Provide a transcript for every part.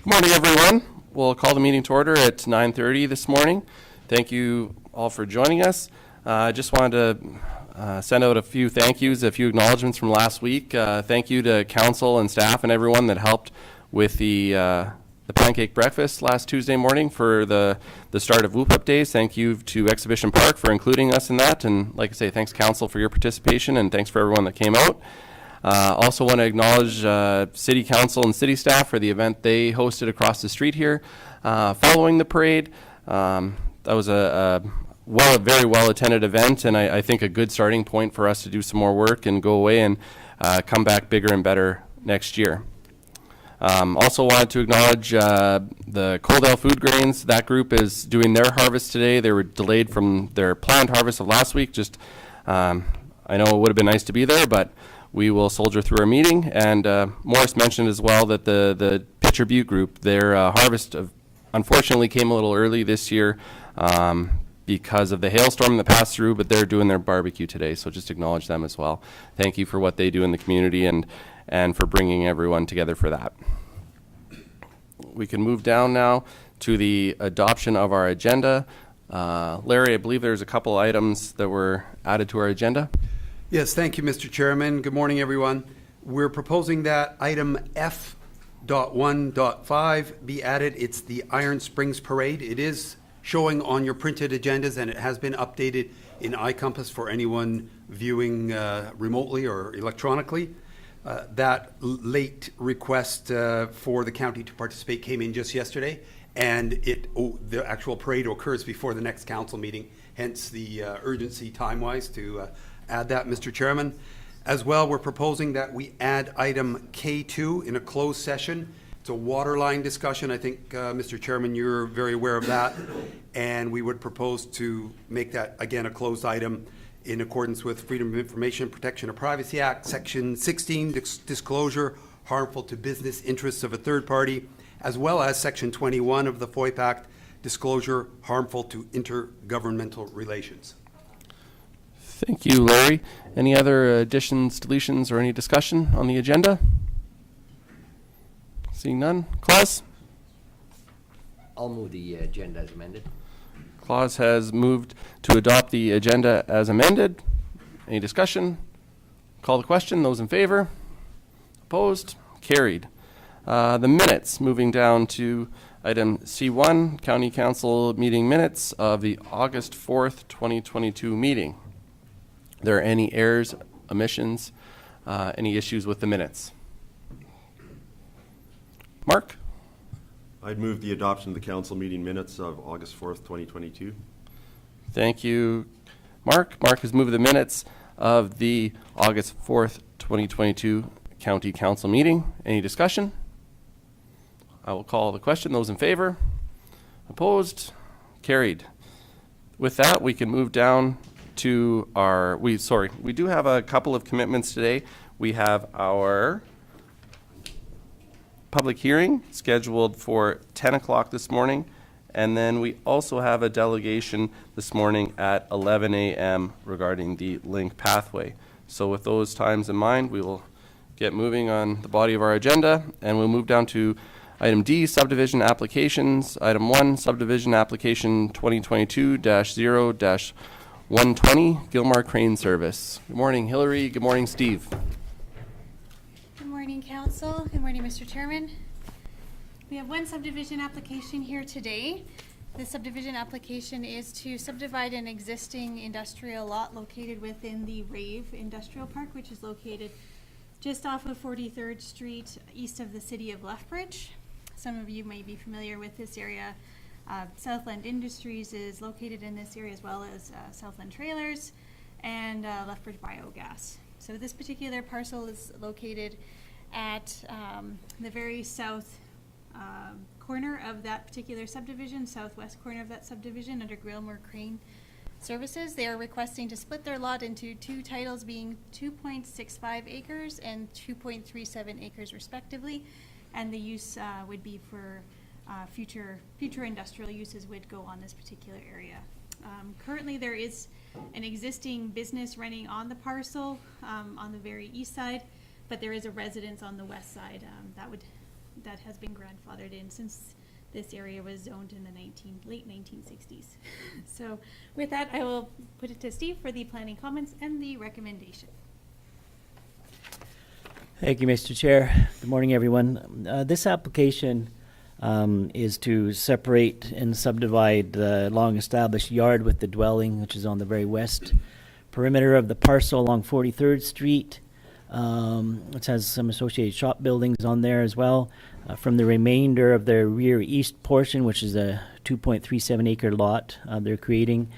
Good morning, everyone. We'll call the meeting to order at 9:30 this morning. Thank you all for joining us. I just wanted to send out a few thank yous, a few acknowledgements from last week. Thank you to council and staff and everyone that helped with the pancake breakfast last Tuesday morning for the start of Whoop Up Days. Thank you to Exhibition Park for including us in that. And like I say, thanks council for your participation, and thanks for everyone that came out. Also want to acknowledge City Council and City staff for the event they hosted across the street here following the parade. That was a very well attended event, and I think a good starting point for us to do some more work and go away and come back bigger and better next year. Also wanted to acknowledge the Coldale Food Grains. That group is doing their harvest today. They were delayed from their planned harvest of last week. Just I know it would have been nice to be there, but we will soldier through our meeting. And Morris mentioned as well that the Pitcher Butte group, their harvest unfortunately came a little early this year because of the hailstorm that passed through, but they're doing their barbecue today, so just acknowledge them as well. Thank you for what they do in the community and for bringing everyone together for that. We can move down now to the adoption of our agenda. Larry, I believe there's a couple items that were added to our agenda. Yes, thank you, Mr. Chairman. Good morning, everyone. We're proposing that item F.1.5 be added. It's the Iron Springs Parade. It is showing on your printed agendas, and it has been updated in iCompass for anyone viewing remotely or electronically. That late request for the county to participate came in just yesterday, and the actual parade occurs before the next council meeting, hence the urgency time-wise to add that, Mr. Chairman. As well, we're proposing that we add item K2 in a closed session. It's a water line discussion. I think, Mr. Chairman, you're very aware of that. And we would propose to make that, again, a closed item in accordance with Freedom of Information Protection of Privacy Act, Section 16, disclosure harmful to business interests of a third party, as well as Section 21 of the FOIP Act, disclosure harmful to intergovernmental relations. Thank you, Larry. Any other additions, deletions, or any discussion on the agenda? Seeing none. Claus? I'll move the agenda as amended. Claus has moved to adopt the agenda as amended. Any discussion? Call the question. Those in favor? Opposed? Carried. The minutes, moving down to item C1, County Council meeting minutes of the August 4th, 2022 meeting. Are there any errors, omissions, any issues with the minutes? Mark? I'd move the adoption of the council meeting minutes of August 4th, 2022. Thank you, Mark. Mark has moved the minutes of the August 4th, 2022 County Council meeting. Any discussion? I will call the question. Those in favor? Opposed? Carried. With that, we can move down to we do have a couple of commitments today. We have our public hearing scheduled for 10 o'clock this morning, and then we also have a delegation this morning at 11 a.m. regarding the link pathway. So with those times in mind, we will get moving on the body of our agenda, and we'll move down to item D, subdivision applications. Item 1, subdivision application 2022-0-120, Gilmar Crane Service. Good morning, Hillary. Good morning, Steve. Good morning, Council. Good morning, Mr. Chairman. We have one subdivision application here today. The subdivision application is to subdivide an existing industrial lot located within the Rave Industrial Park, which is located just off of 43rd Street, east of the city of Lethbridge. Some of you may be familiar with this area. Southland Industries is located in this area, as well as Southland Trailers and Lethbridge Biogas. So this particular parcel is located at the very south corner of that particular subdivision, southwest corner of that subdivision, under Gilmar Crane Services. They are requesting to split their lot into two titles, being 2.65 acres and 2.37 acres respectively, and the use would be for future industrial uses would go on this particular area. Currently there is an existing business running on the parcel on the very east side, but there is a residence on the west side that would that has been grandfathered in since this area was zoned in the late 1960s. So with that, I will put it to Steve for the planning comments and the recommendation. Thank you, Mr. Chair. Good morning, everyone. This application is to separate and subdivide the long-established yard with the dwelling, which is on the very west perimeter of the parcel along 43rd Street, which has some associated shop buildings on there as well, from the remainder of the rear east portion, which is a 2.37 acre lot they're creating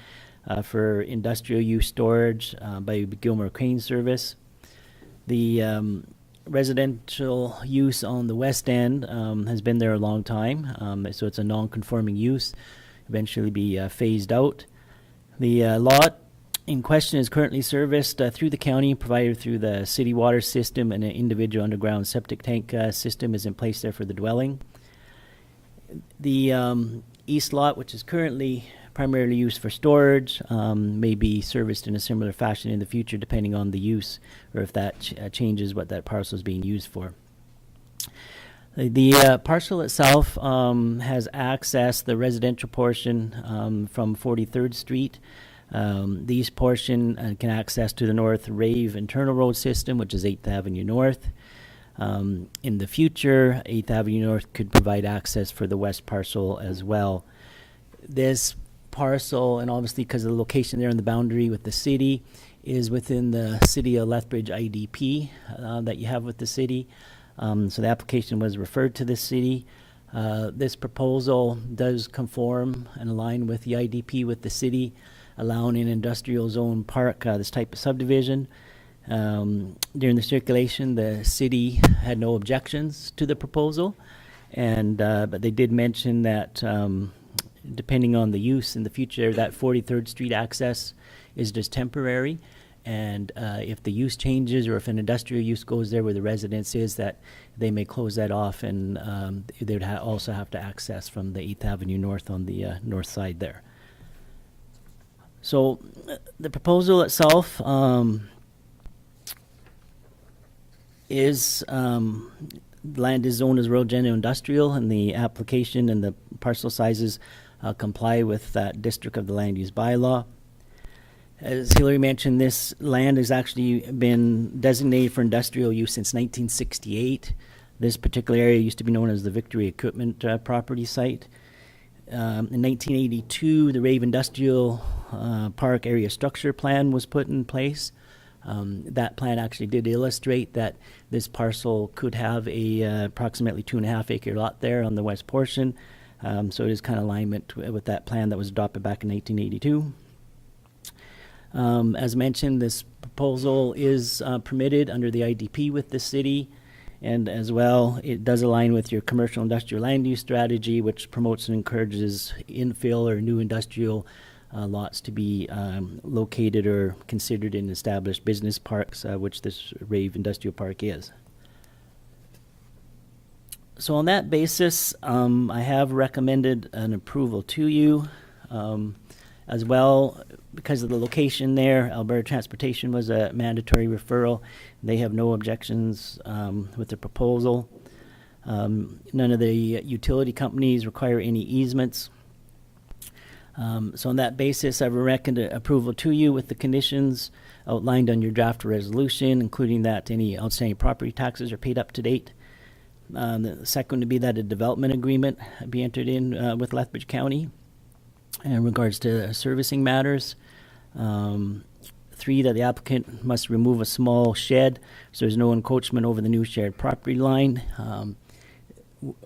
for industrial use storage by Gilmar Crane Service. The residential use on the west end has been there a long time, so it's a non-conforming use, eventually be phased out. The lot in question is currently serviced through the county, provided through the city water system, and an individual underground septic tank system is in place there for the dwelling. The east lot, which is currently primarily used for storage, may be serviced in a similar fashion in the future depending on the use, or if that changes what that parcel is being used for. The parcel itself has access, the residential portion from 43rd Street. The east portion can access to the North Rave internal road system, which is 8th Avenue North. In the future, 8th Avenue North could provide access for the west parcel as well. This parcel, and obviously because of the location there on the boundary with the city, is within the City of Lethbridge IDP that you have with the city. So the application was referred to the city. This proposal does conform and align with the IDP with the city, allowing an industrial zone park, this type of subdivision. During the circulation, the city had no objections to the proposal, and but they did mention that depending on the use in the future, that 43rd Street access is just temporary, and if the use changes or if an industrial use goes there where the residence is, that they may close that off, and they would also have to access from the 8th Avenue North on the north side there. So the proposal itself is land is zoned as rural general industrial, and the application and the parcel sizes comply with that district of the land use bylaw. As Hillary mentioned, this land has actually been designated for industrial use since 1968. This particular area used to be known as the Victory Equipment property site. In 1982, the Rave Industrial Park Area Structure Plan was put in place. That plan actually did illustrate that this parcel could have a approximately 2.5 acre lot there on the west portion. So it is kind of alignment with that plan that was adopted back in 1982. As mentioned, this proposal is permitted under the IDP with the city, and as well, it does align with your commercial industrial land use strategy, which promotes and encourages infill or new industrial lots to be located or considered in established business parks, which this Rave Industrial Park is. So on that basis, I have recommended an approval to you. As well, because of the location there, Alberta Transportation was a mandatory referral. They have no objections with the proposal. None of the utility companies require any easements. So on that basis, I recommend approval to you with the conditions outlined on your draft resolution, including that any outstanding property taxes are paid up to date. The second would be that a development agreement be entered in with Lethbridge County in regards to servicing matters. 3, that the applicant must remove a small shed so there's no encroachment over the new shared property line.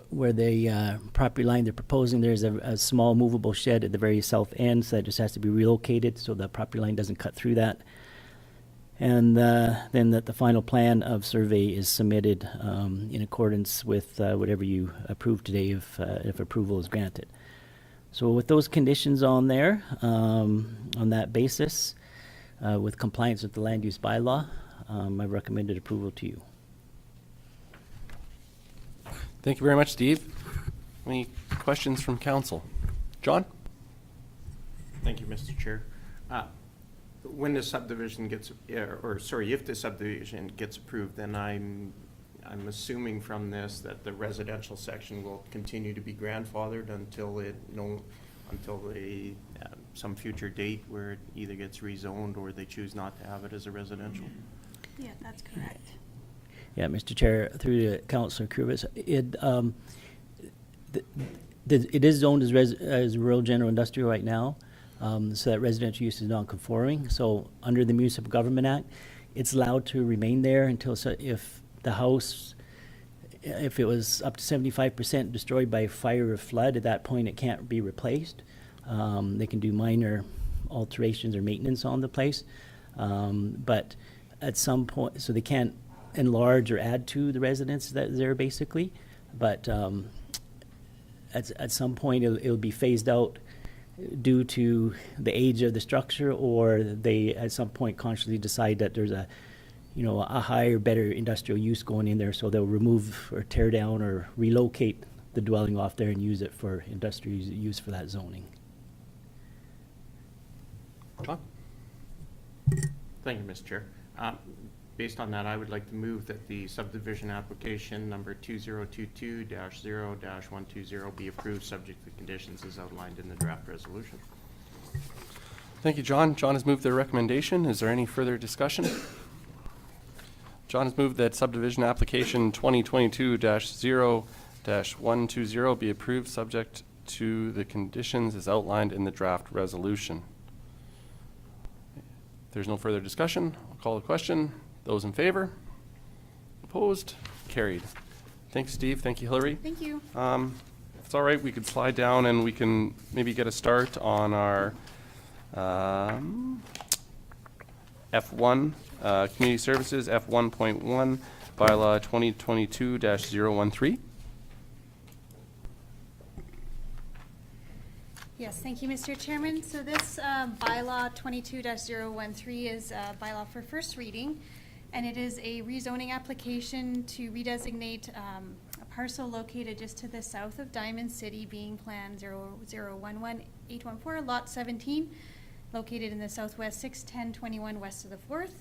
Where the property line they're proposing, there's a small movable shed at the very south end, so that just has to be relocated so the property line doesn't cut through that. And then that the final plan of survey is submitted in accordance with whatever you approve today if approval is granted. So with those conditions on there, on that basis, with compliance with the land use bylaw, I recommended approval to you. Thank you very much, Steve. Any questions from council? John? Thank you, Mr. Chair. When the subdivision gets, if the subdivision gets approved, then I'm I'm assuming from this that the residential section will continue to be grandfathered until some future date where it either gets rezoned or they choose not to have it as a residential. Yeah, that's correct. Yeah, Mr. Chair, through to Councilor Kruvitz, it is zoned as rural general industrial right now, so that residential use is non-conforming. So under the Municipal Government Act, it's allowed to remain there until, if the house, if it was up to 75% destroyed by fire or flood, at that point it can't be replaced. They can do minor alterations or maintenance on the place, but at some point, so they can't enlarge or add to the residence that's there basically, but at some point it'll be phased out due to the age of the structure, or they at some point consciously decide that there's a higher, better industrial use going in there, so they'll remove or tear down or relocate the dwelling off there and use it for industrial use for that zoning. John? Thank you, Mr. Chair. Based on that, I would like to move that the subdivision application number 2022-0-120 be approved, subject to conditions as outlined in the draft resolution. Thank you, John. John has moved the recommendation. Is there any further discussion? John has moved that subdivision application 2022-0-120 be approved, subject to the conditions as outlined in the draft resolution. If there's no further discussion, I'll call the question. Those in favor? Opposed? Carried. Thanks, Steve. Thank you, Hillary. Thank you. If it's all right, we could slide down and we can maybe get a start on our F1, Community Services, F1.1, Bylaw 2022-013. Yes, thank you, Mr. Chairman. So this bylaw 22-013 is a bylaw for first reading, and it is a rezoning application to redesignate a parcel located just to the south of Diamond City, being Plan 0011814, Lot 17, located in the southwest 61021 west of the 4th.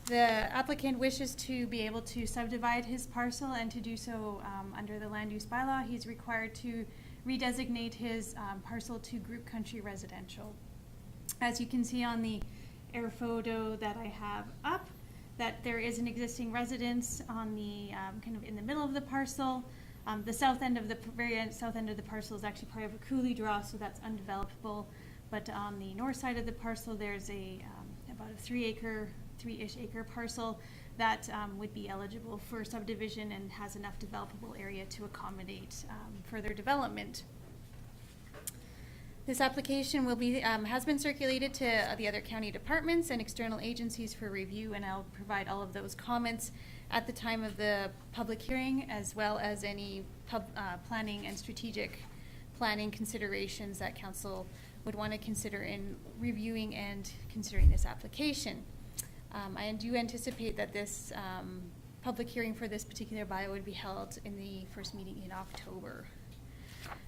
The applicant wishes to be able to subdivide his parcel, and to do so under the land use bylaw, he's required to redesignate his parcel to group country residential. As you can see on the air photo that I have up, that there is an existing residence on the kind of in the middle of the parcel. The south end of the very south end of the parcel is actually part of a coulee draw, so that's undevelopable. But on the north side of the parcel, there's a about a 3-ish acre parcel that would be eligible for subdivision and has enough developable area to accommodate further development. This application will be has been circulated to the other county departments and external agencies for review, and I'll provide all of those comments at the time of the public hearing, as well as any planning and strategic planning considerations that council would want to consider in reviewing and considering this application. I do anticipate that this public hearing for this particular bylaw would be held in the first meeting in October.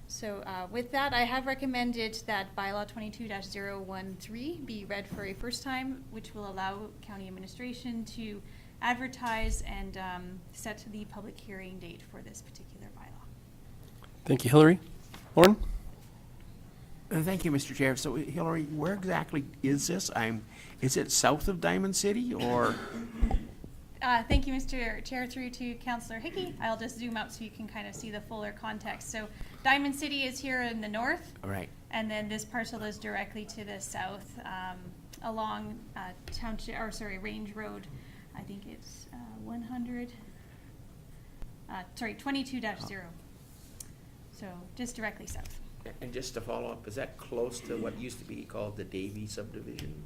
So with that, I have recommended that bylaw 22-013 be read for a first time, which will allow county administration to advertise and set the public hearing date for this particular bylaw. Thank you, Hillary. Lauren? Thank you, Mr. Chair. So, Hillary, where exactly is this? Is it south of Diamond City, or? Thank you, Mr. Chair. Through to Councillor Hickey. I'll just zoom out so you can kind of see the fuller context. So Diamond City is here in the north. All right. And then this parcel is directly to the south along Range Road. I think it's 22-0. So just directly south. And just to follow up, is that close to what used to be called the Davie subdivision,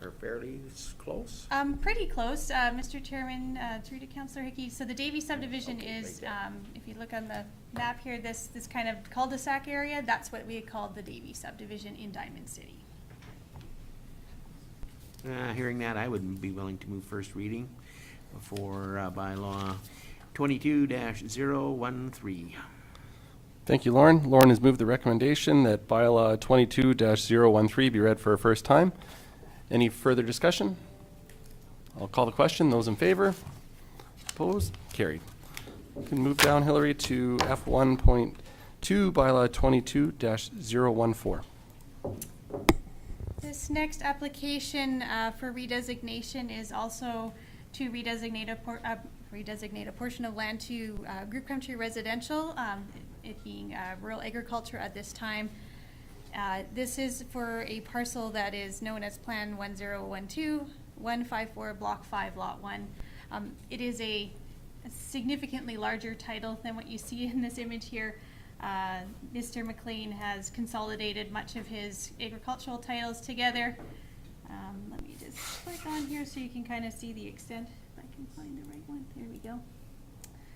or fairly close? Pretty close, Mr. Chairman, through to Councillor Hickey. So the Davie subdivision Okay, is, right if you look on the map here, this kind of cul-de-sac area, that's what we called the Davie subdivision in Diamond City. Hearing that, I would be willing to move first reading for bylaw 22-013. Thank you, Lauren. Lauren has moved the recommendation that bylaw 22-013 be read for a first time. Any further discussion? I'll call the question. Those in favor? Opposed? Carried. We can move down, Hillary, to F1.2, bylaw 22-014. This next application for redesignation is also to redesignate a portion of land to group country residential, it being rural agriculture at this time. This is for a parcel that is known as Plan 1012-154, Block 5, Lot 1. It is a significantly larger title than what you see in this image here. Mr. McLean has consolidated much of his agricultural titles together. Let me just click on here so you can kind of see the extent, if I can find the right one. There we go.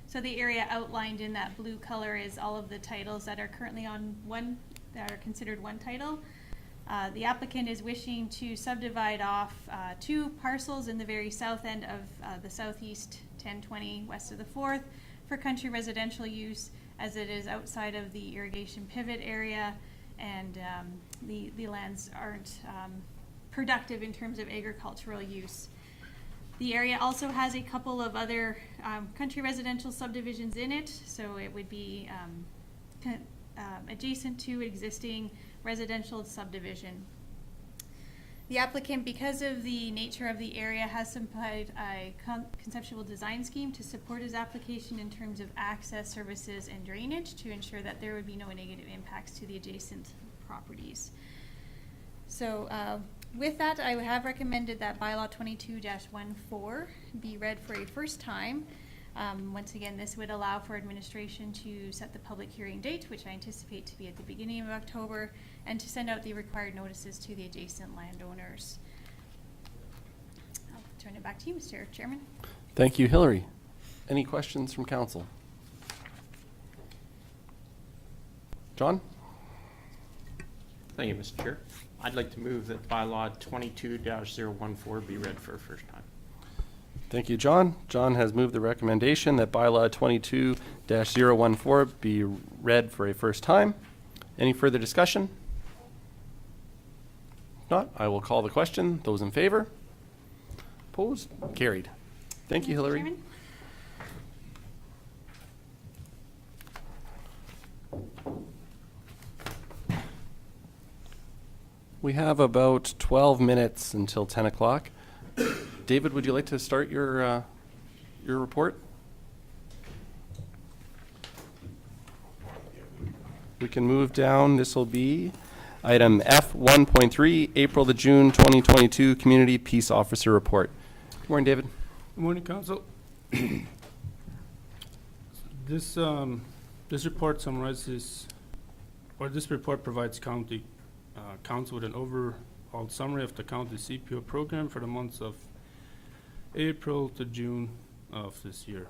So the area outlined in that blue color is all of the titles that are currently on one, that are considered one title. The applicant is wishing to subdivide off 2 parcels in the very south end of the southeast 1020 west of the 4th for country residential use, as it is outside of the irrigation pivot area, and the lands aren't productive in terms of agricultural use. The area also has a couple of other country residential subdivisions in it, so it would be adjacent to existing residential subdivision. The applicant, because of the nature of the area, has supplied a conceptual design scheme to support his application in terms of access, services, and drainage to ensure that there would be no negative impacts to the adjacent properties. So with that, I have recommended that bylaw 22-14 be read for a first time. Once again, this would allow for administration to set the public hearing date, which I anticipate to be at the beginning of October, and to send out the required notices to the adjacent landowners. I'll turn it back to you, Mr. Chairman. Thank you, Hillary. Any questions from council? John? Thank you, Mr. Chair. I'd like to move that bylaw 22-014 be read for a first time. Thank you, John. John has moved the recommendation that bylaw 22-014 be read for a first time. Any further discussion? If not, I will call the question. Those in favor? Opposed? Carried. Thank you, Mr. Hillary. Chairman? We have about 12 minutes until 10 o'clock. David, would you like to start your report? We can move down. This will be item F1.3, April to June 2022 Community Peace Officer Report. Good morning, David. Good morning, Council. This report summarizes, or this report provides County Council with an overall summary of the county CPO program for the months of April to June of this year.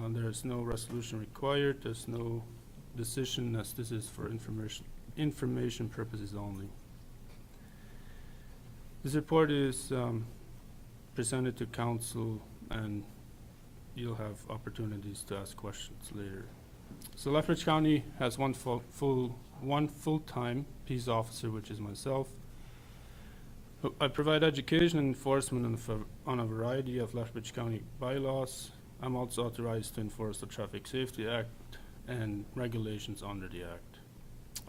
There is no resolution required. There's no decision, as this is for information purposes only. This report is presented to council, and you'll have opportunities to ask questions later. So Lethbridge County has one full-time peace officer, which is myself. I provide education and enforcement on a variety of Lethbridge County bylaws. I'm also authorized to enforce the Traffic Safety Act and regulations under the Act.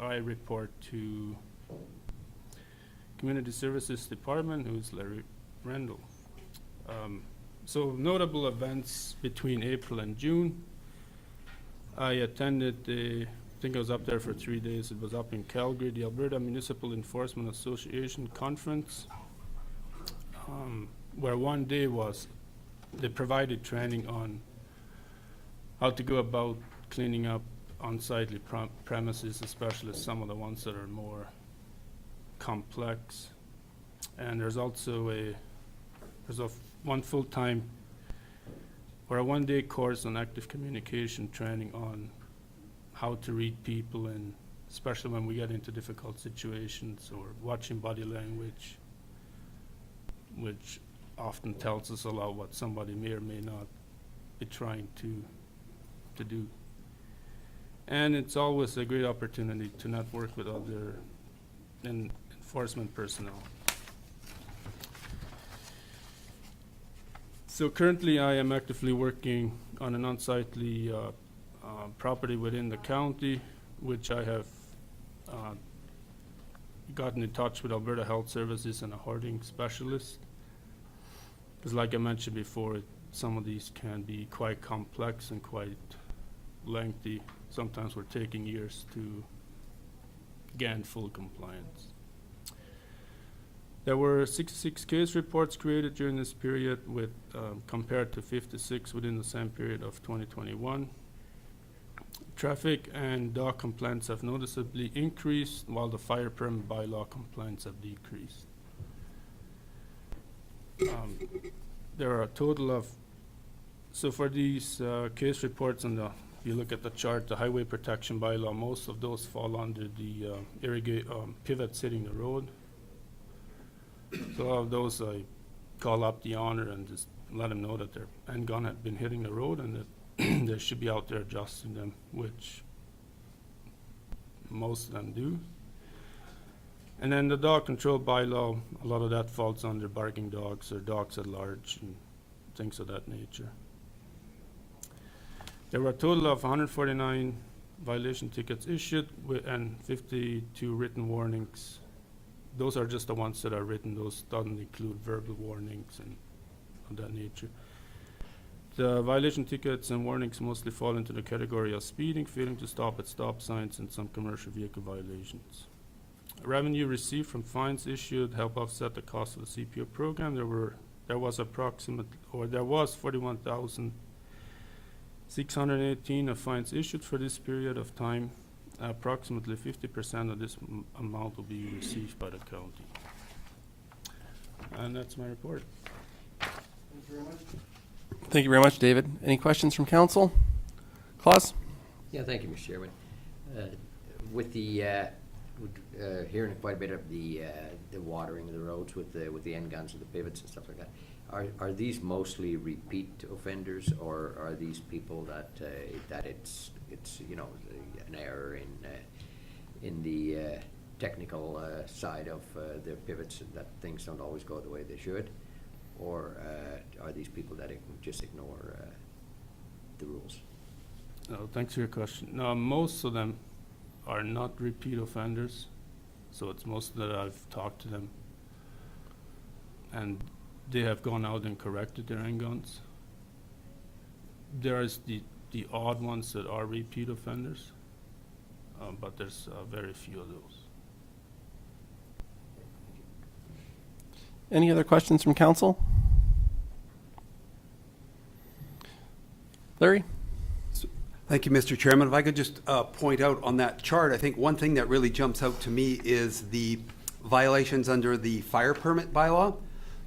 I report to Community Services Department, who's Larry Randall. So notable events between April and June. I attended I think I was up there for 3 days. It was up in Calgary, the Alberta Municipal Enforcement Association Conference, where one day they provided training on how to go about cleaning up unsightly premises, especially some of the ones that are more complex. And there's also one full-time or a one-day course on active communication training on how to read people, and especially when we get into difficult situations, or watching body language, which often tells us a lot what somebody may or may not be trying to do. And it's always a great opportunity to network with other enforcement personnel. So currently, I am actively working on an unsightly property within the county, which I have gotten in touch with Alberta Health Services and a hoarding specialist. Because like I mentioned before, some of these can be quite complex and quite lengthy. Sometimes we're taking years to gain full compliance. There were 66 case reports created during this period with compared to 56 within the same period of 2021. Traffic and dog complaints have noticeably increased, while the fire permit bylaw complaints have decreased. There are a total of, so for these case reports, and you look at the chart, the highway protection bylaw, most of those fall under the pivots hitting the road. So of those, I call up the owner and just let him know that their end gun had been hitting the road and that they should be out there adjusting them, which most of them do. And then the dog control bylaw, a lot of that falls under barking dogs or dogs at large and things of that nature. There were a total of 149 violation tickets issued and 52 written warnings. Those are just the ones that are written. Those doesn't include verbal warnings and of that nature. The violation tickets and warnings mostly fall into the category of speeding, failing to stop at stop signs, and some commercial vehicle violations. Revenue received from fines issued help offset the cost of the CPO program. There was 41,618 of fines issued for this period of time. Approximately 50% of this amount will be received by the county. And that's my report. Thank you very much, David. Any questions from council? Claus? Yeah, thank you, Mr. Chairman. With the hearing quite a bit of the watering of the roads with the end guns and the pivots and stuff like that, are these mostly repeat offenders, or are these people that it's you know, an error in the technical side of their pivots, and that things don't always go the way they should, or are these people that just ignore the rules? Oh, thanks for your question. No, most of them are not repeat offenders, so it's most that I've talked to them, and they have gone out and corrected their end guns. There is the odd ones that are repeat offenders, but there's very few of those. Any other questions from council? Larry? Thank you, Mr. Chairman. If I could just point out on that chart, I think one thing that really jumps out to me is the violations under the fire permit bylaw.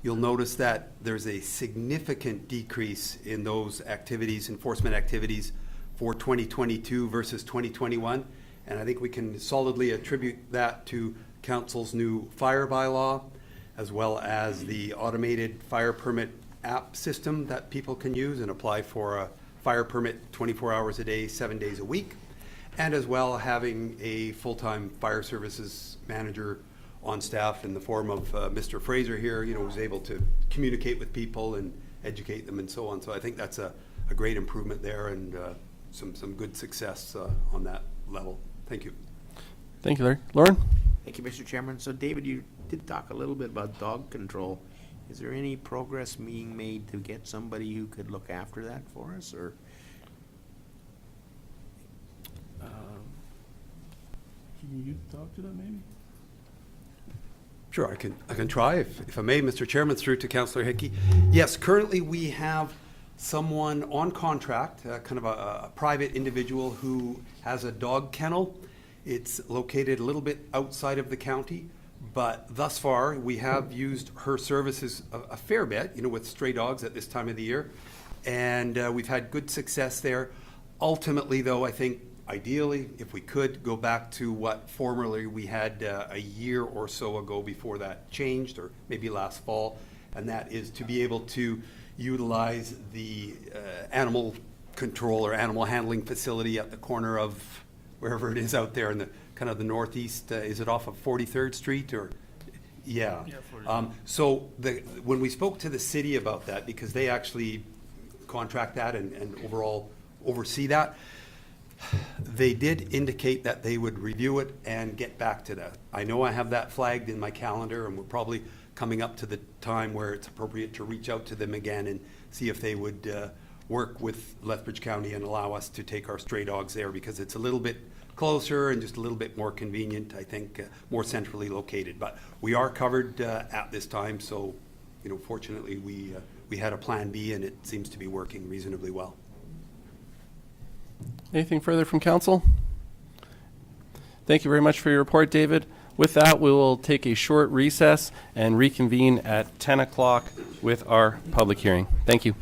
You'll notice that there's a significant decrease in those activities, enforcement activities, for 2022 versus 2021. And I think we can solidly attribute that to council's new fire bylaw, as well as the automated fire permit app system that people can use and apply for a fire permit 24 hours a day, 7 days a week, and as well having a full-time fire services manager on staff in the form of Mr. Fraser here, you know, who's able to communicate with people and educate them and so on. So I think that's a great improvement there, and some good success on that level. Thank you. Thank you, Larry. Lauren? Thank you, Mr. Chairman. So David, you did talk a little bit about dog control. Is there any progress being made to get somebody who could look after that for us, or? Can you talk to them maybe? Sure, I can try, if I may, Mr. Chairman, through to Councillor Hickey. Yes, currently we have someone on contract, kind of a private individual who has a dog kennel. It's located a little bit outside of the county, but thus far we have used her services a fair bit, you know, with stray dogs at this time of the year, and we've had good success there. Ultimately, though, I think ideally, if we could go back to what formerly we had a year or so ago before that changed, or maybe last fall, and that is to be able to utilize the animal control or animal handling facility at the corner of wherever it is out there in the kind of the northeast. Is it off of 43rd Street or Yeah. Yeah, for- So when we spoke to the city about that, because they actually contract that and overall oversee that, they did indicate that they would review it and get back to that. I know I have that flagged in my calendar, and we're probably coming up to the time where it's appropriate to reach out to them again and see if they would work with Lethbridge County and allow us to take our stray dogs there, because it's a little bit closer and just a little bit more convenient, I think, more centrally located. But we are covered at this time, so, you know, fortunately, we had a plan B, and it seems to be working reasonably well. Anything further from council? Thank you very much for your report, David. With that, we will take a short recess and reconvene at 10 o'clock with our public hearing. Thank you.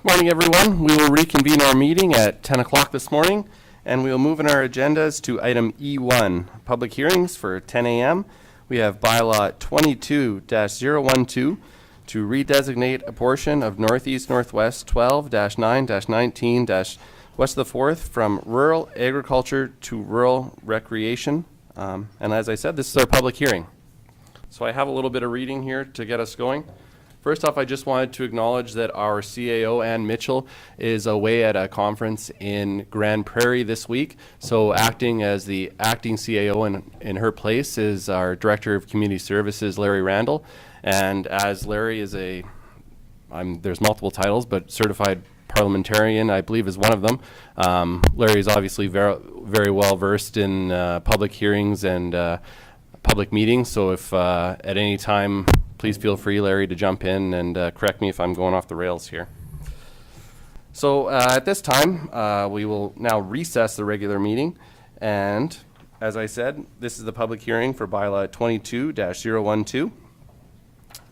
Morning, everyone. We will reconvene our meeting at 10 o'clock this morning, and we will move in our agendas to item E1, public hearings for 10 a.m. We have Bylaw 22-012 to redesignate a portion of Northeast Northwest 12-9-19- west of the 4th from rural agriculture to rural recreation. And as I said, this is our public hearing. So I have a little bit of reading here to get us going. First off, I just wanted to acknowledge that our CAO, Ann Mitchell, is away at a conference in Grand Prairie this week. So acting as the acting CAO in her place is our Director of Community Services, Larry Randall. And as Larry is there's multiple titles, but certified parliamentarian, I believe, is one of them. Larry is obviously very, very well versed in public hearings and public meetings. So if at any time, please feel free, Larry, to jump in and correct me if I'm going off the rails here. So at this time, we will now recess the regular meeting. And as I said, this is the public hearing for Bylaw 22-012.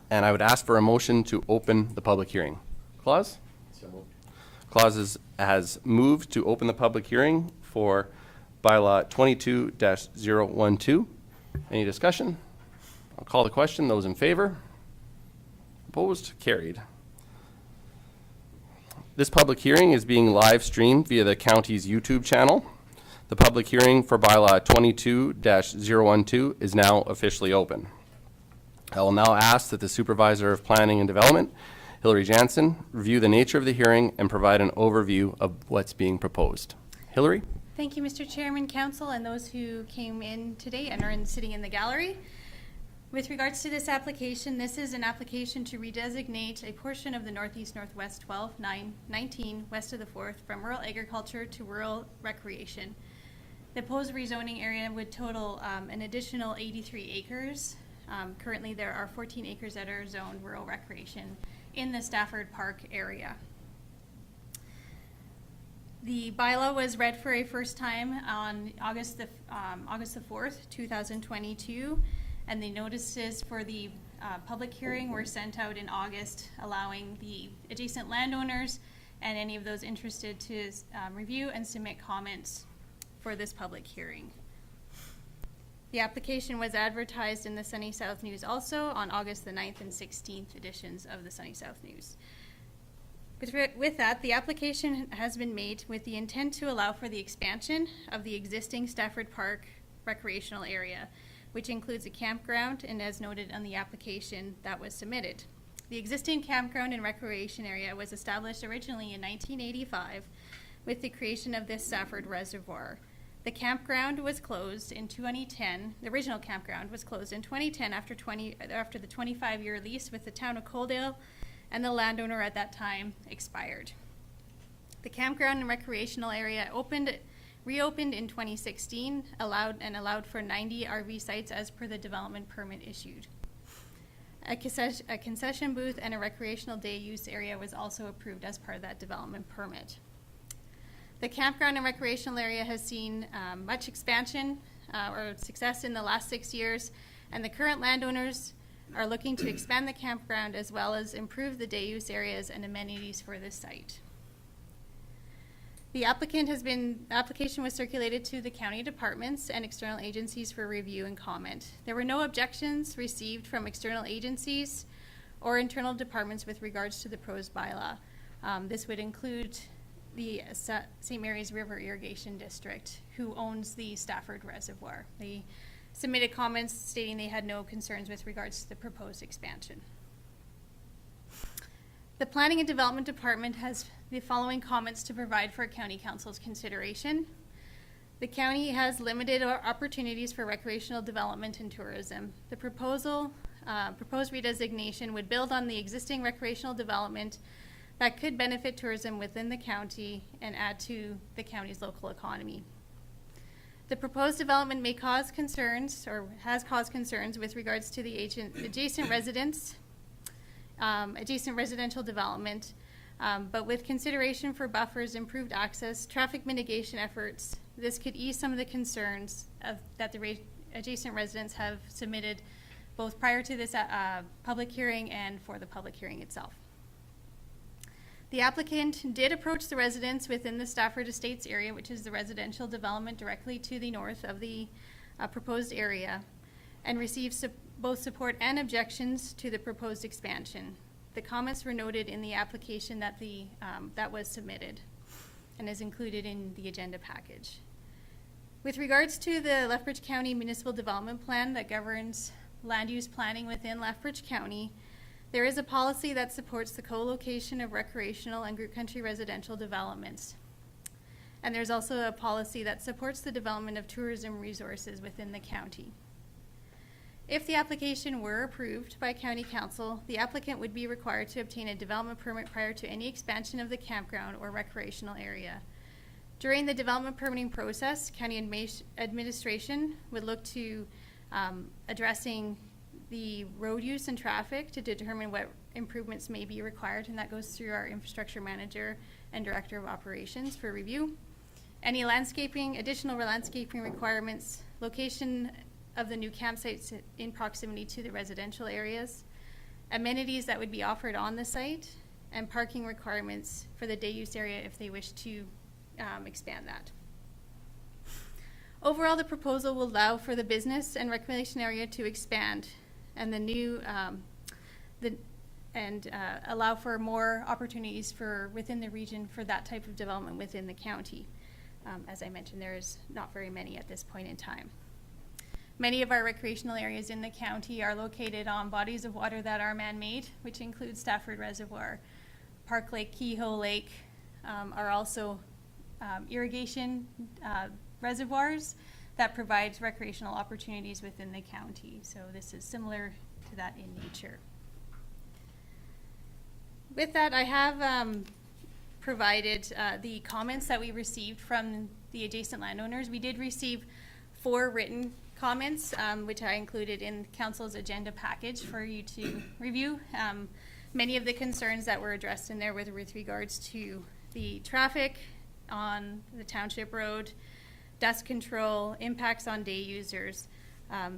And I would ask for a motion to open the public hearing. Claus? So moved. Claus has moved to open the public hearing for Bylaw 22-012. Any discussion? I'll call the question. Those in favor? Opposed? Carried. This public hearing is being live streamed via the county's YouTube channel. The public hearing for Bylaw 22-012 is now officially open. I will now ask that the Supervisor of Planning and Development, Hillary Jansen, review the nature of the hearing and provide an overview of what's being proposed. Hillary? Thank you, Mr. Chairman, Council, and those who came in today and are sitting in the gallery. With regards to this application, this is an application to redesignate a portion of the Northeast Northwest 12-9-19 west of the 4th from rural agriculture to rural recreation. The proposed rezoning area would total an additional 83 acres. Currently, there are 14 acres that are zoned rural recreation in the Stafford Park area. The bylaw was read for a first time on August the 4th, 2022, and the notices for the public hearing were sent out in August, allowing the adjacent landowners and any of those interested to review and submit comments for this public hearing. The application was advertised in the Sunny South News also on August the 9th and 16th editions of the Sunny South News. With that, the application has been made with the intent to allow for the expansion of the existing Stafford Park recreational area, which includes a campground and as noted on the application that was submitted. The existing campground and recreation area was established originally in 1985 with the creation of this Stafford Reservoir. The campground was closed in 2010. The original campground was closed in 2010 after the 25-year lease with the town of Coaldale and the landowner at that time expired. The campground and recreational area reopened in 2016, allowed for 90 RV sites as per the development permit issued. A concession booth and a recreational day use area was also approved as part of that development permit. The campground and recreational area has seen much expansion or success in the last 6 years, and the current landowners are looking to expand the campground as well as improve the day use areas and amenities for this site. The application was circulated to the county departments and external agencies for review and comment. There were no objections received from external agencies or internal departments with regards to the proposed bylaw. This would include the St. Mary's River Irrigation District, who owns the Stafford Reservoir. They submitted comments stating they had no concerns with regards to the proposed expansion. The Planning and Development Department has the following comments to provide for County Council's consideration. The county has limited opportunities for recreational development and tourism. The proposed redesignation would build on the existing recreational development that could benefit tourism within the county and add to the county's local economy. The proposed development may cause concerns or has caused concerns with regards to the adjacent residential development, but with consideration for buffers, improved access, traffic mitigation efforts, this could ease some of the concerns that the adjacent residents have submitted both prior to this public hearing and for the public hearing itself. The applicant did approach the residents within the Stafford Estates area, which is the residential development directly to the north of the proposed area, and received both support and objections to the proposed expansion. The comments were noted in the application that that was submitted and is included in the agenda package. With regards to the Lethbridge County Municipal Development Plan that governs land use planning within Lethbridge County, there is a policy that supports the co-location of recreational and group country residential developments. And there's also a policy that supports the development of tourism resources within the county. If the application were approved by County Council, the applicant would be required to obtain a development permit prior to any expansion of the campground or recreational area. During the development permitting process, county administration would look to addressing the road use and traffic to determine what improvements may be required, and that goes through our infrastructure manager and director of operations for review. Any landscaping, additional landscaping requirements, location of the new campsites in proximity to the residential areas, amenities that would be offered on the site, and parking requirements for the day use area if they wish to expand that. Overall, the proposal will allow for the business and recreation area to expand, and the new allow for more opportunities for within the region for that type of development within the county. As I mentioned, there is not very many at this point in time. Many of our recreational areas in the county are located on bodies of water that are man-made, which includes Stafford Reservoir. Park Lake, Kehoe Lake are also irrigation reservoirs that provides recreational opportunities within the county. So this is similar to that in nature. With that, I have provided the comments that we received from the adjacent landowners. We did receive 4 written comments, which I included in council's agenda package for you to review. Many of the concerns that were addressed in there with regards to the traffic on the township road, dust control, impacts on day users,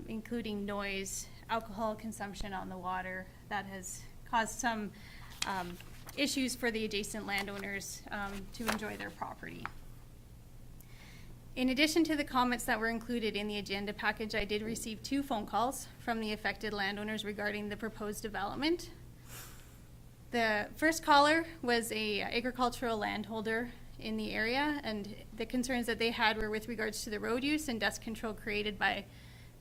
including noise, alcohol consumption on the water, that has caused some issues for the adjacent landowners to enjoy their property. In addition to the comments that were included in the agenda package, I did receive 2 phone calls from the affected landowners regarding the proposed development. The first caller was a agricultural landholder in the area, and the concerns that they had were with regards to the road use and dust control created by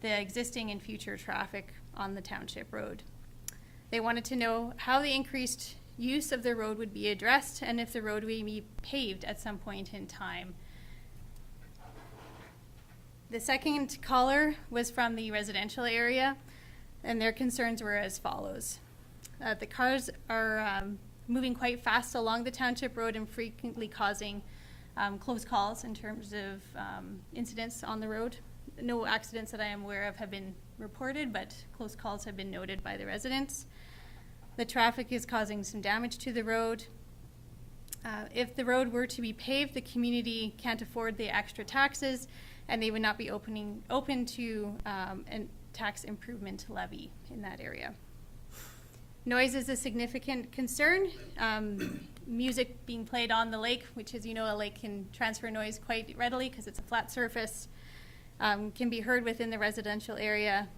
the existing and future traffic on the township road. They wanted to know how the increased use of the road would be addressed and if the road would be paved at some point in time. The second caller was from the residential area, and their concerns were as follows. The cars are moving quite fast along the township road and frequently causing close calls in terms of incidents on the road. No accidents that I am aware of have been reported, but close calls have been noted by the residents. The traffic is causing some damage to the road. If the road were to be paved, the community can't afford the extra taxes, and they would not be open to a tax improvement levy in that area. Noise is a significant concern. Music being played on the lake, which, as you know, a lake can transfer noise quite readily because it's a flat surface, can be heard within the residential area.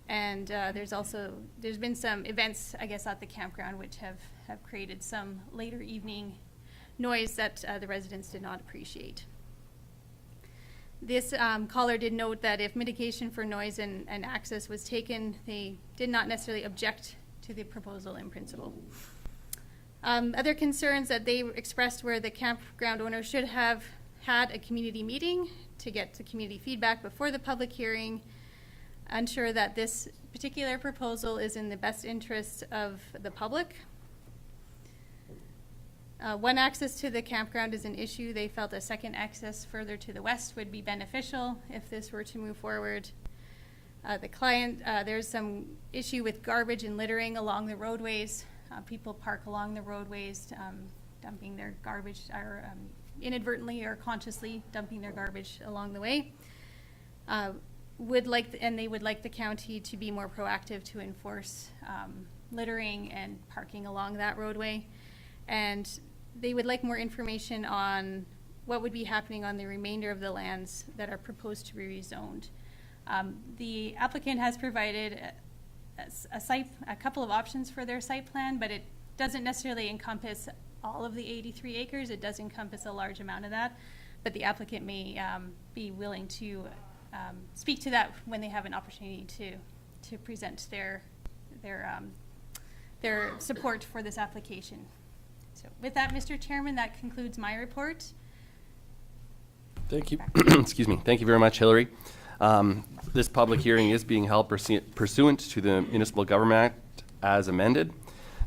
And there's been some events, I guess, at the campground which have created some later evening noise that the residents did not appreciate. This caller did note that if mitigation for noise and access was taken, they did not necessarily object to the proposal in principle. Other concerns that they expressed were the campground owner should have had a community meeting to get the community feedback before the public hearing, ensure that this particular proposal is in the best interest of the public. One access to the campground is an issue. They felt a second access further to the west would be beneficial if this were to move forward. There's some issue with garbage and littering along the roadways. People park along the roadways, dumping their garbage, or inadvertently or consciously dumping their garbage along the way. They would like the county to be more proactive to enforce littering and parking along that roadway. And they would like more information on what would be happening on the remainder of the lands that are proposed to be rezoned. The applicant has provided a couple of options for their site plan, but it doesn't necessarily encompass all of the 83 acres. It does encompass a large amount of that, but the applicant may be willing to speak to that when they have an opportunity to present their support for this application. So with that, Mr. Chairman, that concludes my report. Thank you. Excuse me. Thank you very much, Hillary. This public hearing is being held pursuant to the Municipal Government Act as amended.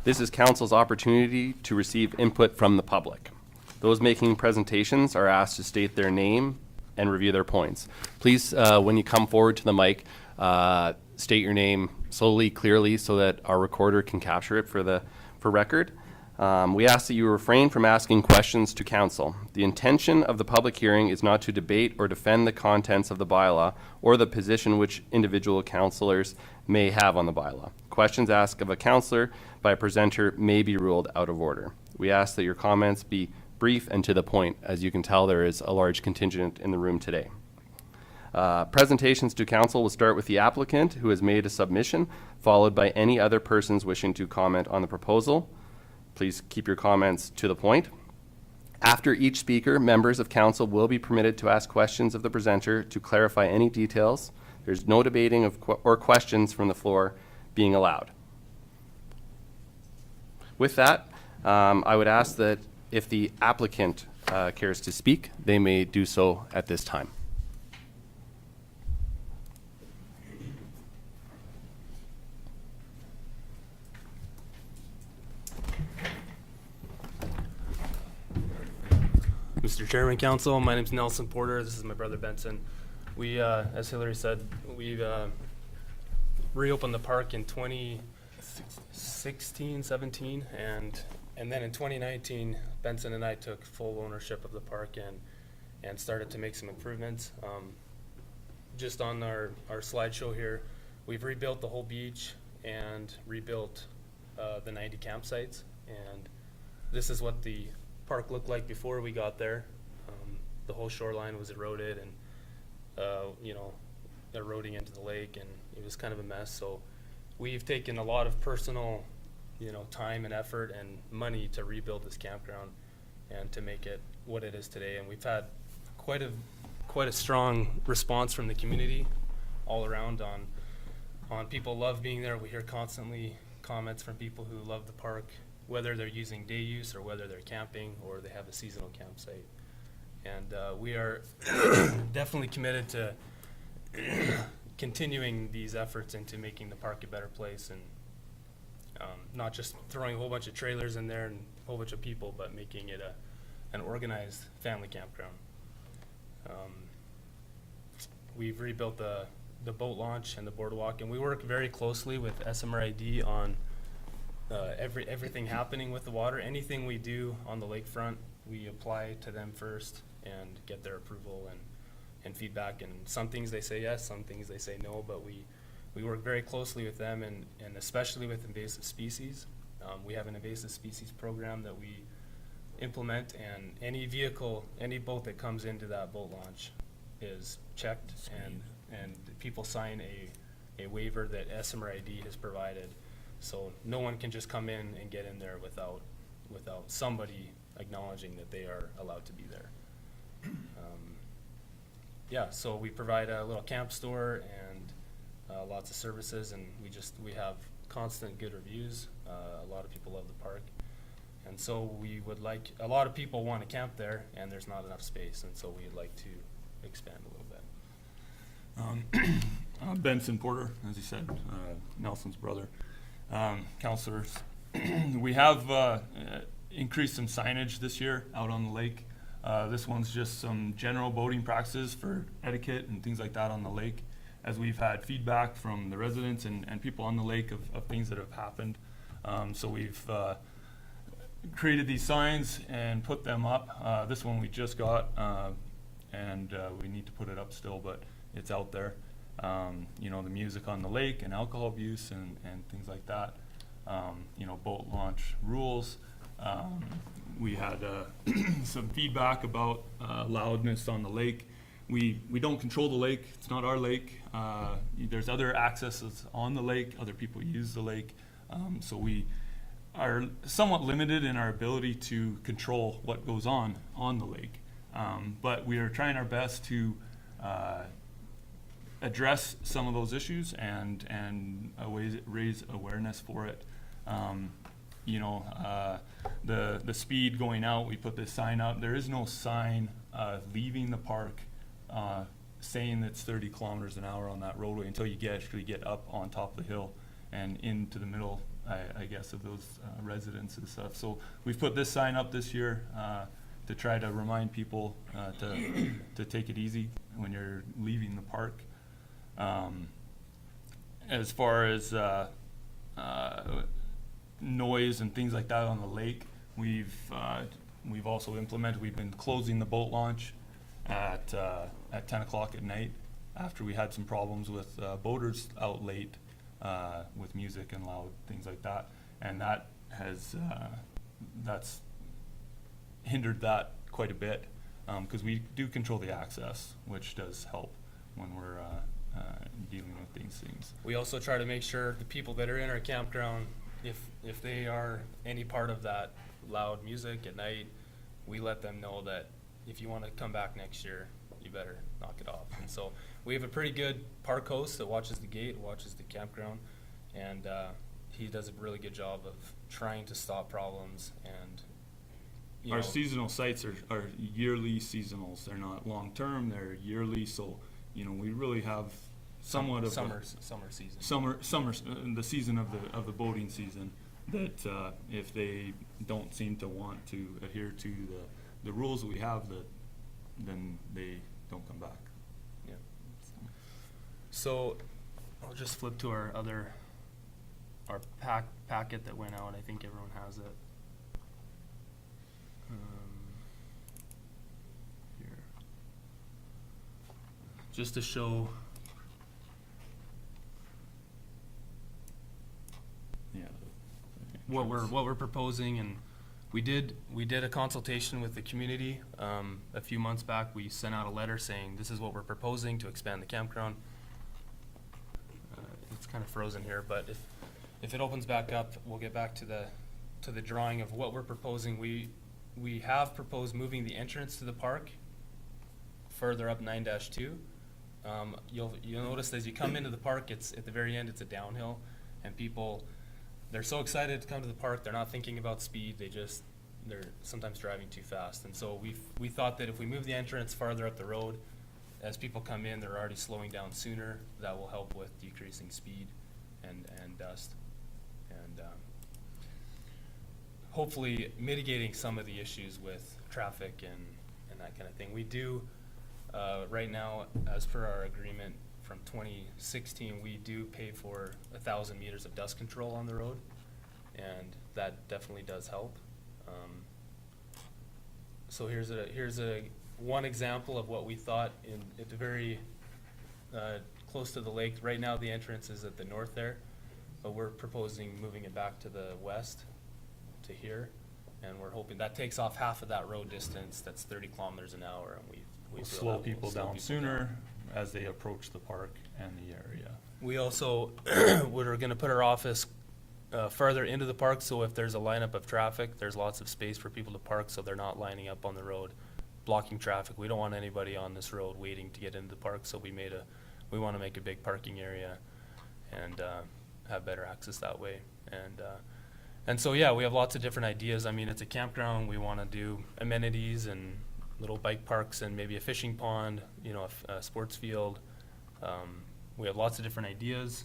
This is council's opportunity to receive input from the public. Those making presentations are asked to state their name and review their points. Please, when you come forward to the mic, state your name slowly, clearly, so that our recorder can capture it for record. We ask that you refrain from asking questions to council. The intention of the public hearing is not to debate or defend the contents of the bylaw or the position which individual councillors may have on the bylaw. Questions asked of a councillor by a presenter may be ruled out of order. We ask that your comments be brief and to the point. As you can tell, there is a large contingent in the room today. Presentations to council will start with the applicant who has made a submission, followed by any other persons wishing to comment on the proposal. Please keep your comments to the point. After each speaker, members of council will be permitted to ask questions of the presenter to clarify any details. There's no debating or questions from the floor being allowed. With that, I would ask that if the applicant cares to speak, they may do so at this time. Mr. Chairman, Council, my name's Nelson Porter. This is my brother Benson. We, as Hillary said, we reopened the park in 2016, 17, and then in 2019, Benson and I took full ownership of the park and started to make some improvements. Just on our slideshow here, we've rebuilt the whole beach and rebuilt the 90 campsites, and this is what the park looked like before we got there. The whole shoreline was eroded and eroding into the lake, and it was kind of a mess. So we've taken a lot of personal time and effort and money to rebuild this campground and to make it what it is today. And we've had quite a strong response from the community all around on people love being there. We hear constantly comments from people who love the park, whether they're using day use or whether they're camping or they have a seasonal campsite. And we are definitely committed to continuing these efforts into making the park a better place, and not just throwing a whole bunch of trailers in there and a whole bunch of people, but making it an organized family campground. We've rebuilt the boat launch and the boardwalk, and we work very closely with SMRID on everything happening with the water. Anything we do on the lakefront, we apply to them first and get their approval and feedback. And some things they say yes, some things they say no, but we work very closely with them, and especially with invasive species. We have an invasive species program that we implement, and any boat that comes into that boat launch is checked, and people sign a waiver that SMRID has provided. So no one can just come in and get in there without somebody acknowledging that they are allowed to be there. So we provide a little camp store and lots of services, and we have constant good reviews. A lot of people love the park, and so a lot of people want to camp there, and there's not enough space, and so we'd like to expand a little bit. Benson Porter, as he said, Nelson's brother. Councilors, we have increased some signage this year out on the lake. This one's just some general boating practices for etiquette and things like that on the lake, as we've had feedback from the residents and people on the lake of things that have happened. So we've created these signs and put them up. This one we just got, and we need to put it up still, but it's out there. The music on the lake and alcohol abuse and things like that. Boat launch rules. We had some feedback about loudness on the lake. We don't control the lake. It's not our lake. There's other accesses on the lake. Other people use the lake. So we are somewhat limited in our ability to control what goes on the lake. But we are trying our best to address some of those issues and raise awareness for it. The speed going out, we put this sign up. There is no sign leaving the park saying it's 30 kilometers an hour on that roadway until you actually get up on top of the hill and into the middle, I guess, of those residents and stuff. So we've put this sign up this year to try to remind people to take it easy when you're leaving the park. As far as noise and things like that on the lake, we've also implemented. We've been closing the boat launch at 10 o'clock at night after we had some problems with boaters out late with music and loud things like that, and that has that's hindered that quite a bit because we do control the access, which does help when we're dealing with these things. We also try to make sure the people that are in our campground, if they are any part of that loud music at night, we let them know that if you want to come back next year, you better knock it off. And so we have a pretty good park host that watches the gate, watches the campground, and he does a really good job of trying to stop problems. And our seasonal sites are yearly seasonals. They're not long-term, they're yearly, so we really have somewhat of summer season. Summer, the season of the boating season, that if they don't seem to want to adhere to the rules that we have, then they don't come back. Yeah. So I'll just flip to our packet that went out. I think everyone has it. Here. Just to show. Yeah. What we're proposing, and we did a consultation with the community a few months back. We sent out a letter saying this is what we're proposing to expand the campground. It's kind of frozen here, but if it opens back up, we'll get back to the drawing of what we're proposing. We have proposed moving the entrance to the park further up 9-2. You'll notice as you come into the park, it's at the very end, it's a downhill, and they're so excited to come to the park, they're not thinking about speed, they're sometimes driving too fast. And so we thought that if we move the entrance farther up the road, as people come in, they're already slowing down sooner. That will help with decreasing speed and dust. And hopefully mitigating some of the issues with traffic and that kind of thing. We do, right now, as per our agreement, from 2016, we do pay for 1,000 meters of dust control on the road, and that definitely does help. So here's one example of what we thought at the very close to the lake. Right now, the entrance is at the north there, but we're proposing moving it back to the west to here, and we're hoping that takes off half of that road distance. That's 30 kilometers an hour, and we We'll feel slow that will people slow down sooner as they approach the park and the area. We also we're going to put our office farther into the park, so if there's a lineup of traffic, there's lots of space for people to park, so they're not lining up on the road, blocking traffic. We don't want anybody on this road waiting to get into the park, so we want to make a big parking area and have better access that way. And so yeah, we have lots of different ideas. I mean, it's a campground. We want to do amenities and little bike parks and maybe a fishing pond, a sports field. We have lots of different ideas.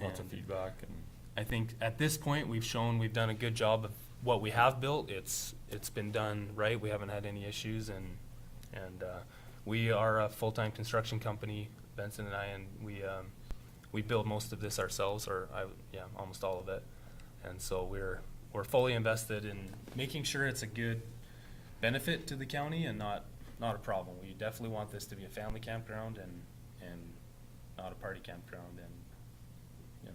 Lots of and feedback, and I think at this point we've done a good job of what we have built. It's been done right. We haven't had any issues, and we are a full-time construction company, Benson and I, and we build most of this ourselves, almost all of it. And so we're fully invested in making sure it's a good benefit to the county and not a problem. We definitely want this to be a family campground and not a party campground. And yeah,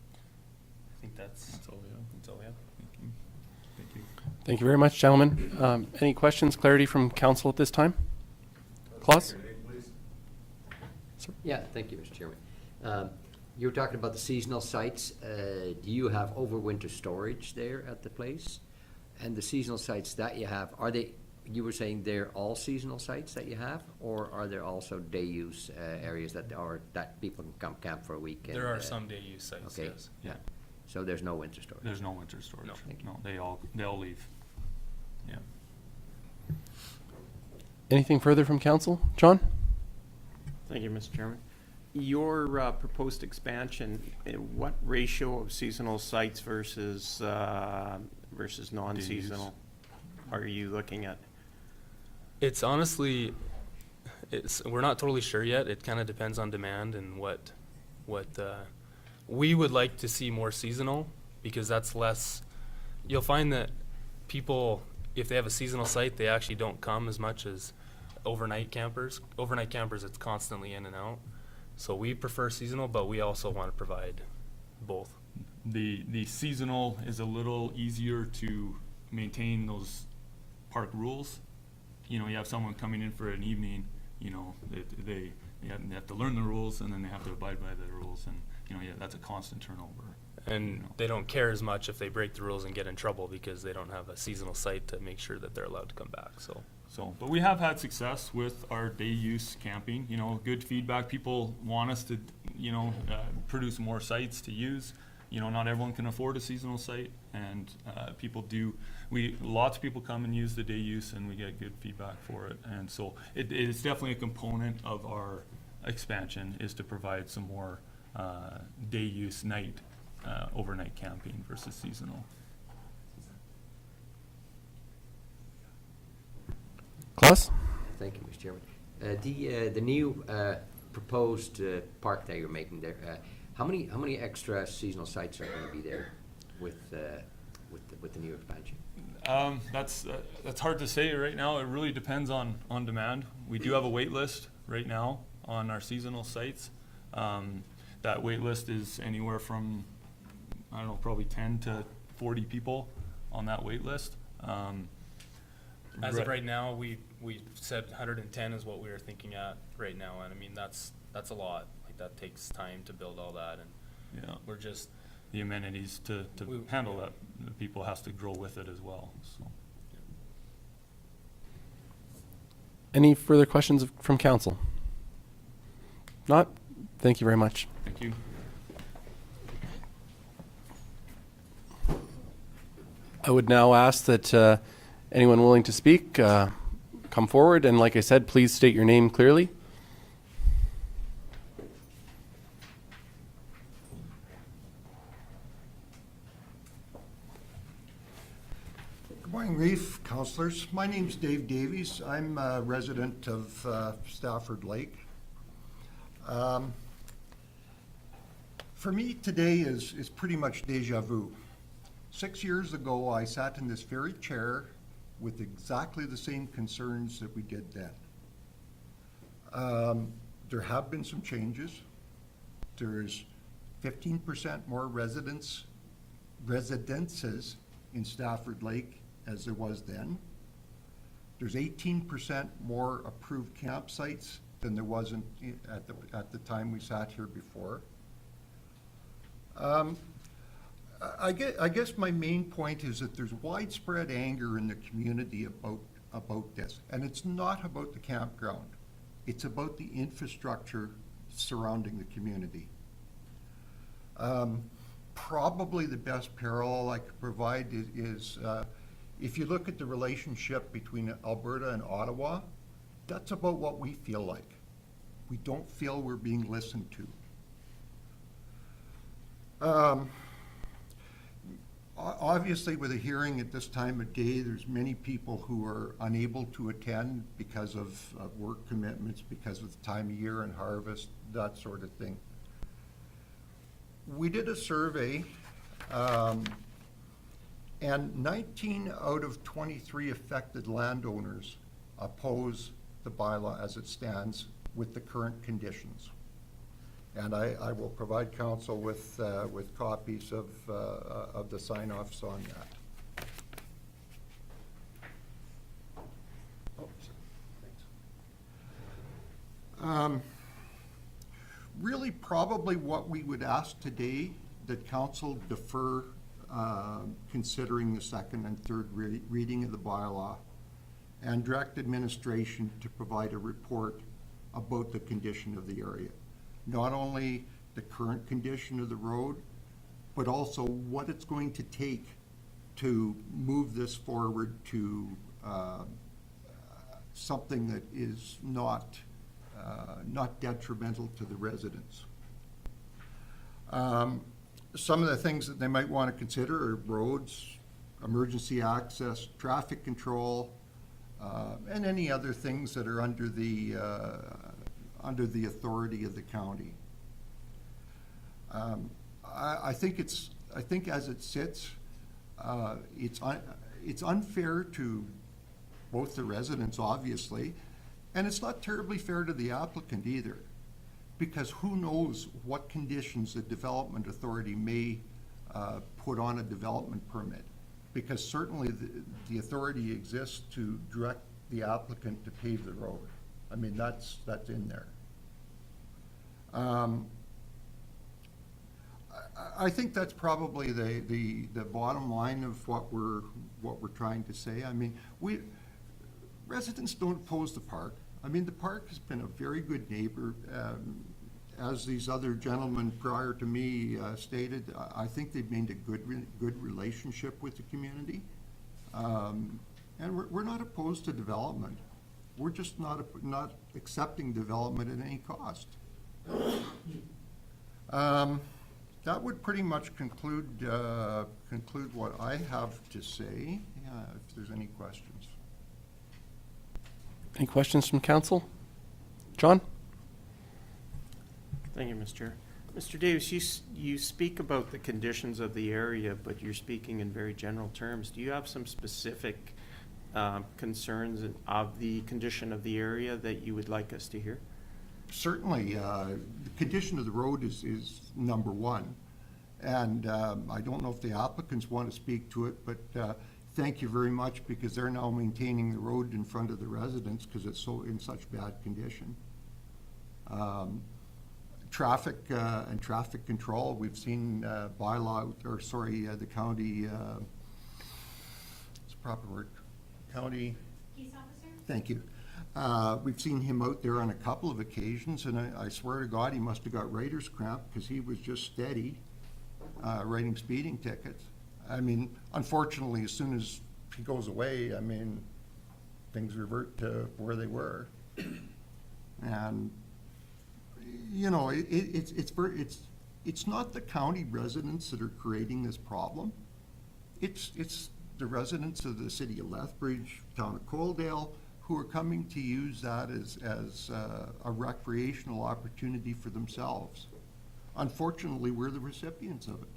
I think that's all we have. That's all we have. Thank you. Thank you. Thank you very much, gentlemen. Any questions, clarity from council at this time? Claus? Yeah, thank you, Mr. Chairman. You were talking about the seasonal sites. Do you have overwinter storage there at the place? And the seasonal sites that you have, are they, you were saying they're all seasonal sites that you have? Or are there also day use areas that people can come camp for a week? There are some day use sites, Okay, yes. yeah. So there's no winter storage? There's no winter storage. No. Thank you. No, they all leave. Yeah. Anything further from council? John? Thank you, Mr. Chairman. Your proposed expansion, what ratio of seasonal sites versus non-seasonal are you looking at? It's honestly, we're not totally sure yet. It kind of depends on demand and what we would like to see more seasonal, because that's less, you'll find that people, if they have a seasonal site, they actually don't come as much as overnight campers. Overnight campers, it's constantly in and out. So we prefer seasonal, but we also want to provide both. The seasonal is a little easier to maintain those park rules. You know, you have someone coming in for an evening, you know, they have to learn the rules, and then they have to abide by the rules, and, you know, yeah, that's a constant turnover. And you know. they don't care as much if they break the rules and get in trouble, because they don't have a seasonal site to make sure that they're allowed to come back, so. But we have had success with our day use camping, you know, good feedback. People want us to, you know, produce more sites to use. You know, not everyone can afford a seasonal site, and people do. Lots of people come and use the day use, and we get good feedback for it. And so it is definitely a component of our expansion, is to provide some more day use overnight camping versus seasonal. Claus? Thank you, Mr. Chairman. The new proposed park that you're making there, how many extra seasonal sites are going to be there with the new expansion? That's hard to say right now. It really depends on demand. We do have a wait list right now on our seasonal sites. That wait list is anywhere from, I don't know, probably 10 to 40 people on that wait list. As of right now, we said 110 is what we were thinking at right now, and I mean, that's a lot. Like, that takes time to build all that, and Yeah. we're just, The amenities to handle that, the people has to grow with it as well, so. Any further questions from council? Not? Thank you very much. Thank you. I would now ask that anyone willing to speak come forward, and like I said, please state your name clearly. Good morning, Reef, councillors. My name's Dave Davies. I'm a resident of Stafford Lake. For me, today is pretty much deja vu. 6 years ago, I sat in this very chair with exactly the same concerns that we did then. There have been some changes. There's 15% more residences in Stafford Lake as there was then. There's 18% more approved campsites than there was at the time we sat here before. I guess my main point is that there's widespread anger in the community about this, and it's not about the campground. It's about the infrastructure surrounding the community. Probably the best parallel I could provide is if you look at the relationship between Alberta and Ottawa, that's about what we feel like. We don't feel we're being listened to. Obviously, with a hearing at this time of day, there's many people who are unable to attend because of work commitments, because of the time of year and harvest, that sort of thing. We did a survey, and 19 out of 23 affected landowners oppose the bylaw as it stands with the current conditions. And I will provide council with copies of the sign-offs on that. Really, probably what we would ask today, that council defer considering the second and third reading of the bylaw, and direct administration to provide a report about the condition of the area. Not only the current condition of the road, but also what it's going to take to move this forward to something that is not detrimental to the residents. Some of the things that they might want to consider are roads, emergency access, traffic control, and any other things that are under the authority of the county. I think as it sits, it's unfair to both the residents, obviously, and it's not terribly fair to the applicant either, because who knows what conditions the development authority may put on a development permit, because certainly the authority exists to direct the applicant to pave the road. I mean, that's in there. I think that's probably the bottom line of what we're trying to say. I mean, residents don't oppose the park. I mean, the park has been a very good neighbor. As these other gentlemen prior to me stated, I think they've made a good relationship with the community. And we're not opposed to development. We're just not accepting development at any cost. That would pretty much conclude what I have to say, if there's any questions. Any questions from council? John? Thank you, Mr. Chair. Mr. Davis, you speak about the conditions of the area, but you're speaking in very general terms. Do you have some specific concerns of the condition of the area that you would like us to hear? Certainly, the condition of the road is number one. And I don't know if the applicants want to speak to it, but thank you very much, because they're now maintaining the road in front of the residents because it's in such bad condition. Traffic and traffic control, we've seen Bylaw, the county, what's the proper word? County? Peace officer? Thank you. We've seen him out there on a couple of occasions, and I swear to God, he must have got writer's cramp, because he was just steady writing speeding tickets. I mean, unfortunately, as soon as he goes away, I mean, things revert to where they were. And, you know, it's not the county residents that are creating this problem. It's the residents of the city of Lethbridge, town of Coaldale, who are coming to use that as a recreational opportunity for themselves. Unfortunately, we're the recipients of it.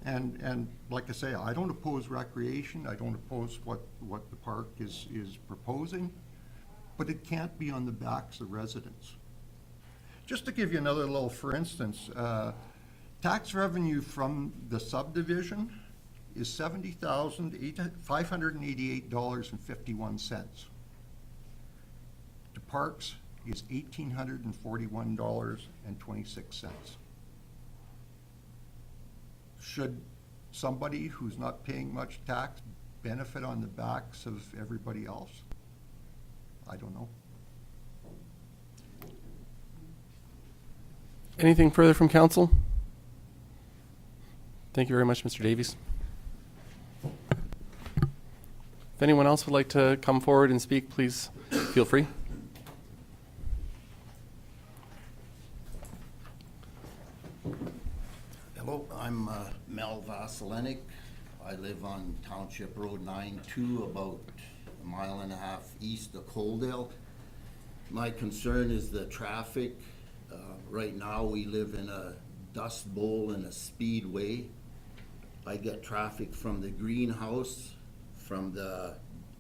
And like I say, I don't oppose recreation. I don't oppose what the park is proposing, but it can't be on the backs of residents. Just to give you another little, for instance, tax revenue from the subdivision is $70,588.51. The parks is $1,841.26. Should somebody who's not paying much tax benefit on the backs of everybody else? I don't know. Anything further from council? Thank you very much, Mr. Davies. If anyone else would like to come forward and speak, please feel free. Hello, I'm Mel Vasilinik. I live on Township Road 92, about a mile and a half east of Coaldale. My concern is the traffic. Right now, we live in a dust bowl and a speedway. I get traffic from the greenhouse, from the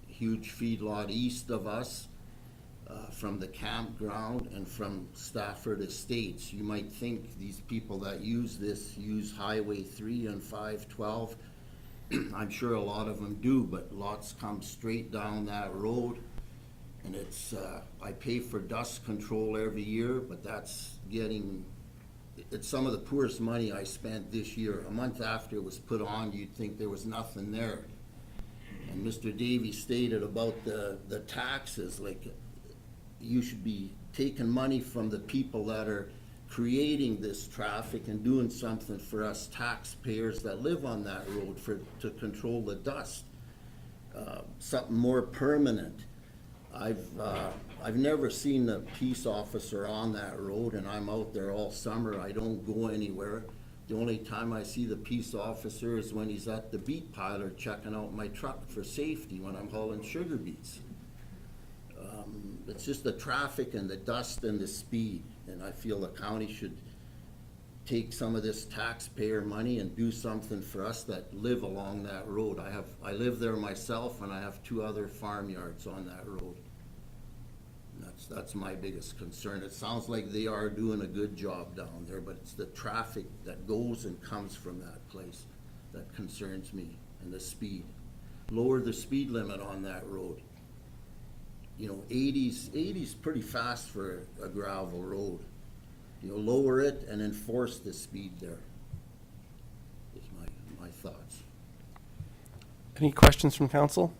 huge feedlot east of us, from the campground, and from Stafford Estates. You might think these people that use this use Highway 3 and 512. I'm sure a lot of them do, but lots come straight down that road. And it's, I pay for dust control every year, but that's getting, it's some of the poorest money I spent this year. A month after it was put on, you'd think there was nothing there. And Mr. Davy stated about the taxes, like, you should be taking money from the people that are creating this traffic and doing something for us taxpayers that live on that road to control the dust. Something more permanent. I've never seen a peace officer on that road, and I'm out there all summer. I don't go anywhere. The only time I see the peace officer is when he's at the beet piler checking out my truck for safety when I'm hauling sugar beets. It's just the traffic and the dust and the speed, and I feel the county should take some of this taxpayer money and do something for us that live along that road. I live there myself, and I have 2 other farmyards on that road. And that's my biggest concern. It sounds like they are doing a good job down there, but it's the traffic that goes and comes from that place that concerns me, and the speed. Lower the speed limit on that road. You know, 80's pretty fast for a gravel road. You know, lower it and enforce the speed there, is my thoughts. Any questions from council?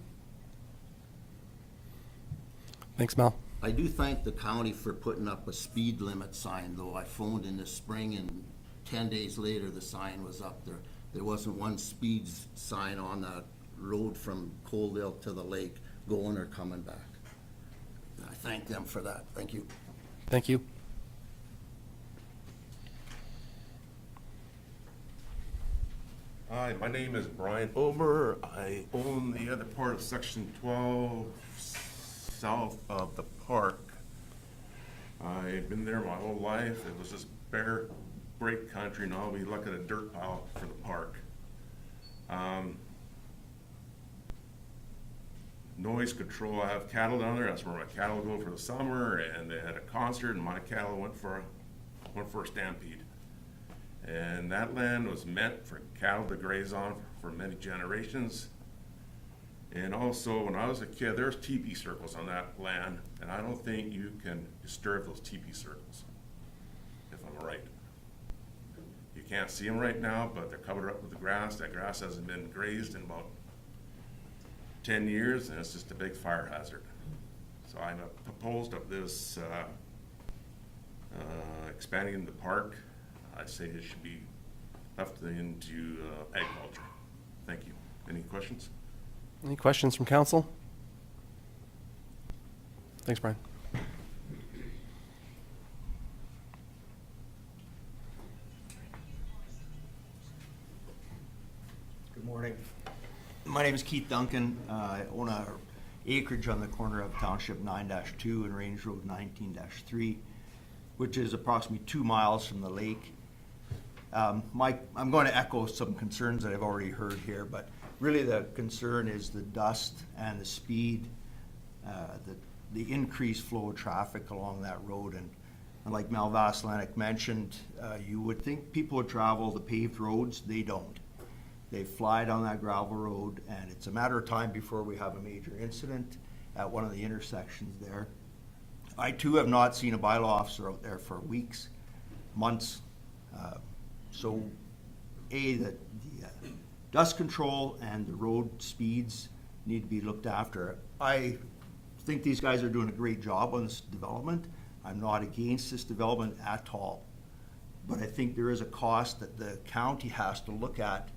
Thanks, Mel. I do thank the county for putting up a speed limit sign, though. I phoned in the spring, and 10 days later, the sign was up there. There wasn't one speed sign on that road from Coaldale to the lake, going or coming back. I thank them for that. Thank you. Thank you. Hi, my name is Brian Omer. I own the other part of Section 12 south of the park. I've been there my whole life. It was just bare break country. Now we look at a dirt pile for the park. Noise control, I have cattle down there. That's where my cattle go for the summer, and they had a concert, and my cattle went for a stampede. And that land was meant for cattle to graze on for many generations. And also, when I was a kid, there's teepee circles on that land, and I don't think you can disturb those teepee circles, if I'm right. You can't see them right now, but they're covered up with the grass. That grass hasn't been grazed in about 10 years, and it's just a big fire hazard. So I'm opposed of this expanding the park. I say it should be left into agriculture. Thank you. Any questions? Any questions from council? Thanks, Brian. Good morning. My name is Keith Duncan. I own a acreage on the corner of Township 9-2 and Range Road 19-3, which is approximately 2 miles from the lake. I'm going to echo some concerns that I've already heard here, but really the concern is the dust and the speed, the increased flow of traffic along that road. And like Mel Vasilanic mentioned, you would think people would travel the paved roads. They don't. They fly down that gravel road, and it's a matter of time before we have a major incident at one of the intersections there. I too have not seen a bylaw officer out there for weeks, months. So the dust control and the road speeds need to be looked after. I think these guys are doing a great job on this development. I'm not against this development at all. But I think there is a cost that the county has to look at.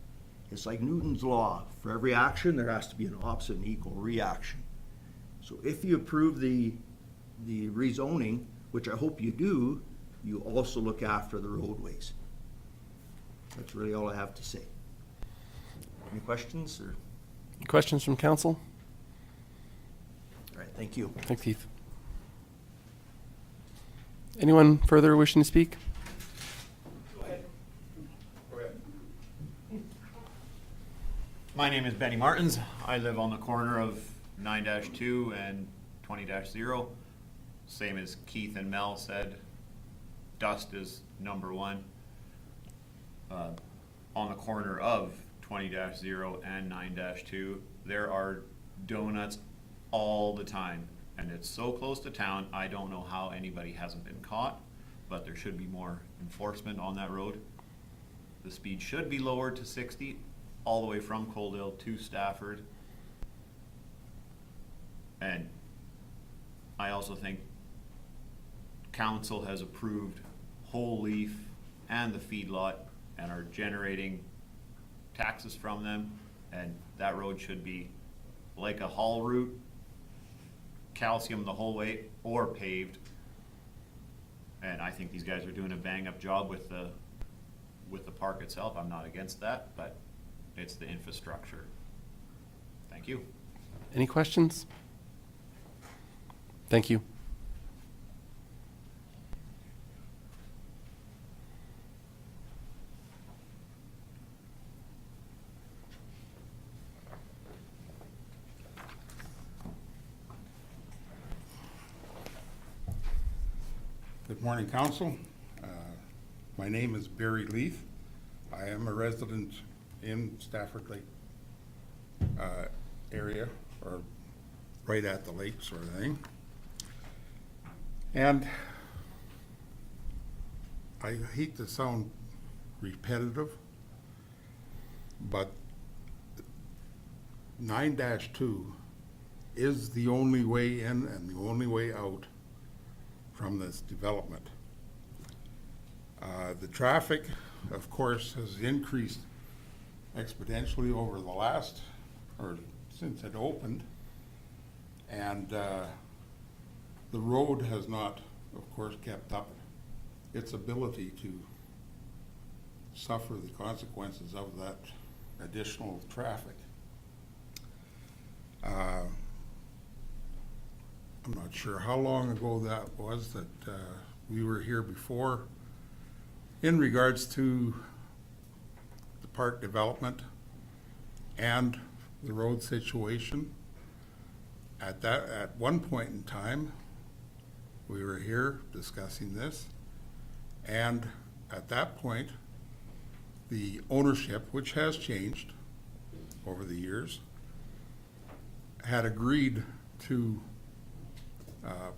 It's like Newton's law. For every action, there has to be an opposite and equal reaction. So if you approve the rezoning, which I hope you do, you also look after the roadways. That's really all I have to say. Any questions? Or? Any questions from council? All right, thank you. Thanks, Keith. Anyone further wishing to speak? Go ahead. My name is Benny Martins. I live on the corner of 9-2 and 20-0. Same as Keith and Mel said, dust is number one. On the corner of 20-0 and 9-2, there are donuts all the time. And it's so close to town, I don't know how anybody hasn't been caught, but there should be more enforcement on that road. The speed should be lowered to 60 all the way from Coaldale to Stafford. And I also think council has approved Whole Leaf and the feedlot and are generating taxes from them. And that road should be like a haul route, calcium the whole way, or paved. And I think these guys are doing a bang-up job with the park itself. I'm not against that, but it's the infrastructure. Thank you. Any questions? Thank you. Good morning, Council. My name is Barry Leaf. I am a resident in Stafford Lake area, or right at the lake sort of thing. And I hate to sound repetitive, but 9-2 is the only way in and the only way out from this development. The traffic, of course, has increased exponentially over the last, or since it opened, and the road has not, of course, kept up its ability to suffer the consequences of that additional traffic. I'm not sure how long ago that was that we were here before in regards to the park development and the road situation. At one point in time, we were here discussing this, and at that point, the ownership, which has changed over the years, had agreed to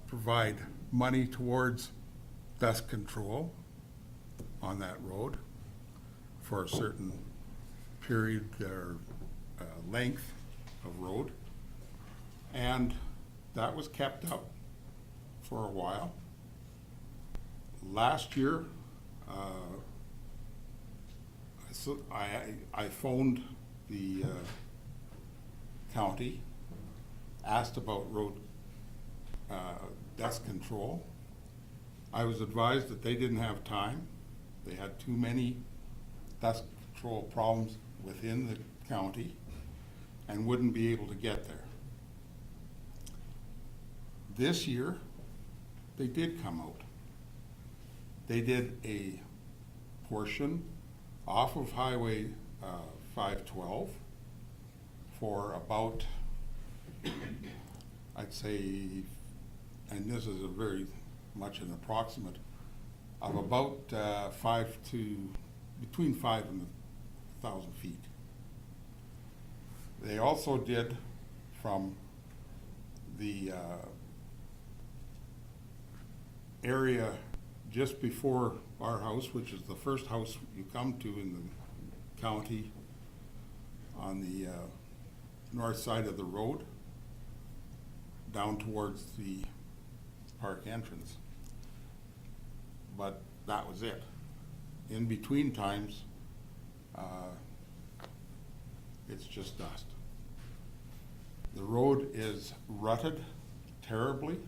provide money towards dust control on that road for a certain period or length of road. And that was kept up for a while. Last year, I phoned the county, asked about road dust control. I was advised that they didn't have time. They had too many dust control problems within the county and wouldn't be able to get there. This year, they did come out. They did a portion off of Highway 512 for about, I'd say, and this is a very much an approximate, of about between 5 and 1,000 feet. They also did from the area just before our house, which is the first house you come to in the county on the north side of the road, down towards the park entrance. But that was it. In between times, it's just dust. The road is rutted terribly.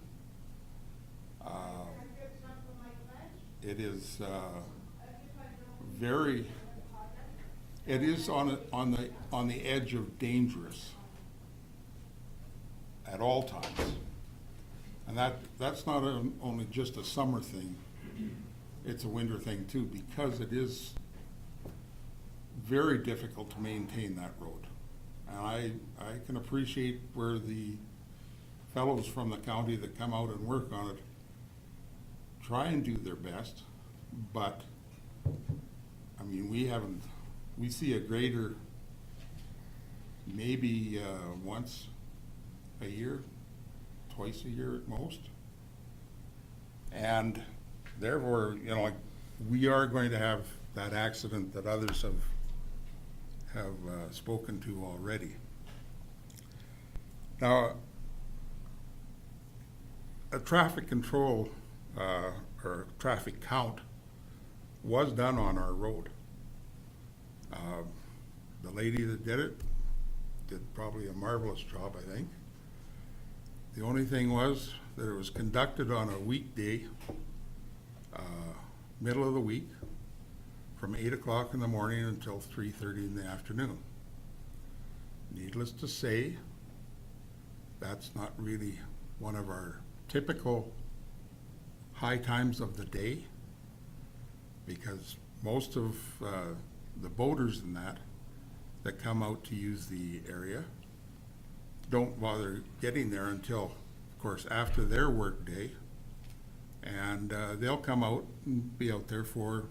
It is it is on the edge of dangerous at all times. And that's not only just a summer thing, it's a winter thing too, because it is very difficult to maintain that road. And I can appreciate where the fellows from the county that come out and work on it try and do their best, but I mean, we see a grader maybe once a year, twice a year at most. And therefore, you know, like, we are going to have that accident that others have spoken to already. Now, a traffic control or traffic count was done on our road. The lady that did it did probably a marvelous job, I think. The only thing was that it was conducted on a weekday, middle of the week, from 8 o'clock in the morning until 3:30 in the afternoon. Needless to say, that's not really one of our typical high times of the day, because most of the boaters in that come out to use the area don't bother getting there until, of course, after their work day, and they'll come out and be out there for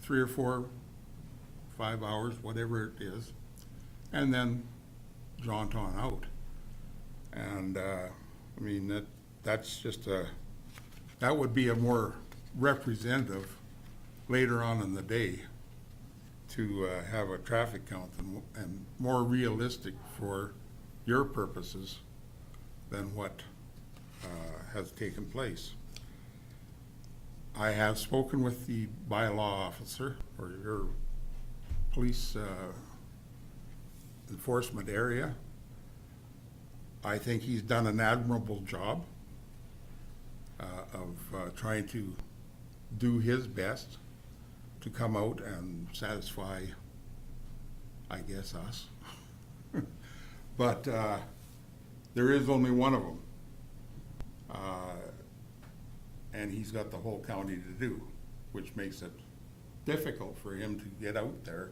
3 or 4, 5 hours, whatever it is, and then jaunt on out. And I mean, that's just that would be a more representative later on in the day to have a traffic count and more realistic for your purposes than what has taken place. I have spoken with the bylaw officer or your police enforcement area. I think he's done an admirable job of trying to do his best to come out and satisfy, I guess, us. But there is only one of them. And he's got the whole county to do, which makes it difficult for him to get out there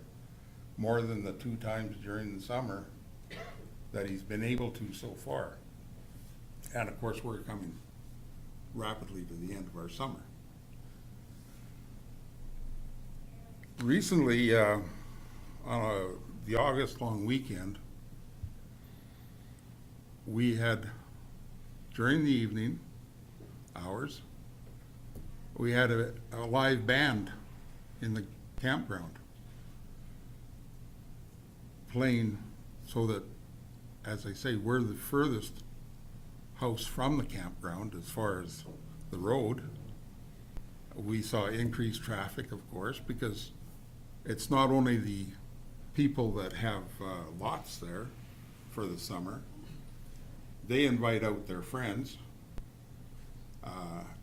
more than the 2 times during the summer that he's been able to so far. And of course, we're coming rapidly to the end of our summer. Recently, on the August long weekend, we had, during the evening hours, we had a live band in the campground playing, so that, as I say, we're the furthest house from the campground as far as the road. We saw increased traffic, of course, because it's not only the people that have lots there for the summer. They invite out their friends,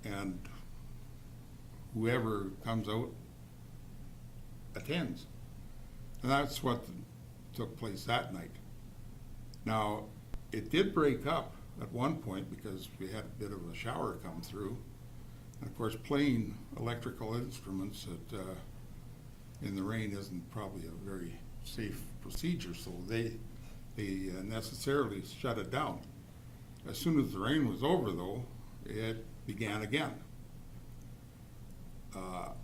and whoever comes out attends. And that's what took place that night. Now, it did break up at one point because we had a bit of a shower come through. And of course, playing electrical instruments in the rain isn't probably a very safe procedure, so they necessarily shut it down. As soon as the rain was over, though, it began again.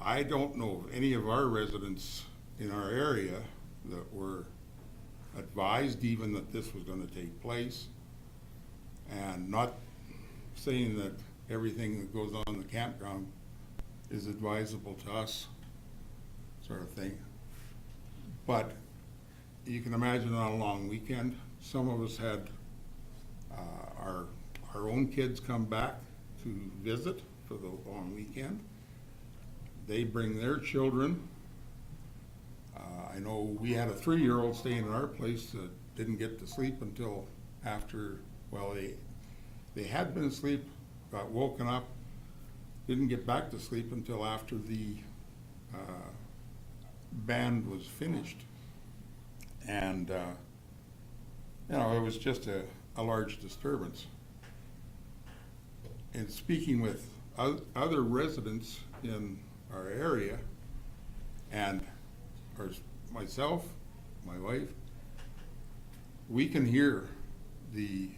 I don't know of any of our residents in our area that were advised even that this was going to take place, and not saying that everything that goes on in the campground is advisable to us, sort of thing. But you can imagine on a long weekend, some of us had our own kids come back to visit for the long weekend. They bring their children. I know we had a 3-year-old staying at our place that didn't get to sleep until after, well, they had been asleep, got woken up, didn't get back to sleep until after the band was finished. And, you know, it was just a large disturbance. And speaking with other residents in our area, and myself, my wife, we can hear the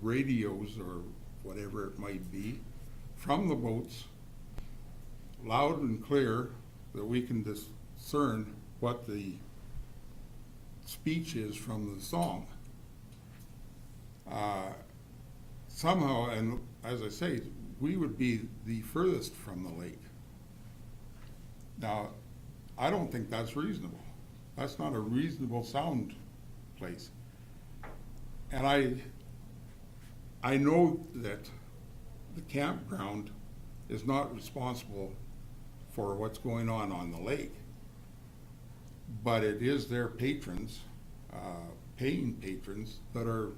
radios or whatever it might be from the boats loud and clear, that we can discern what the speech is from the song. somehow, and as I say, we would be the furthest from the lake. Now, I don't think that's reasonable. That's not a reasonable sound place. And I know that the campground is not responsible for what's going on the lake, but it is their patrons, paying patrons, that are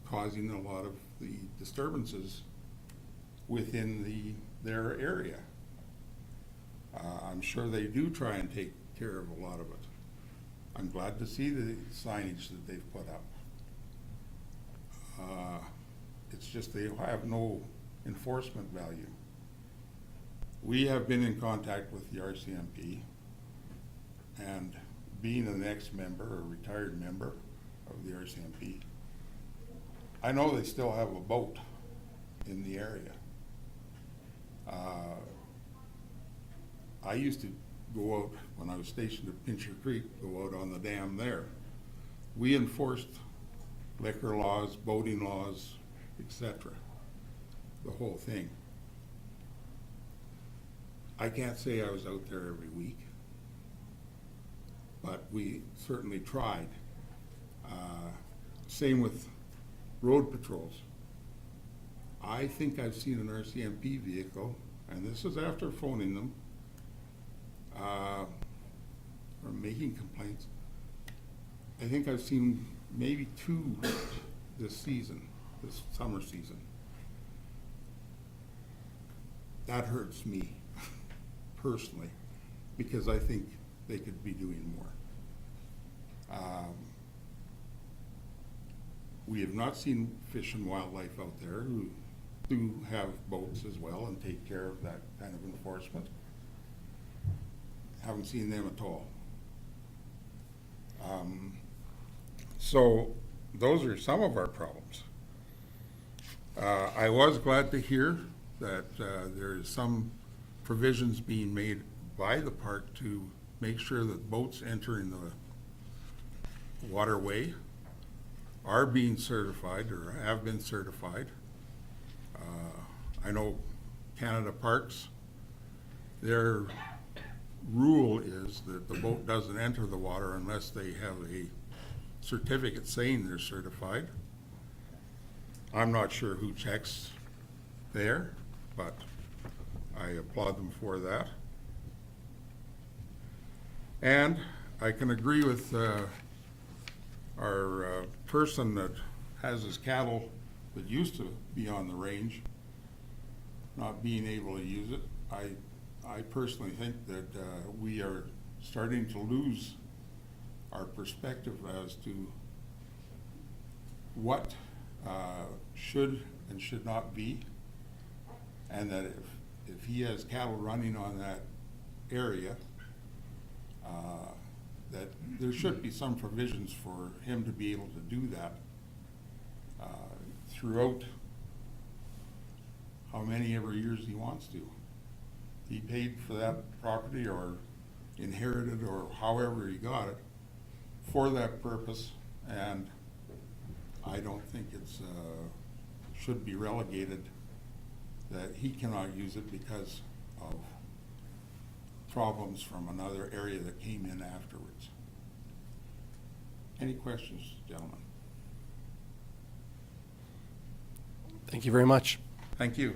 causing a lot of the disturbances within their area. I'm sure they do try and take care of a lot of it. I'm glad to see the signage that they've put up. It's just they have no enforcement value. We have been in contact with the RCMP, and being an ex-member or retired member of the RCMP, I know they still have a boat in the area. I used to go out, when I was stationed at Pincher Creek, go out on the dam there. We enforced liquor laws, boating laws, etc., the whole thing. I can't say I was out there every week, but we certainly tried. Same with road patrols. I think I've seen an RCMP vehicle, and this is after phoning them, or making complaints. I think I've seen maybe 2 this season, this summer season. That hurts me personally, because I think they could be doing more. We have not seen Fish and Wildlife out there, who do have boats as well and take care of that kind of enforcement. Haven't seen them at all. So those are some of our problems. I was glad to hear that there is some provisions being made by the park to make sure that boats entering the waterway are being certified or have been certified. I know Canada Parks, their rule is that the boat doesn't enter the water unless they have a certificate saying they're certified. I'm not sure who checks there, but I applaud them for that. And I can agree with our person that has his cattle that used to be on the range not being able to use it. I personally think that we are starting to lose our perspective as to what should and should not be, and that if he has cattle running on that area, that there should be some provisions for him to be able to do that throughout how many ever years he wants to. He paid for that property or inherited or however he got it for that purpose, and I don't think it's should be relegated that he cannot use it because of problems from another area that came in afterwards. Any questions, gentlemen? Thank you very much. Thank you.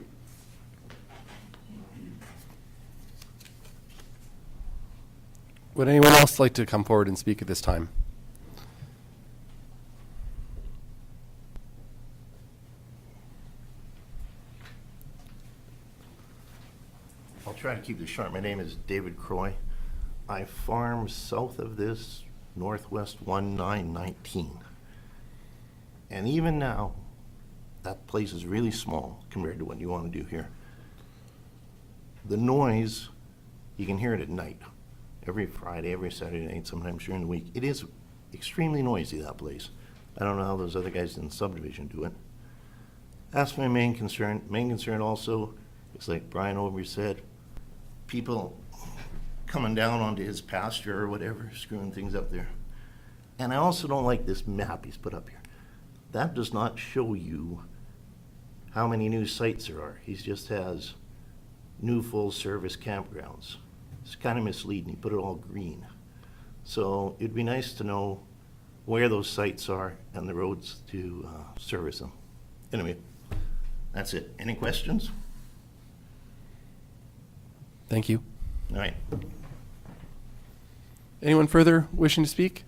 Would anyone else like to come forward and speak at this time? I'll try to keep this short. My name is David Croy. I farm south of this, Northwest 1919. And even now, that place is really small compared to what you want to do here. The noise, you can hear it at night. Every Friday, every Saturday night, sometimes during the week. It is extremely noisy, that place. I don't know how those other guys in Subdivision do it. That's my main concern. Main concern also is, like Brian over said, people coming down onto his pasture or whatever, screwing things up there. And I also don't like this map he's put up here. That does not show you how many new sites there are. He just has new full-service campgrounds. It's kind of misleading. He put it all green. So it'd be nice to know where those sites are and the roads to service them. Anyway, that's it. Any questions? Thank you. All right. Anyone further wishing to speak?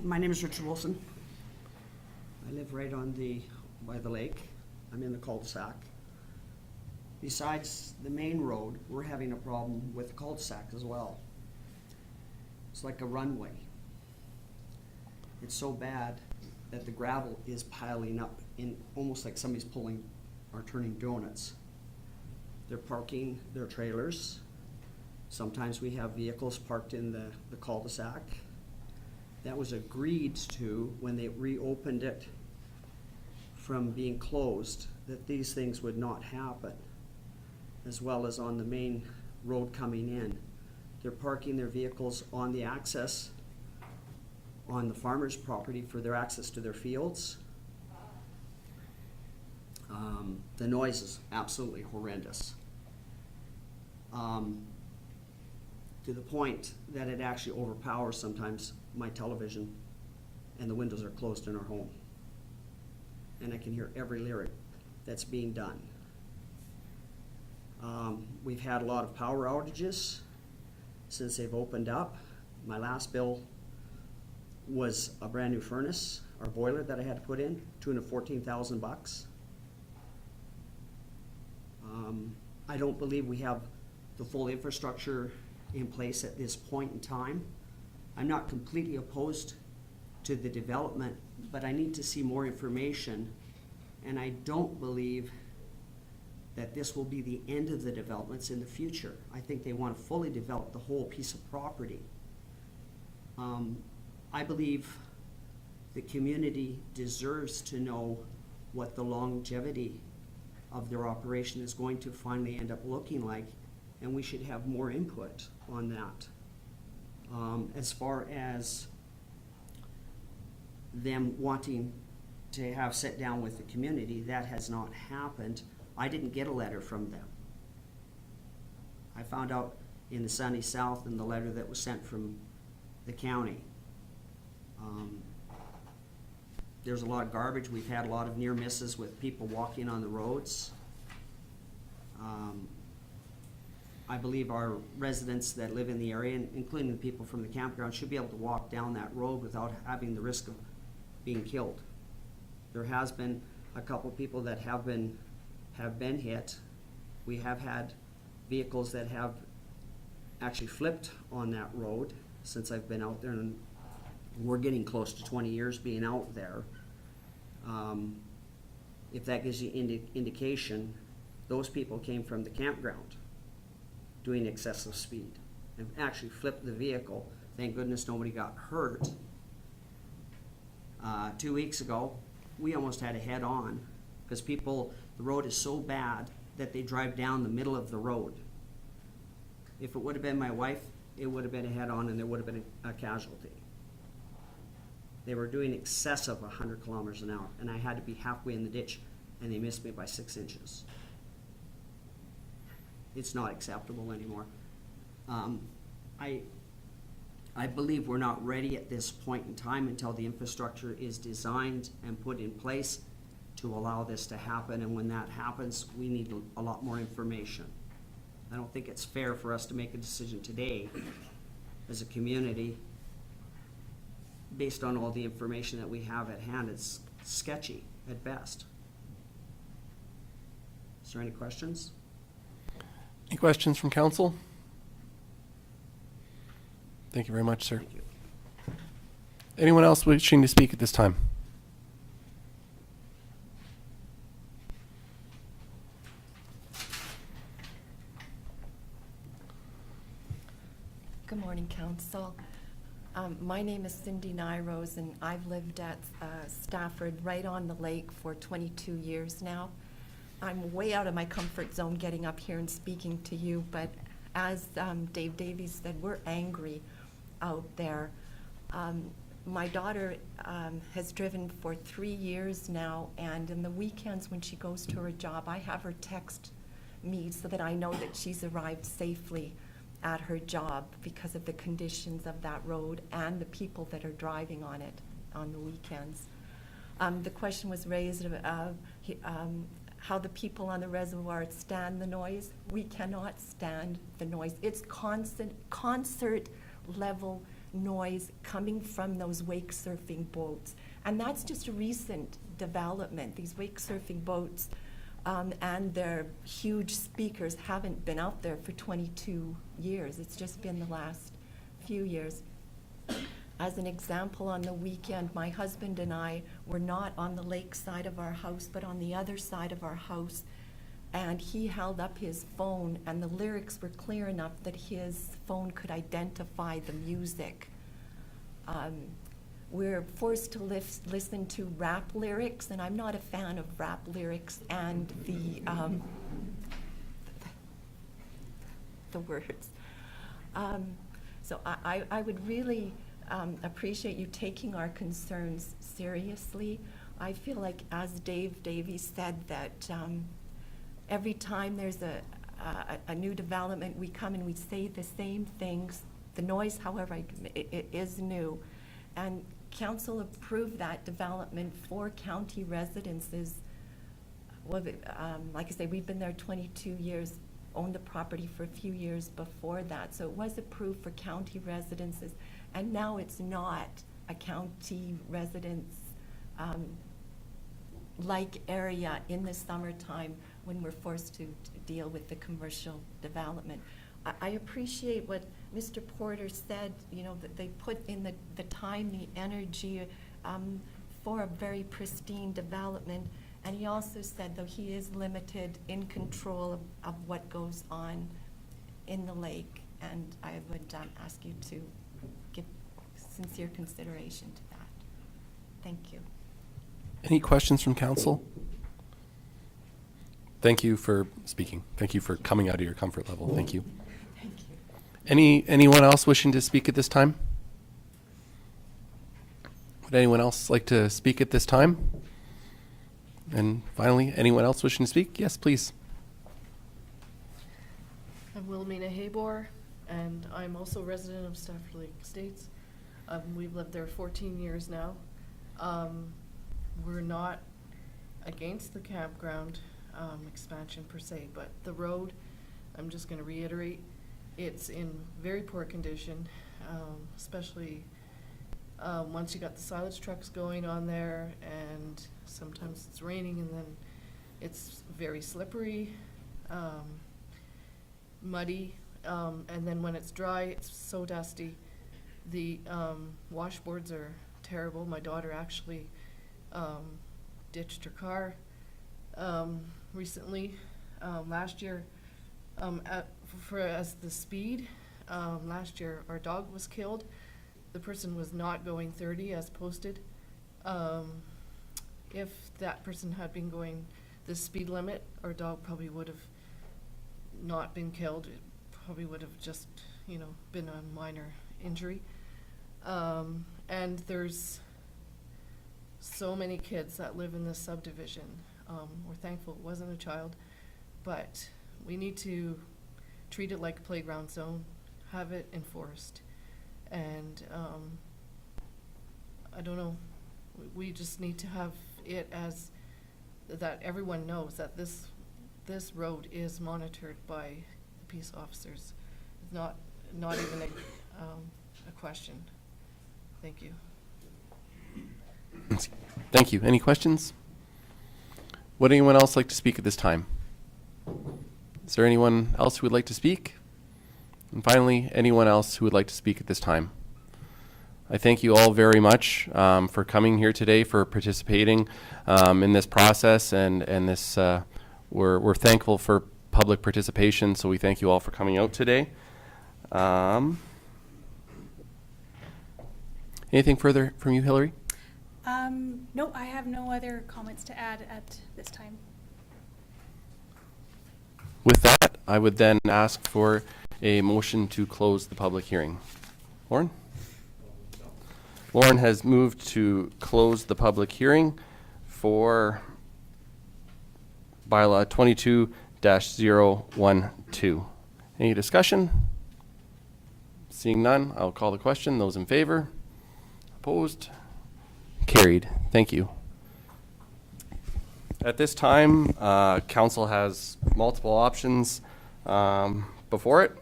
My name is Richard Wilson. I live right by the lake. I'm in the cul-de-sac. Besides the main road, we're having a problem with the cul-de-sac as well. It's like a runway. It's so bad that the gravel is piling up in almost like somebody's pulling or turning donuts. They're parking their trailers. Sometimes we have vehicles parked in the cul-de-sac. That was agreed to when they reopened it from being closed, that these things would not happen, as well as on the main road coming in. They're parking their vehicles on the access on the farmer's property for their access to their fields. The noise is absolutely horrendous. To the point that it actually overpowers sometimes my television, and the windows are closed in our home. And I can hear every lyric that's being done. We've had a lot of power outages since they've opened up. My last bill was a brand new furnace or boiler that I had to put in, $214,000. I don't believe we have the full infrastructure in place at this point in time. I'm not completely opposed to the development, but I need to see more information, and I don't believe that this will be the end of the developments in the future. I think they want to fully develop the whole piece of property. I believe the community deserves to know what the longevity of their operation is going to finally end up looking like, and we should have more input on that. As far as them wanting to have sit down with the community, that has not happened. I didn't get a letter from them. I found out in the Sunny South in the letter that was sent from the county. There's a lot of garbage. We've had a lot of near misses with people walking on the roads. I believe our residents that live in the area, including the people from the campground, should be able to walk down that road without having the risk of being killed. There has been a couple people that have been hit. We have had vehicles that have actually flipped on that road since I've been out there, and we're getting close to 20 years being out there. If that gives you indication, those people came from the campground doing excessive speed and actually flipped the vehicle. Thank goodness nobody got hurt. 2 weeks ago, we almost had a head-on because the road is so bad that they drive down the middle of the road. If it would have been my wife, it would have been a head-on and there would have been a casualty. They were doing excessive 100 kilometers an hour, and I had to be halfway in the ditch, and they missed me by 6 inches. It's not acceptable anymore. I believe we're not ready at this point in time until the infrastructure is designed and put in place to allow this to happen, and when that happens, we need a lot more information. I don't think it's fair for us to make a decision today as a community based on all the information that we have at hand. It's sketchy at best. Is there any questions? Any questions from council? Thank you very much, sir. Thank you. Anyone else wishing to speak at this time? Good morning, council. My name is Cindy Nyrose, and I've lived at Stafford right on the lake for 22 years now. I'm way out of my comfort zone getting up here and speaking to you, but as Dave Davies said, we're angry out there. My daughter has driven for 3 years now, and in the weekends when she goes to her job, I have her text me so that I know that she's arrived safely at her job because of the conditions of that road and the people that are driving on it on the weekends. The question was raised of how the people on the reservoir stand the noise. We cannot stand the noise. It's constant concert level noise coming from those wake surfing boats. And that's just a recent development. These wake surfing boats and their huge speakers haven't been out there for 22 years. It's just been the last few years. As an example, on the weekend, my husband and I were not on the lake side of our house, but on the other side of our house. And he held up his phone, and the lyrics were clear enough that his phone could identify the music. We're forced to listen to rap lyrics, and I'm not a fan of rap lyrics and the words. So I would really appreciate you taking our concerns seriously. I feel like, as Dave Davies said, that every time there's a new development, we come and we say the same things. The noise, however, it is new. And council approved that development for county residences. Well, like I say, we've been there 22 years, owned the property for a few years before that. So it was approved for county residences. And now it's not a county residence like area in the summertime when we're forced to deal with the commercial development. I appreciate what Mr. Porter said, you know, that they put in the time, the energy for a very pristine development. And he also said, though, he is limited in control of what goes on in the lake. And I would ask you to give sincere consideration to that. Thank you. Any questions from council? Thank you for speaking. Thank you for coming out of your comfort level. Thank you. Thank you. Anyone else wishing to speak at this time? Would anyone else like to speak at this time? And finally, anyone else wishing to speak? Yes, please. I'm Wilhelmina Habor, and I'm also a resident of Stafford Lake Estates. We've lived there 14 years now. We're not against the campground expansion per se, but the road, I'm just going to reiterate, it's in very poor condition, especially once you got the silage trucks going on there, and sometimes it's raining and then it's very slippery, muddy, and then when it's dry, it's so dusty. The washboards are terrible. My daughter actually ditched her car recently. Last year, as the speed, last year our dog was killed. The person was not going 30 as posted. If that person had been going the speed limit, our dog probably would have not been killed. It probably would have just, you know, been a minor injury. And there's so many kids that live in this subdivision. We're thankful it wasn't a child, but we need to treat it like a playground zone, have it enforced. And I don't know, we just need to have it as that everyone knows that this road is monitored by the peace officers. It's not even a question. Thank you. Thank you. Any questions? Would anyone else like to speak at this time? Is there anyone else who would like to speak? And finally, anyone else who would like to speak at this time? I thank you all very much for coming here today, for participating in this process, and this. We're thankful for public participation, so we thank you all for coming out today. Anything further from you, Hillary? No, I have no other comments to add at this time. With that, I would then ask for a motion to close the public hearing. Lauren? Lauren has moved to close the public hearing for bylaw 22-012. Any discussion? Seeing none, I'll call the question. Those in favor? Opposed? Carried. Thank you. At this time, council has multiple options before it.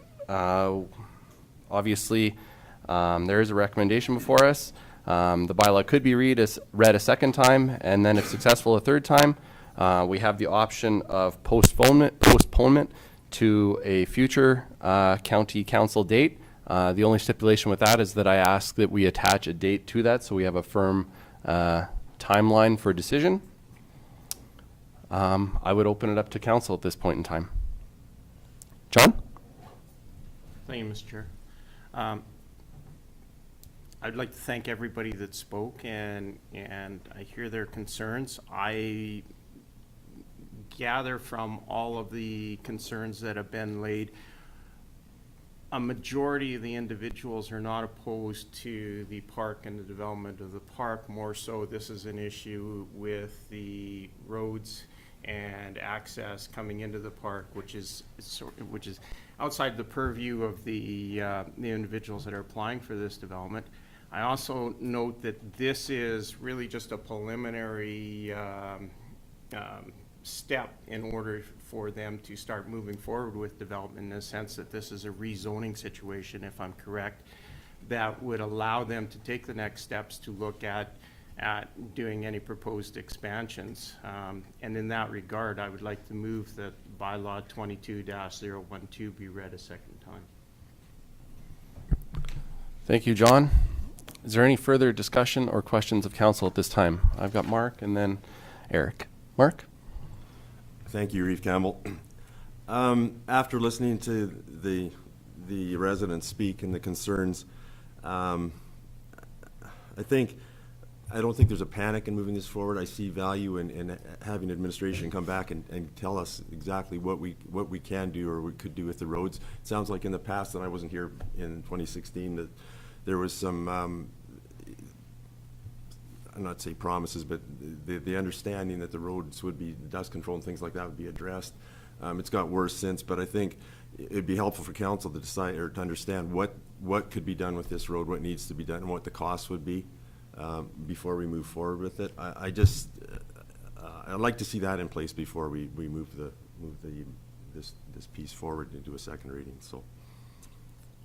Obviously, there is a recommendation before us. The bylaw could be read a second time, and then if successful a third time, we have the option of postponement to a future county council date. The only stipulation with that is that I ask that we attach a date to that so we have a firm timeline for decision. I would open it up to council at this point in time. John? Thank you, Mr. Chair. I'd like to thank everybody that spoke, and I hear their concerns. I gather from all of the concerns that have been laid, a majority of the individuals are not opposed to the park and the development of the park. More so, this is an issue with the roads and access coming into the park, which is outside the purview of the individuals that are applying for this development. I also note that this is really just a preliminary step in order for them to start moving forward with development, in the sense that this is a rezoning situation, if I'm correct, that would allow them to take the next steps to look at doing any proposed expansions. And in that regard, I would like to move that bylaw 22-012 be read a second time. Thank you, John. Is there any further discussion or questions of council at this time? I've got Mark and then Eric. Mark? Thank you, Reeve Campbell. After listening to the residents speak and the concerns, I don't think there's a panic in moving this forward. I see value in having administration come back and tell us exactly what we can do or we could do with the roads. It sounds like in the past, and I wasn't here in 2016, that there was some, I'm not say promises, but the understanding that the roads would be, dust control and things like that would be addressed. It's got worse since, but I think it'd be helpful for council to decide or to understand what could be done with this road, what needs to be done, and what the cost would be before we move forward with it. I'd like to see that in place before we move this piece forward into a second reading. So.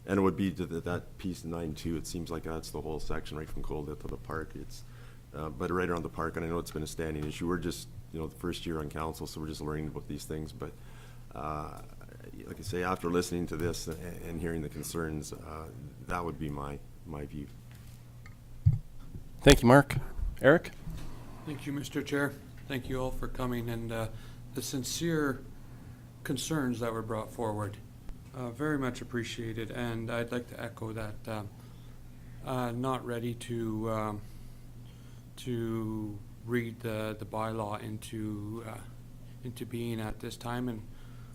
And it would be that piece 9.2. It seems like that's the whole section right from Coldale to the park. It's, but right around the park, and I know it's been a standing issue. We're just, the first year on council, so we're just learning about these things. But like I say, after listening to this and hearing the concerns, that would be my view. Thank you, Mark. Eric? Thank you, Mr. Chair. Thank you all for coming and the sincere concerns that were brought forward. Very much appreciated, and I'd like to echo that. Not ready to read the bylaw into being at this time, and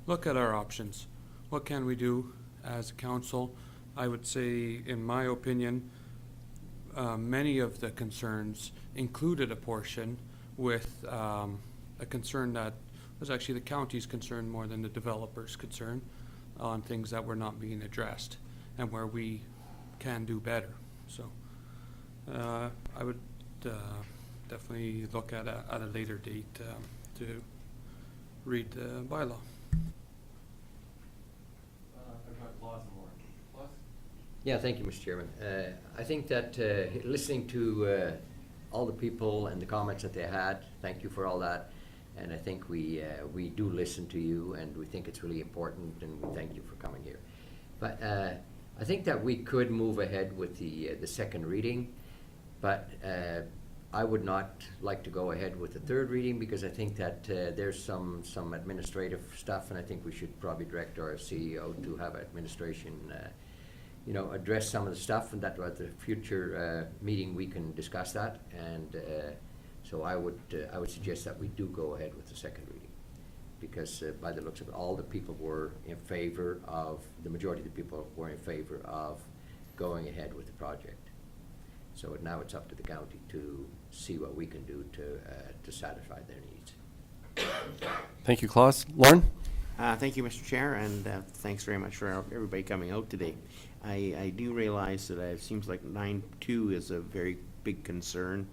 look at our options. What can we do as a council? I would say, in my opinion, many of the concerns included a portion with a concern that was actually the county's concern more than the developer's concern, on things that were not being addressed and where we can do better. So I would definitely look at a later date to read the bylaw. Yeah, thank you, Mr. Chairman. I think that listening to all the people and the comments that they had, thank you for all that. And I think we do listen to you, and we think it's really important, and we thank you for coming here. But I think that we could move ahead with the second reading, but I would not like to go ahead with the third reading, because I think that there's some administrative stuff, and I think we should probably direct our CEO to have administration address some of the stuff, and that at the future meeting we can discuss that. And so I would suggest that we do go ahead with the second reading, because by the looks of it, all the people were in favor of, the majority of the people were in favor of going ahead with the project. So now it's up to the county to see what we can do to satisfy their needs. Thank you, Claus. Lauren? Thank you, Mr. Chair, and thanks very much for everybody coming out today. I do realize that it seems like 9.2 is a very big concern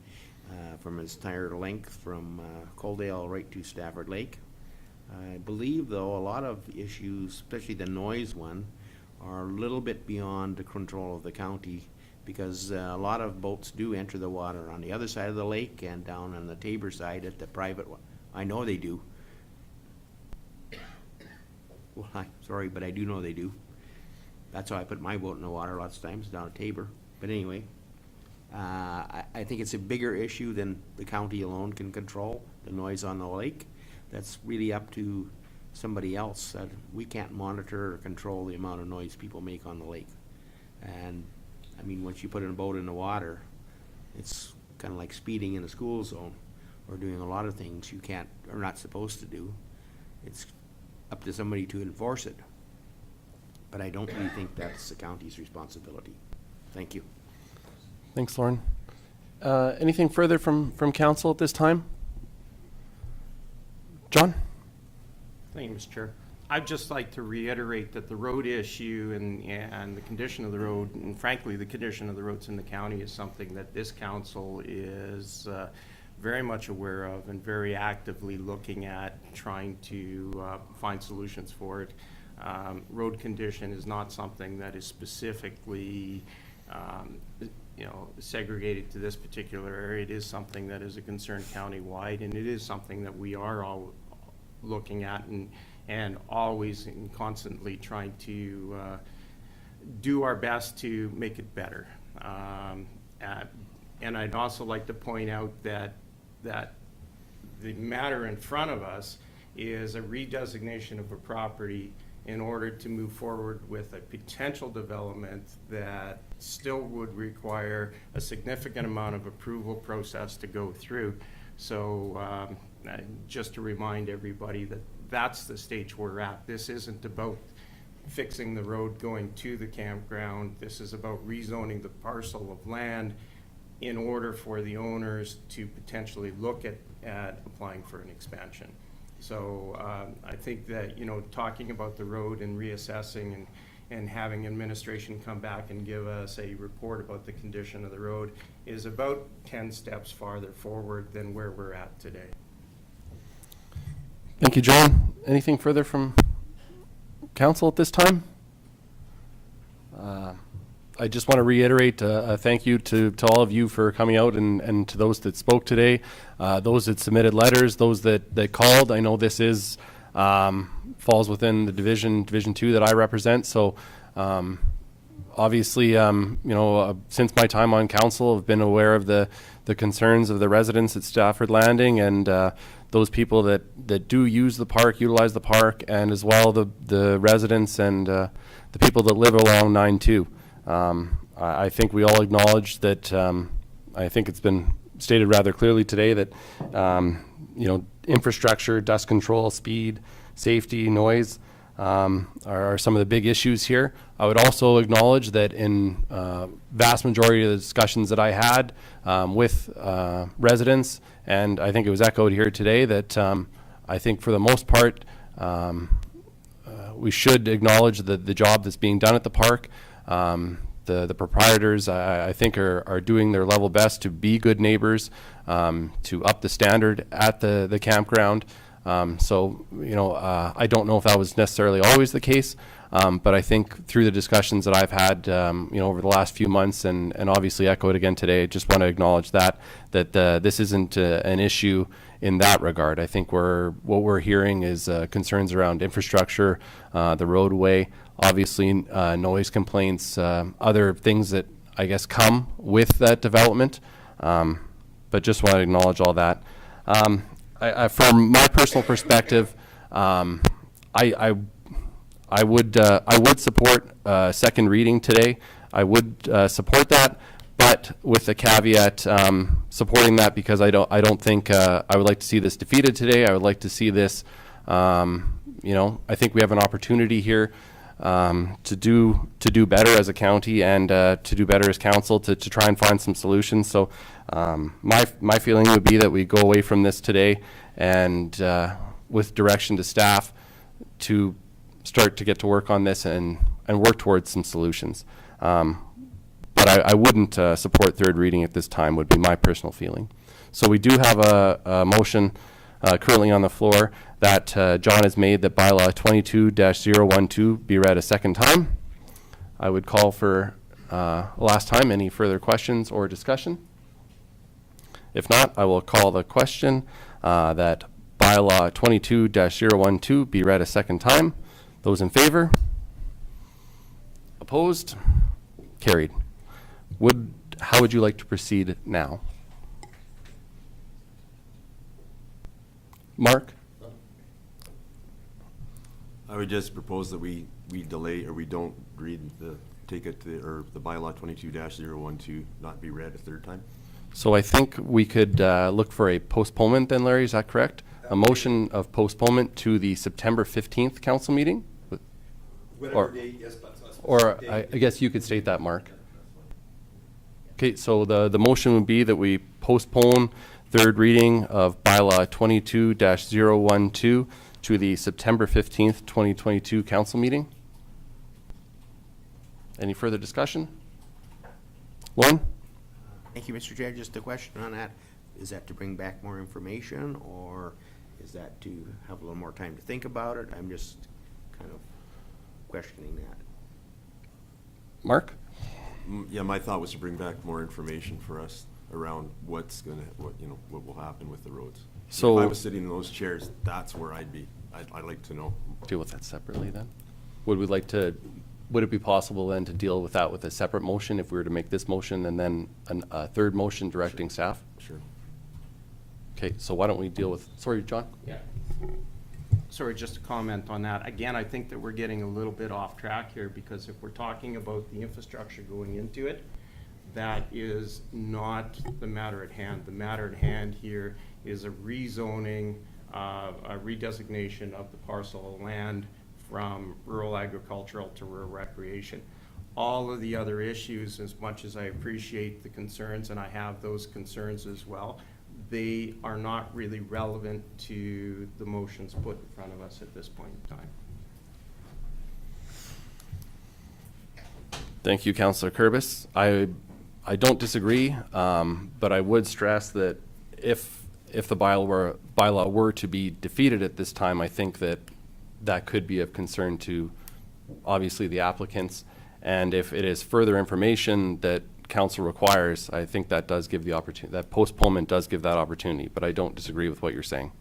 from its entire length from Coaldale right to Stafford Lake. I believe, though, a lot of issues, especially the noise one, are a little bit beyond the control of the county, because a lot of boats do enter the water on the other side of the lake and down on the Tabor side at the private one. I know they do. Well, I'm sorry, but I do know they do. That's how I put my boat in the water lots of times, down at Tabor. But anyway, I think it's a bigger issue than the county alone can control, the noise on the lake. That's really up to somebody else. We can't monitor or control the amount of noise people make on the lake. And, I mean, once you put a boat in the water, it's kind of like speeding in a school zone or doing a lot of things you can't or not supposed to do. It's up to somebody to enforce it. But I don't really think that's the county's responsibility. Thank you. Thanks, Lauren. Anything further from council at this time? John? Thank you, Mr. Chair. I'd just like to reiterate that the road issue and the condition of the road, and frankly, the condition of the roads in the county is something that this council is very much aware of and very actively looking at trying to find solutions for it. Road condition is not something that is specifically segregated to this particular area. It is something that is a concern countywide, and it is something that we are all looking at and always and constantly trying to do our best to make it better. And I'd also like to point out that the matter in front of us is a redesignation of a property in order to move forward with a potential development that still would require a significant amount of approval process to go through. So just to remind everybody that that's the stage we're at. This isn't about fixing the road going to the campground. This is about rezoning the parcel of land in order for the owners to potentially look at applying for an expansion. So I think that, talking about the road and reassessing and having administration come back and give us a report about the condition of the road is about 10 steps farther forward than where we're at today. Thank you, John. Anything further from council at this time? I just want to reiterate a thank you to all of you for coming out and to those that spoke today, those that submitted letters, those that called. I know this is falls within the Division 2 that I represent. So obviously, since my time on council, I've been aware of the concerns of the residents at Stafford Landing and those people that do use the park, utilize the park, and as well the residents and the people that live along 9-2. I think we all acknowledge that, I think it's been stated rather clearly today that, infrastructure, dust control, speed, safety, noise are some of the big issues here. I would also acknowledge that in vast majority of the discussions that I had with residents, and I think it was echoed here today, that I think for the most part, we should acknowledge the job that's being done at the park. The proprietors, I think, are doing their level best to be good neighbors, to up the standard at the campground. I don't know if that was necessarily always the case, but I think through the discussions that I've had, over the last few months, and obviously echoed again today, I just want to acknowledge that this isn't an issue in that regard. I think what we're hearing is concerns around infrastructure, the roadway, obviously noise complaints, other things that I guess come with that development. But just want to acknowledge all that. From my personal perspective, I would support second reading today. I would support that, but with the caveat supporting that because I don't think I would like to see this defeated today. I would like to see this. I think we have an opportunity here to do better as a county and to do better as council to try and find some solutions. So my feeling would be that we go away from this today and with direction to staff to start to get to work on this and work towards some solutions. But I wouldn't support third reading at this time, would be my personal feeling. So we do have a motion currently on the floor that John has made that bylaw 22-012 be read a second time. I would call for last time any further questions or discussion. If not, I will call the question that bylaw 22-012 be read a second time. Those in favor? Opposed? Carried. How would you like to proceed now? Mark? I would just propose that we delay, or we don't read the bylaw 22-012 not be read a third time. So I think we could look for a postponement then, Larry, is that correct? A motion of postponement to the September 15th council meeting? Whatever date, yes, but. Or I guess you could state that, Mark. Okay, so the motion would be that we postpone third reading of bylaw 22-012 to the September 15th, 2022 council meeting. Any further discussion? Lauren? Thank you, Mr. Chair. Just a question on that. Is that to bring back more information, or is that to have a little more time to think about it? I'm just kind of questioning that. Mark? Yeah, my thought was to bring back more information for us around what will happen with the roads. So if I was sitting in those chairs, that's where I'd be. I'd like to know. Deal with that separately then? Would it be possible then to deal with that with a separate motion if we were to make this motion and then a third motion directing staff? Sure. Okay, so why don't we deal with, sorry, John? Yeah. Sorry, just a comment on that. Again, I think that we're getting a little bit off track here, because if we're talking about the infrastructure going into it, that is not the matter at hand. The matter at hand here is a rezoning, a redesignation of the parcel of land from rural agricultural to rural recreation. All of the other issues, as much as I appreciate the concerns, and I have those concerns as well, they are not really relevant to the motions put in front of us at this point in time. Thank you, Councillor Kurbis. I don't disagree, but I would stress that if the bylaw were to be defeated at this time, I think that could be of concern to obviously the applicants. And if it is further information that council requires, I think that does give the opportunity, that postponement does give that opportunity, but I don't disagree with what you're saying.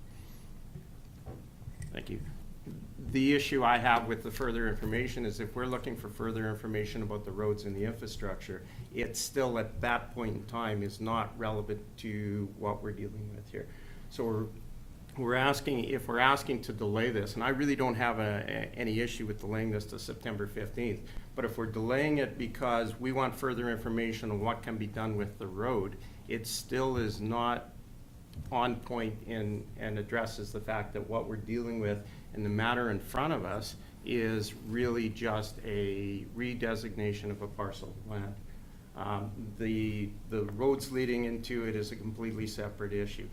Thank you. The issue I have with the further information is if we're looking for further information about the roads and the infrastructure, it still at that point in time is not relevant to what we're dealing with here. So we're asking, if we're asking to delay this, and I really don't have any issue with delaying this to September 15th, but if we're delaying it because we want further information on what can be done with the road, it still is not on point and addresses the fact that what we're dealing with and the matter in front of us is really just a redesignation of a parcel of land. The roads leading into it is a completely separate issue.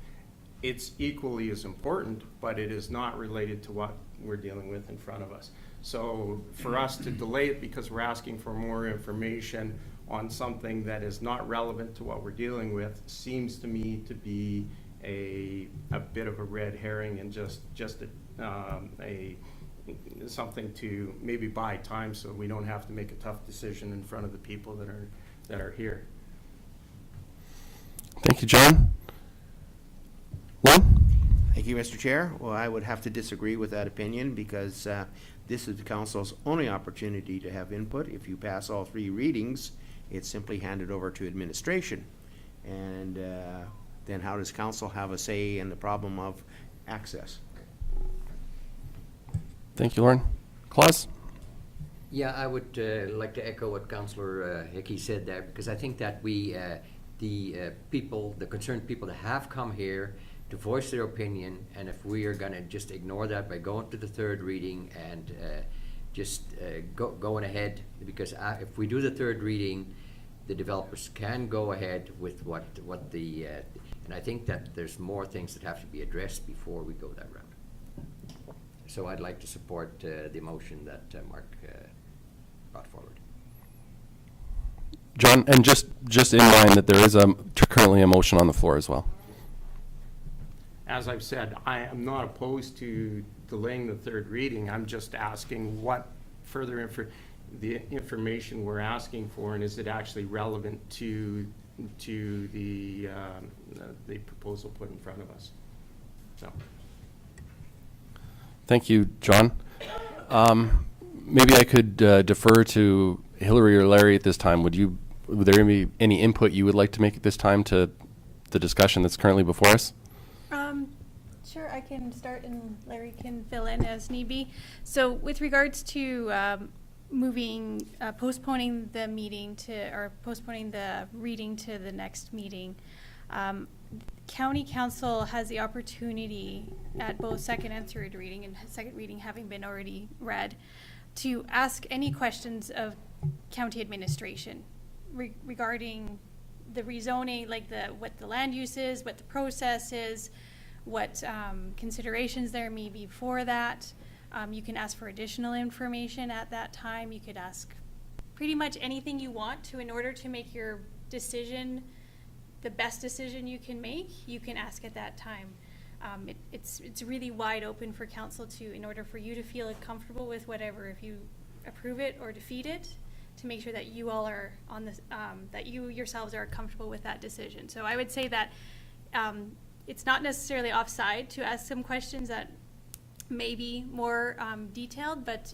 It's equally as important, but it is not related to what we're dealing with in front of us. So for us to delay it because we're asking for more information on something that is not relevant to what we're dealing with seems to me to be a bit of a red herring and just something to maybe buy time so we don't have to make a tough decision in front of the people that are here. Thank you, John. Lon? Thank you, Mr. Chair. Well, I would have to disagree with that opinion because this is the council's only opportunity to have input. If you pass all three readings, it's simply handed over to administration. And then how does council have a say in the problem of access? Thank you, Lauren. Claus? Yeah, I would like to echo what Councillor Hickey said there, because I think that we, the concerned people that have come here to voice their opinion, and if we are going to just ignore that by going to the third reading and just going ahead, because if we do the third reading, the developers can go ahead with what the, and I think that there's more things that have to be addressed before we go that route. So I'd like to support the motion that Mark brought forward. John, and just in mind that there is currently a motion on the floor as well. As I've said, I am not opposed to delaying the third reading. I'm just asking what further the information we're asking for, and is it actually relevant to the proposal put in front of us? So. Thank you, John. Maybe I could defer to Hillary or Larry at this time. Would there be any input you would like to make at this time to the discussion that's currently before us? Sure, I can start and Larry can fill in as need be. So with regards to postponing the meeting or postponing the reading to the next meeting, County Council has the opportunity at both second and third reading, and second reading having been already read, to ask any questions of county administration regarding the rezoning, like what the land use is, what the process is, what considerations there may be for that. You can ask for additional information at that time. You could ask pretty much anything you want to in order to make your decision the best decision you can make. You can ask at that time. It's really wide open for council in order for you to feel comfortable with whatever, if you approve it or defeat it, to make sure that you all are on this, that you yourselves are comfortable with that decision. So I would say that it's not necessarily offside to ask some questions that may be more detailed, but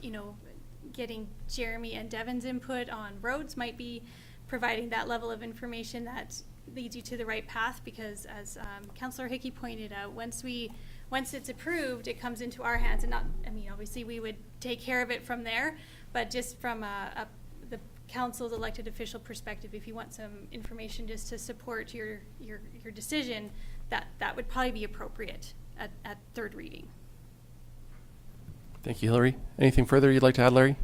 getting Jeremy and Devin's input on roads might be providing that level of information that leads you to the right path, because as Councillor Hickey pointed out, once it's approved, it comes into our hands, and obviously we would take care of it from there, but just from the council's elected official perspective, if you want some information just to support your decision, that would probably be appropriate at third reading. Thank you, Hillary. Anything further you'd like to add, Larry?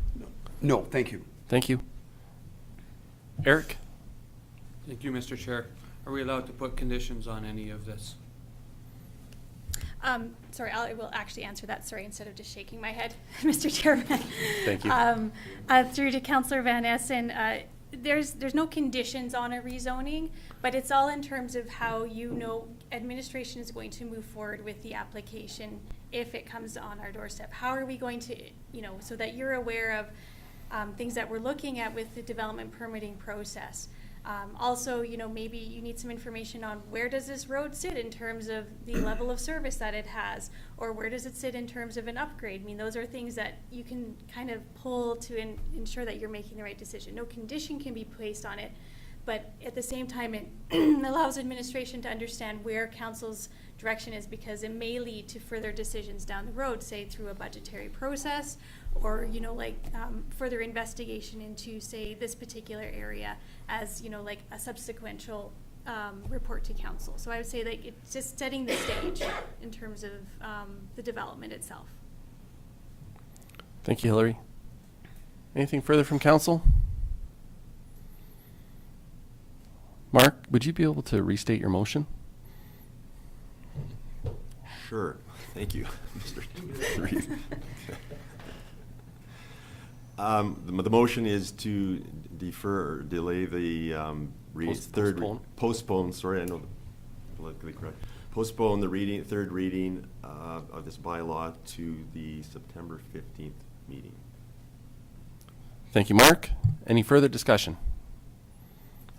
No, thank you. Thank you. Eric? Thank you, Mr. Chair. Are we allowed to put conditions on any of this? Sorry, I will actually answer that, instead of just shaking my head, Mr. Chairman. Thank you. Through to Councillor Van Essen, there's no conditions on a rezoning, but it's all in terms of how administration is going to move forward with the application if it comes on our doorstep. How are we going to, so that you're aware of things that we're looking at with the development permitting process. Also, maybe you need some information on where does this road sit in terms of the level of service that it has, or where does it sit in terms of an upgrade. Those are things that you can kind of pull to ensure that you're making the right decision. No condition can be placed on it, but at the same time, it allows administration to understand where council's direction is, because it may lead to further decisions down the road, say through a budgetary process, or further investigation into, say, this particular area as a subsequent report to council. So I would say it's just setting the stage in terms of the development itself. Thank you, Hillary. Anything further from council? Mark, would you be able to restate your motion? Sure. Thank you, Mr. Reed. The motion is to defer or delay the postpone, sorry, I know politically correct. Postpone the third reading of this bylaw to the September 15th meeting. Thank you, Mark. Any further discussion?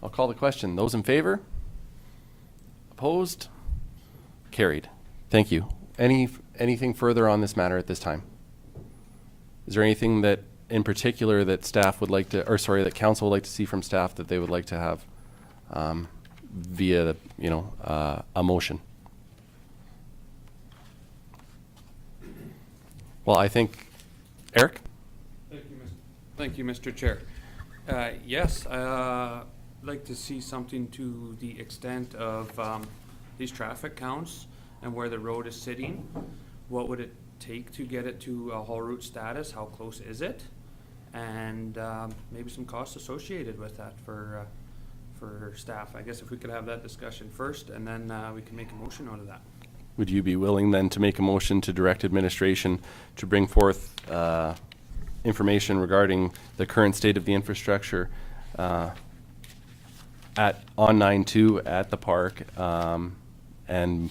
I'll call the question. Those in favor? Opposed? Carried. Thank you. Anything further on this matter at this time? Is there anything that in particular that staff would like to, or sorry, that council would like to see from staff that they would like to have via, a motion? Well, I think, Eric? Thank you, Mr. Chair. Yes, I'd like to see something to the extent of these traffic counts and where the road is sitting. What would it take to get it to a haul route status? How close is it? And maybe some costs associated with that for staff. I guess if we could have that discussion first, and then we can make a motion out of that. Would you be willing then to make a motion to direct administration to bring forth information regarding the current state of the infrastructure on 9-2 at the park, and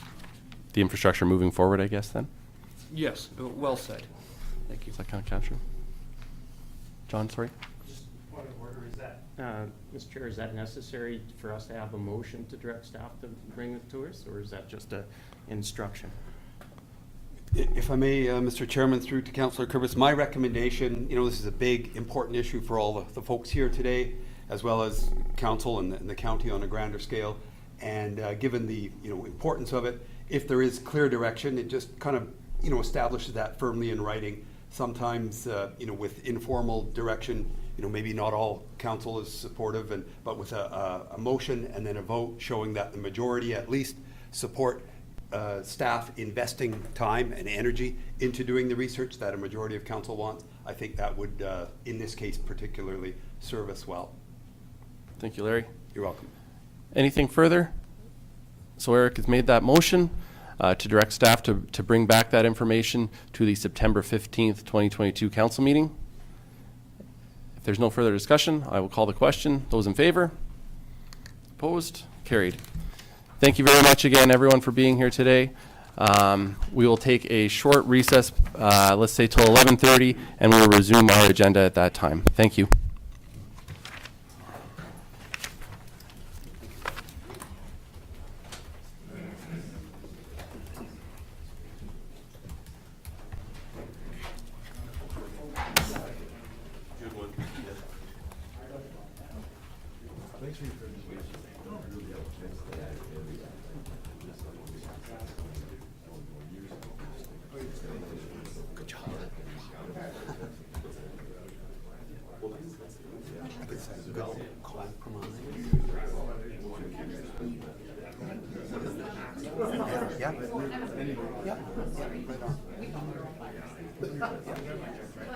the infrastructure moving forward, I guess, then? Yes, well said. Thank you. Does that kind of capture? John, sorry? Just point of order, is that, Mr. Chair, is that necessary for us to have a motion to direct staff to bring it to us, or is that just a instruction? If I may, Mr. Chairman, through to Councillor Curvis, my recommendation, this is a big, important issue for all the folks here today, as well as council and the county on a grander scale. And given the importance of it, if there is clear direction, it just kind of establishes that firmly in writing. Sometimes with informal direction, maybe not all council is supportive, but with a motion and then a vote showing that the majority at least support staff investing time and energy into doing the research that a majority of council wants, I think that would, in this case particularly, serve us well. Thank you, Larry. You're welcome. Anything further? So Eric has made that motion to direct staff to bring back that information to the September 15th, 2022 council meeting. If there's no further discussion, I will call the question. Those in favor? Opposed? Carried. Thank you very much again, everyone, for being here today. We will take a short recess, let's say till 11:30, and we'll resume our agenda at that time. Thank you.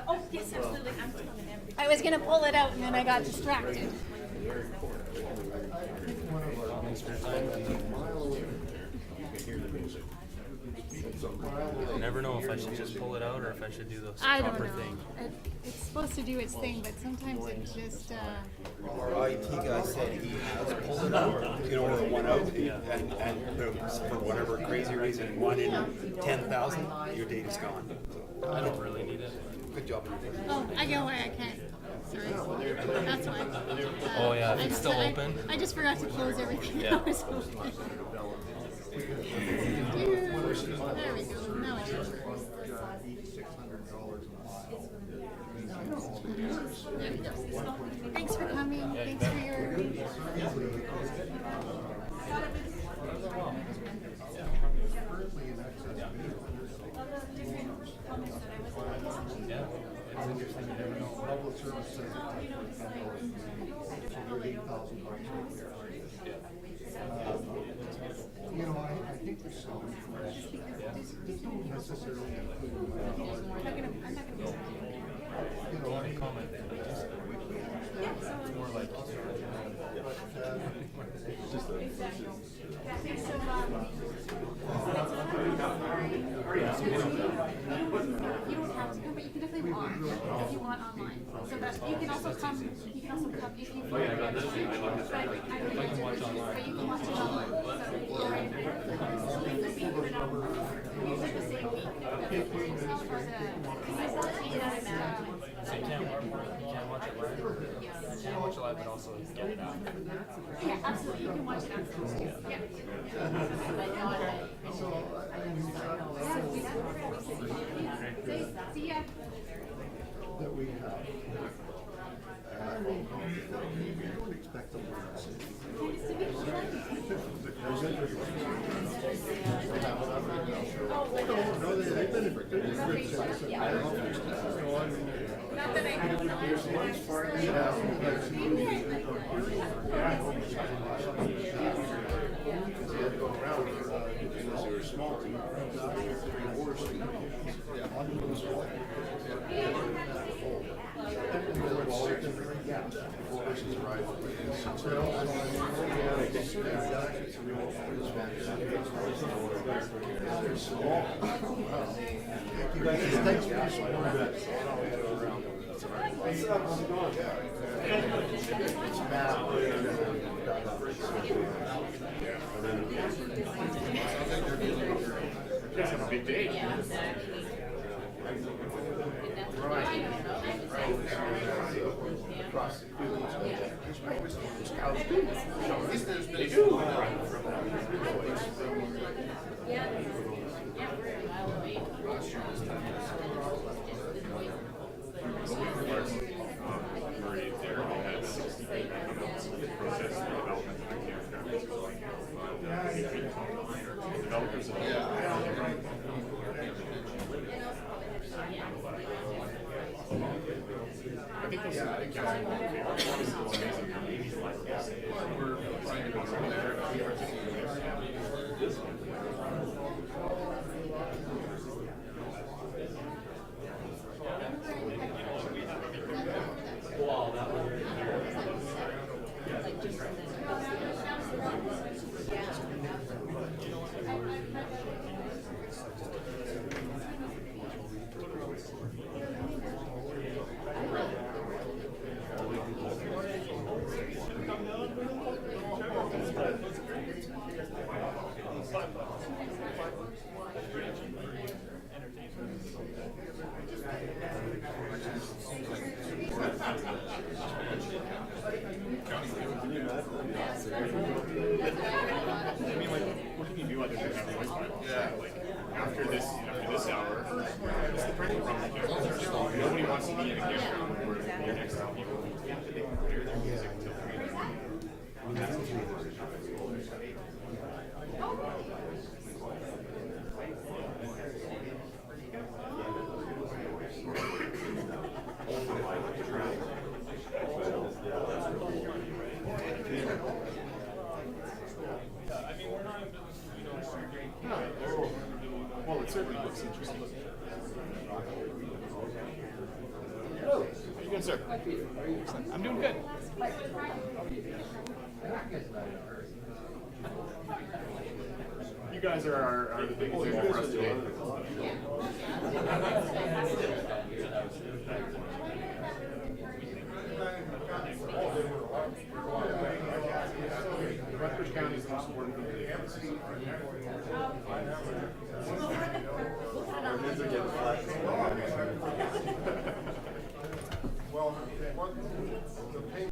Oh, yes, absolutely. I was going to pull it out and then I got distracted. I never know if I should just pull it out or if I should do the I don't proper know. thing. It's supposed to do its thing, but sometimes it just. Our IT guy said he has pulled it out, or one out, and for whatever crazy reason, 1 in 10,000, your data's gone. I don't really need it. Good job. Oh, I get why I can't. Sorry. That's why. Oh, yeah, if I it's just- still I- open. I just forgot to close everything. Yeah. That was open. There we go. Now it works. There we go. Thanks for coming. Thanks for your. I think there's some. They don't necessarily You don't have to come, but you can definitely watch if you want online. So that you can also come. You can also come if you. But I can watch online. But you can watch it online. So you can't watch it live. You can't watch it live, but also get it after. Yeah, absolutely. You can watch it after. Yeah. See ya. that we have. I don't expect them to say. No, they've been a good citizen. I don't know. Not that I have Well, it certainly looks interesting. Hello. How you doing, sir? I'm doing good. You guys are the biggest thing for us today. Rutgers County is the most important thing to the embassy. Well, the pay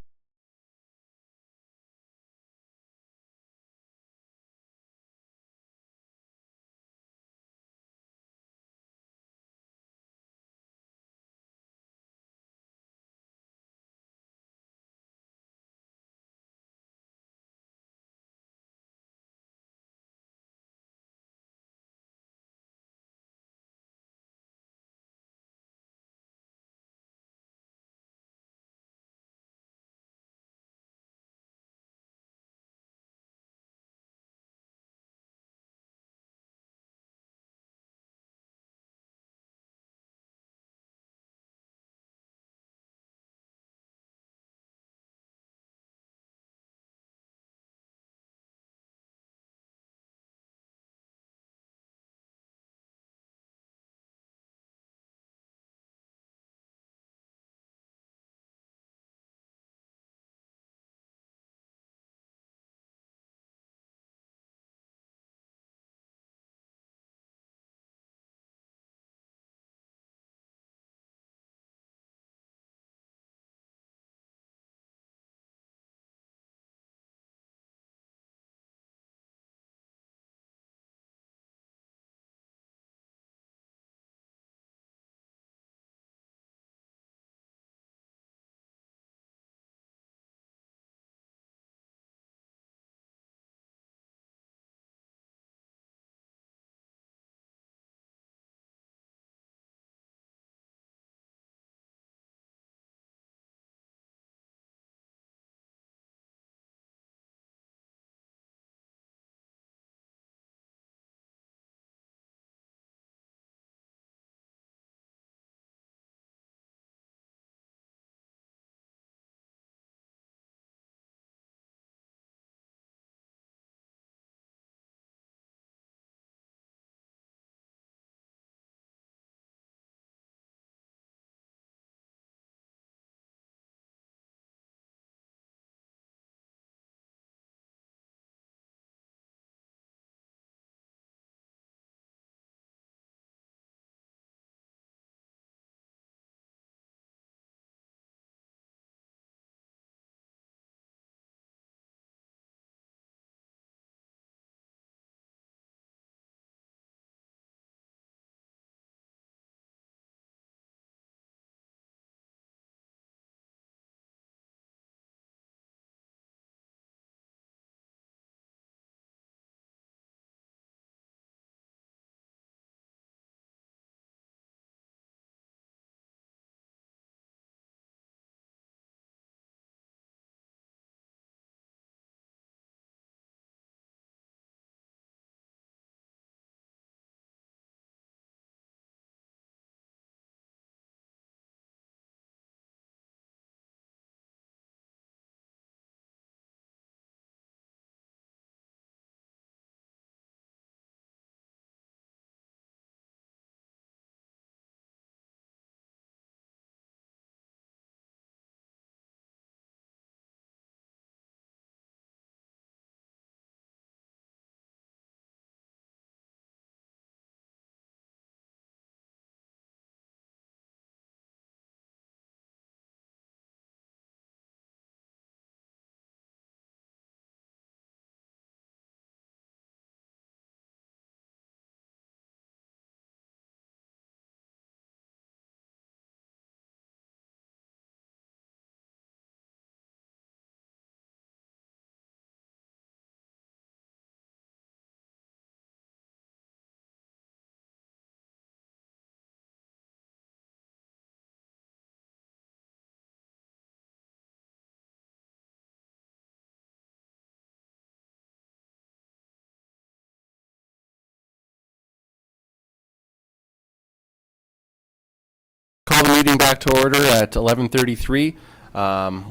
the meeting back to order at 11:33.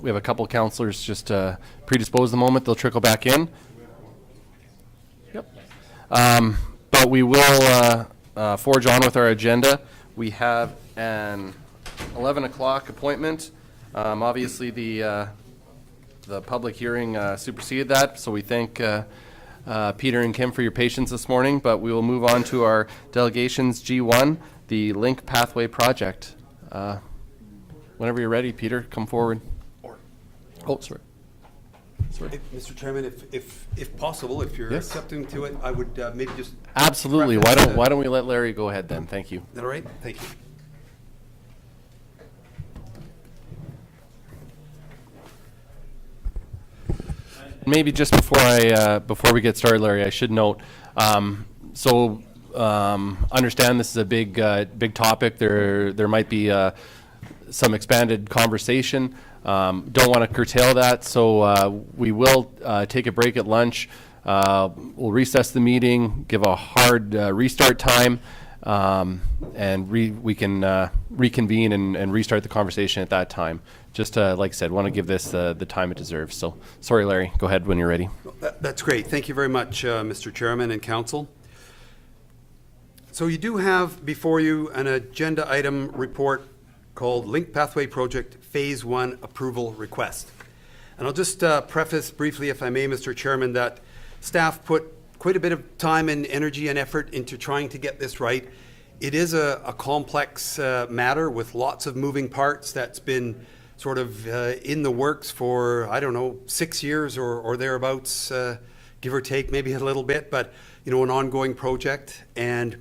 We have a couple councillors just predisposed at the moment. They'll trickle back in. Yep. But we will forge on with our agenda. We have an 11 o'clock appointment. Obviously, the public hearing superseded that, so we thank Peter and Kim for your patience this morning, but we will move on to our delegations G1, the Link Pathway Project. Whenever you're ready, Peter, come forward. Oh, sorry. Mr. Chairman, if possible, if you're Yes. accepting to it, I would maybe just... Absolutely. Why don't we let Larry go ahead then? Thank you. Is that all right? Thank you. Maybe just before we get started, Larry, I should note, understand this is a big topic. There might be some expanded conversation. Don't want to curtail that, so we will take a break at lunch. We'll recess the meeting, give a hard restart time, and we can reconvene and restart the conversation at that time. Just like I said, want to give this the time it deserves. So sorry, Larry, go ahead when you're ready. That's great. Thank you very much, Mr. Chairman and Council. So you do have before you an agenda item report called Link Pathway Project Phase 1 Approval Request. And I'll just preface briefly, if I may, Mr. Chairman, that staff put quite a bit of time and energy and effort into trying to get this right. It is a complex matter with lots of moving parts that's been sort of in the works for, I don't know, 6 years or thereabouts, give or take, maybe a little bit, but, you know, an ongoing project. And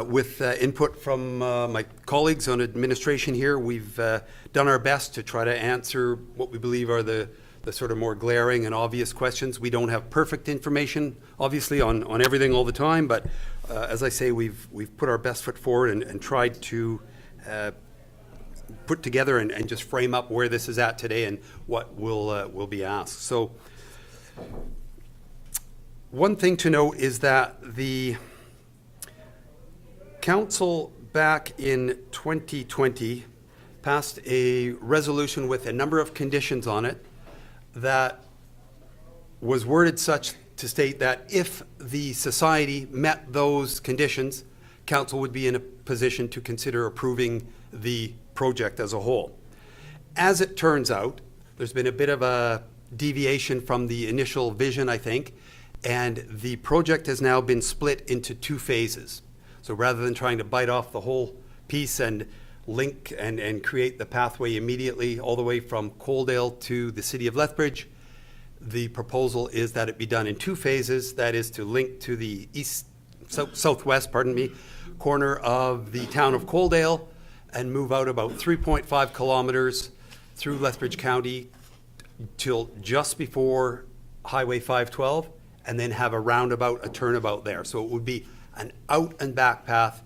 with input from my colleagues on administration here, we've done our best to try to answer what we believe are the sort of more glaring and obvious questions. We don't have perfect information, obviously, on everything all the time, but as I say, we've put our best foot forward and tried to put together and just frame up where this is at today and what will be asked. So one thing to note is that the Council back in 2020 passed a resolution with a number of conditions on it that was worded such to state that if the society met those conditions, Council would be in a position to consider approving the project as a whole. As it turns out, there's been a bit of a deviation from the initial vision, I think, and the project has now been split into 2 phases. So rather than trying to bite off the whole piece and link and create the pathway immediately all the way from Coaldale to the city of Lethbridge, the proposal is that it be done in 2 phases. That is to link to the southwest corner of the town of Coaldale and move out about 3.5 kilometers through Lethbridge County till just before Highway 512, and then have a roundabout, a turnabout there. So it would be an out and back path,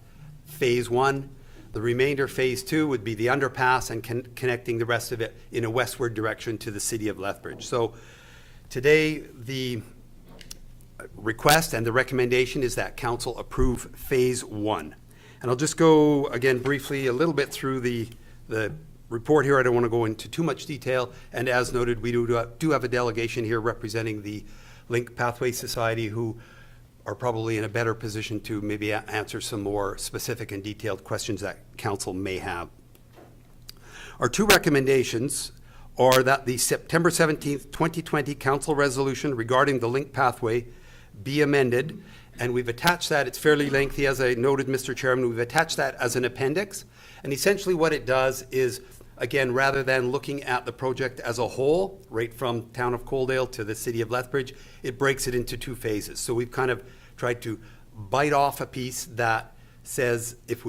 phase 1. The remainder, phase 2, would be the underpass and connecting the rest of it in a westward direction to the city of Lethbridge. So today, the request and the recommendation is that Council approve phase 1. And I'll just go again briefly a little bit through the report here. I don't want to go into too much detail. And as noted, we do have a delegation here representing the Link Pathway Society who are probably in a better position to maybe answer some more specific and detailed questions that Council may have. Our 2 recommendations are that the September 17th, 2020 Council resolution regarding the Link Pathway be amended, and we've attached that. It's fairly lengthy, as I noted, Mr. Chairman. We've attached that as an appendix, and essentially what it does is, again, rather than looking at the project as a whole, right from town of Coaldale to the city of Lethbridge, it breaks it into 2 phases. So we've kind of tried to bite off a piece that says if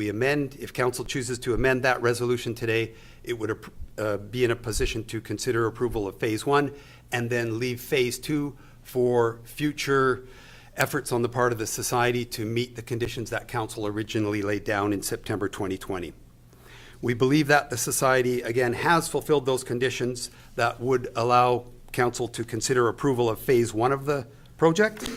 Council chooses to amend that resolution today, it would be in a position to consider approval of phase 1 and then leave phase 2 for future efforts on the part of the society to meet the conditions that Council originally laid down in September 2020. We believe that the society, again, has fulfilled those conditions that would allow Council to consider approval of phase 1 of the project.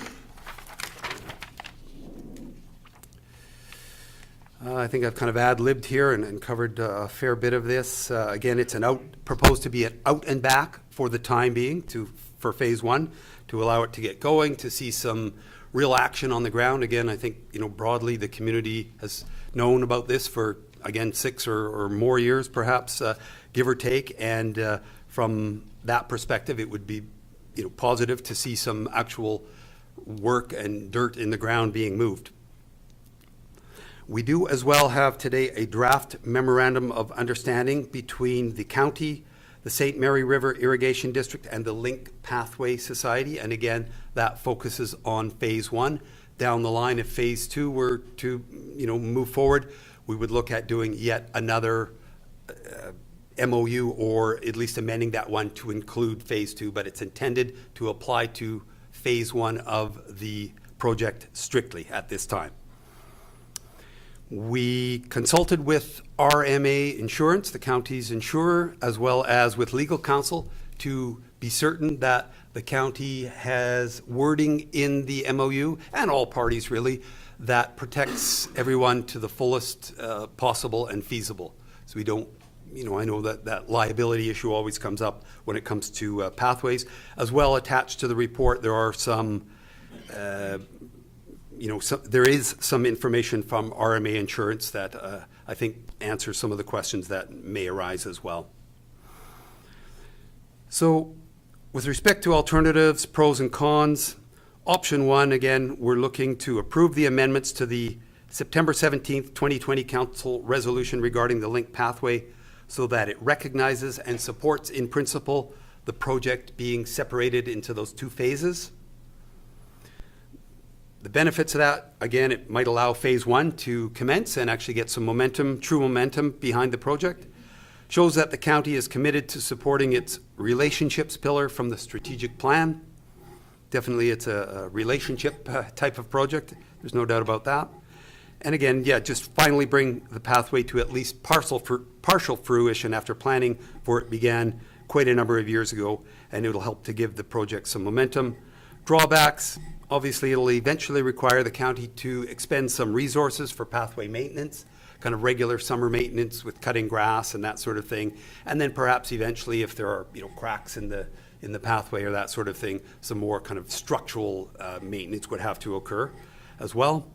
I think I've kind of ad-libbed here and covered a fair bit of this. Again, it's proposed to be an out and back for the time being for phase one, to allow it to get going, to see some real action on the ground. Again, I think, broadly the community has known about this for, again, 6 or more years perhaps, give or take. And from that perspective, it would be, positive to see some actual work and dirt in the ground being moved. We do as well have today a draft memorandum of understanding between the county, the St. Mary River Irrigation District, and the Link Pathway Society. And again, that focuses on phase one. Down the line, if phase two were to, move forward, we would look at doing yet another MOU, or at least amending that one to include phase two, but it's intended to apply to phase one of the project strictly at this time. We consulted with RMA Insurance, the county's insurer, as well as with legal counsel to be certain that the county has wording in the MOU, and all parties really, that protects everyone to the fullest possible and feasible. So we don't, I know that liability issue always comes up when it comes to pathways. As well, attached to the report, there are some there is some information from RMA Insurance that I think answers some of the questions that may arise as well. So with respect to alternatives, pros and cons, option one, again, we're looking to approve the amendments to the September 17th, 2020 Council resolution regarding the Link Pathway so that it recognizes and supports in principle the project being separated into those two phases. The benefits of that, again, it might allow phase one to commence and actually get some momentum, true momentum behind the project. Shows that the county is committed to supporting its relationships pillar from the strategic plan. Definitely it's a relationship type of project. There's no doubt about that. And again, just finally bring the pathway to at least partial fruition after planning for it began quite a number of years ago, and it'll help to give the project some momentum. Drawbacks, obviously it'll eventually require the county to expend some resources for pathway maintenance, kind of regular summer maintenance with cutting grass and that sort of thing. And then perhaps eventually, if there are cracks in the pathway or that sort of thing, some more kind of structural maintenance would have to occur as well.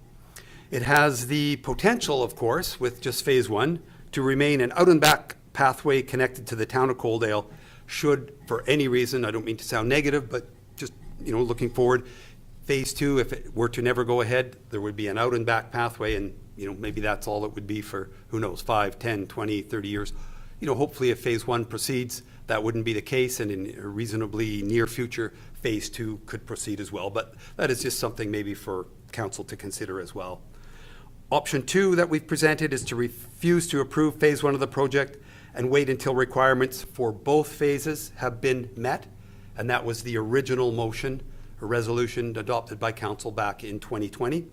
It has the potential, of course, with just phase one, to remain an out and back pathway connected to the town of Coaldale should, for any reason, I don't mean to sound negative, but just, looking forward, phase two, if it were to never go ahead, there would be an out and back pathway, and, maybe that's all it would be for, who knows, 5, 10, 20, 30 years. Hopefully if phase one proceeds, that wouldn't be the case, and in a reasonably near future, phase two could proceed as well. But that is just something maybe for council to consider as well. Option two that we've presented is to refuse to approve phase one of the project and wait until requirements for both phases have been met. And that was the original motion, a resolution adopted by council back in 2020.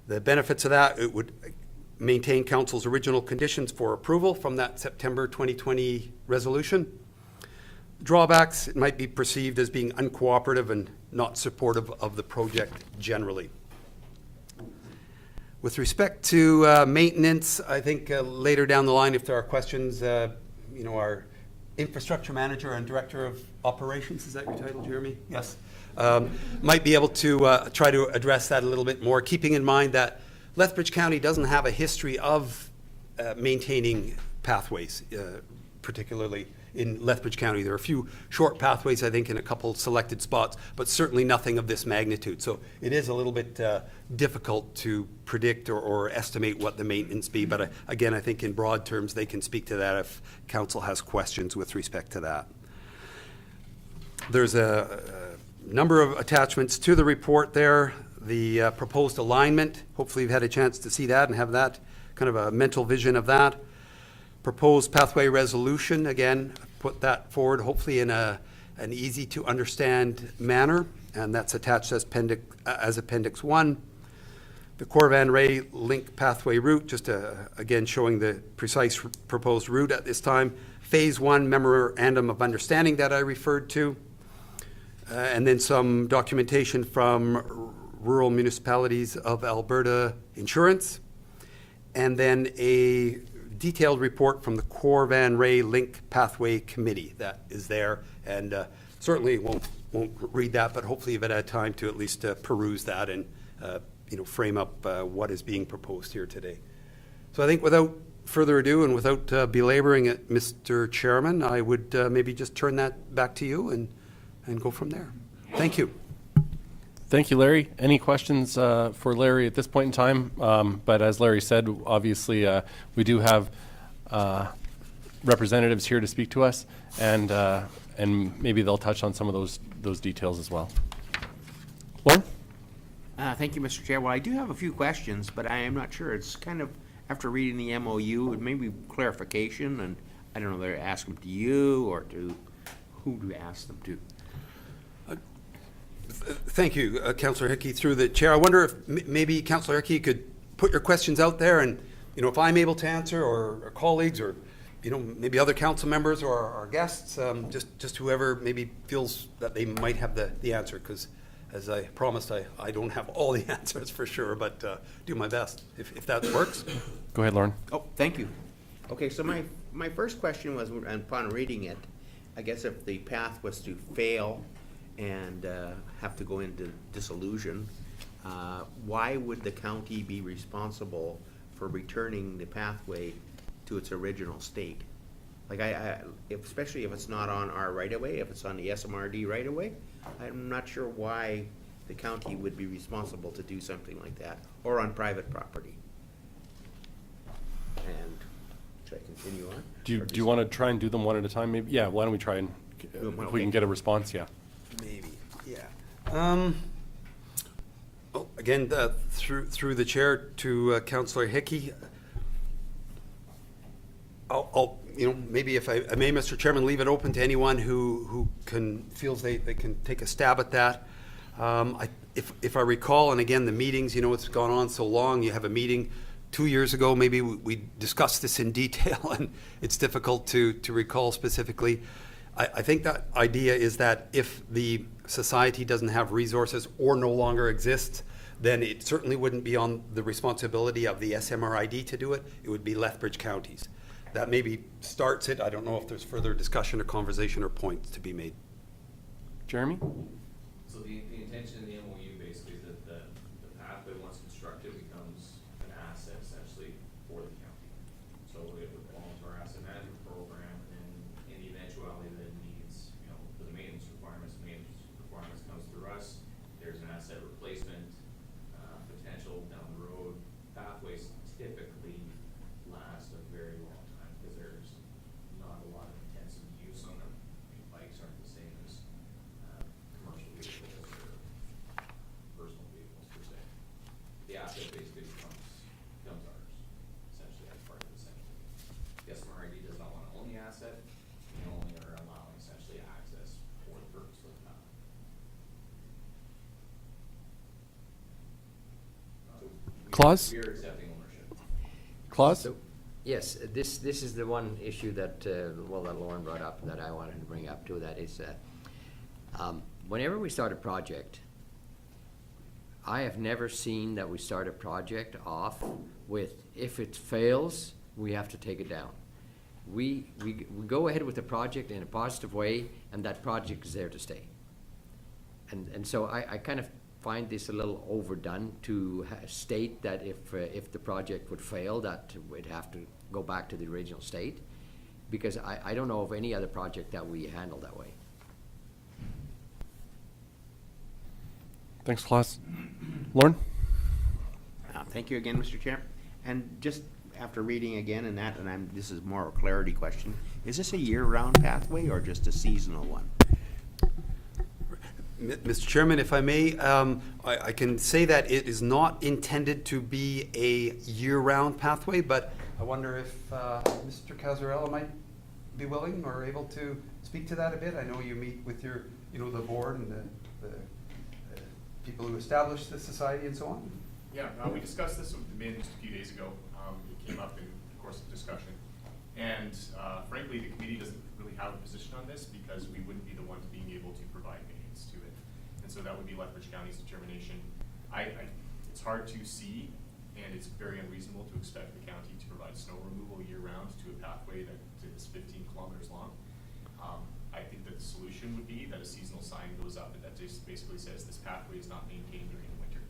The benefits of that, it would maintain council's original conditions for approval from that September 2020 resolution. Drawbacks, it might be perceived as being uncooperative and not supportive of the project generally. With respect to maintenance, I think later down the line, if there are questions, our infrastructure manager and director of operations, is that your title, Jeremy? Yes. Might be able to try to address that a little bit more, keeping in mind that Lethbridge County doesn't have a history of maintaining pathways, particularly in Lethbridge County. There are a few short pathways, I think, in a couple selected spots, but certainly nothing of this magnitude. So it is a little bit difficult to predict or estimate what the maintenance be. But again, I think in broad terms, they can speak to that if council has questions with respect to that. There's a number of attachments to the report there. The proposed alignment, hopefully you've had a chance to see that and have that kind of a mental vision of that. Proposed pathway resolution, again, put that forward hopefully in an easy to understand manner, and that's attached as Appendix 1. The Corvan Ray Link Pathway route, just again showing the precise proposed route at this time. Phase 1 memorandum of understanding that I referred to, and then some documentation from Rural Municipalities of Alberta Insurance, and then a detailed report from the Core Van Ray Link Pathway Committee that is there. And certainly won't read that, but hopefully you've had time to at least peruse that and frame up what is being proposed here today. So I think without further ado and without belaboring it, Mr. Chairman, I would maybe just turn that back to you and go from there. Thank you. Thank you, Larry. Any questions for Larry at this point in time? But as Larry said, obviously we do have representatives here to speak to us, and maybe they'll touch on some of those details as well. Lauren? Thank you, Mr. Chair. Well, I do have a few questions, but I am not sure. It's kind of, after reading the MOU, it may be clarification, and I don't know whether to ask them to you or to who to ask them to. Thank you, Councillor Hickey, through the chair. I wonder if maybe Councillor Hickey could put your questions out there, and if I'm able to answer, or colleagues, or maybe other council members or our guests, just whoever maybe feels that they might have the answer, because as I promised, I don't have all the answers for sure, but do my best if that works. Go ahead, Lauren. Oh, thank you. Okay, so my first question was, upon reading it, I guess if the path was to fail and have to go into dissolution, why would the county be responsible for returning the pathway to its original state? Like especially if it's not on our right-of-way, if it's on the SMRD right-of-way, I'm not sure why the county would be responsible to do something like that, or on private property. And should I continue on? Do you want to try and do them one at a time? Maybe. Yeah. Why don't we try and if we can get a response? Yeah. Maybe. Yeah. Again, through the chair to Councillor Hickey. I'll maybe if I may, Mr. Chairman, leave it open to anyone who feels they can take a stab at that. If I recall, and again, the meetings, it's gone on so long. You have a meeting 2 years ago, maybe we discussed this in detail, and it's difficult to recall specifically. I think that idea is that if the society doesn't have resources or no longer exists, then it certainly wouldn't be on the responsibility of the SMRID to do it. It would be Lethbridge counties. That maybe starts it. I don't know if there's further discussion or conversation or points to be made. Jeremy? So the intention in the MOU basically is that the pathway, once constructed, becomes an asset essentially for the county. So it would fall into our asset management program, and in the eventuality that it needs, for the maintenance requirements comes through us. There's an asset replacement potential down the road. Pathways typically last a very long time because there's not a lot of intensive use on them. Bikes aren't the same as commercial vehicles or personal vehicles per se. The asset basically becomes ours, essentially, as part of the essentially. The SMRID does not want to own the asset. We only are allowing essentially access for the purpose of the path. Clause? We are accepting ownership. Clause? So, yes, this is the one issue that, that Lauren brought up that I wanted to bring up too. That is, whenever we start a project, I have never seen that we start a project off with, if it fails, we have to take it down. We go ahead with the project in a positive way, and that project is there to stay. And so I kind of find this a little overdone to state that if the project would fail, that we'd have to go back to the original state, because I don't know of any other project that we handle that way. Thanks, Claus. Lauren? Thank you again, Mr. Chair. And just after reading again and this is more a clarity question, is this a year-round pathway or just a seasonal one? Mr. Chairman, if I may, I can say that it is not intended to be a year-round pathway, but I wonder if Mr. Casurella might be willing or able to speak to that a bit. I know you meet with your, the board and the people who established the society and so on. Yeah, we discussed this with the men just a few days ago. It came up in the course of discussion. And frankly, the committee doesn't really have a position on this because we wouldn't be the ones being able to provide maintenance to it. And so that would be Lethbridge County's determination. It's hard to see and it's very unreasonable to expect the county to provide snow removal year-round to a pathway that is 15 kilometers long. I think that the solution would be that a seasonal sign goes up and that just basically says this pathway is not maintained during the winter.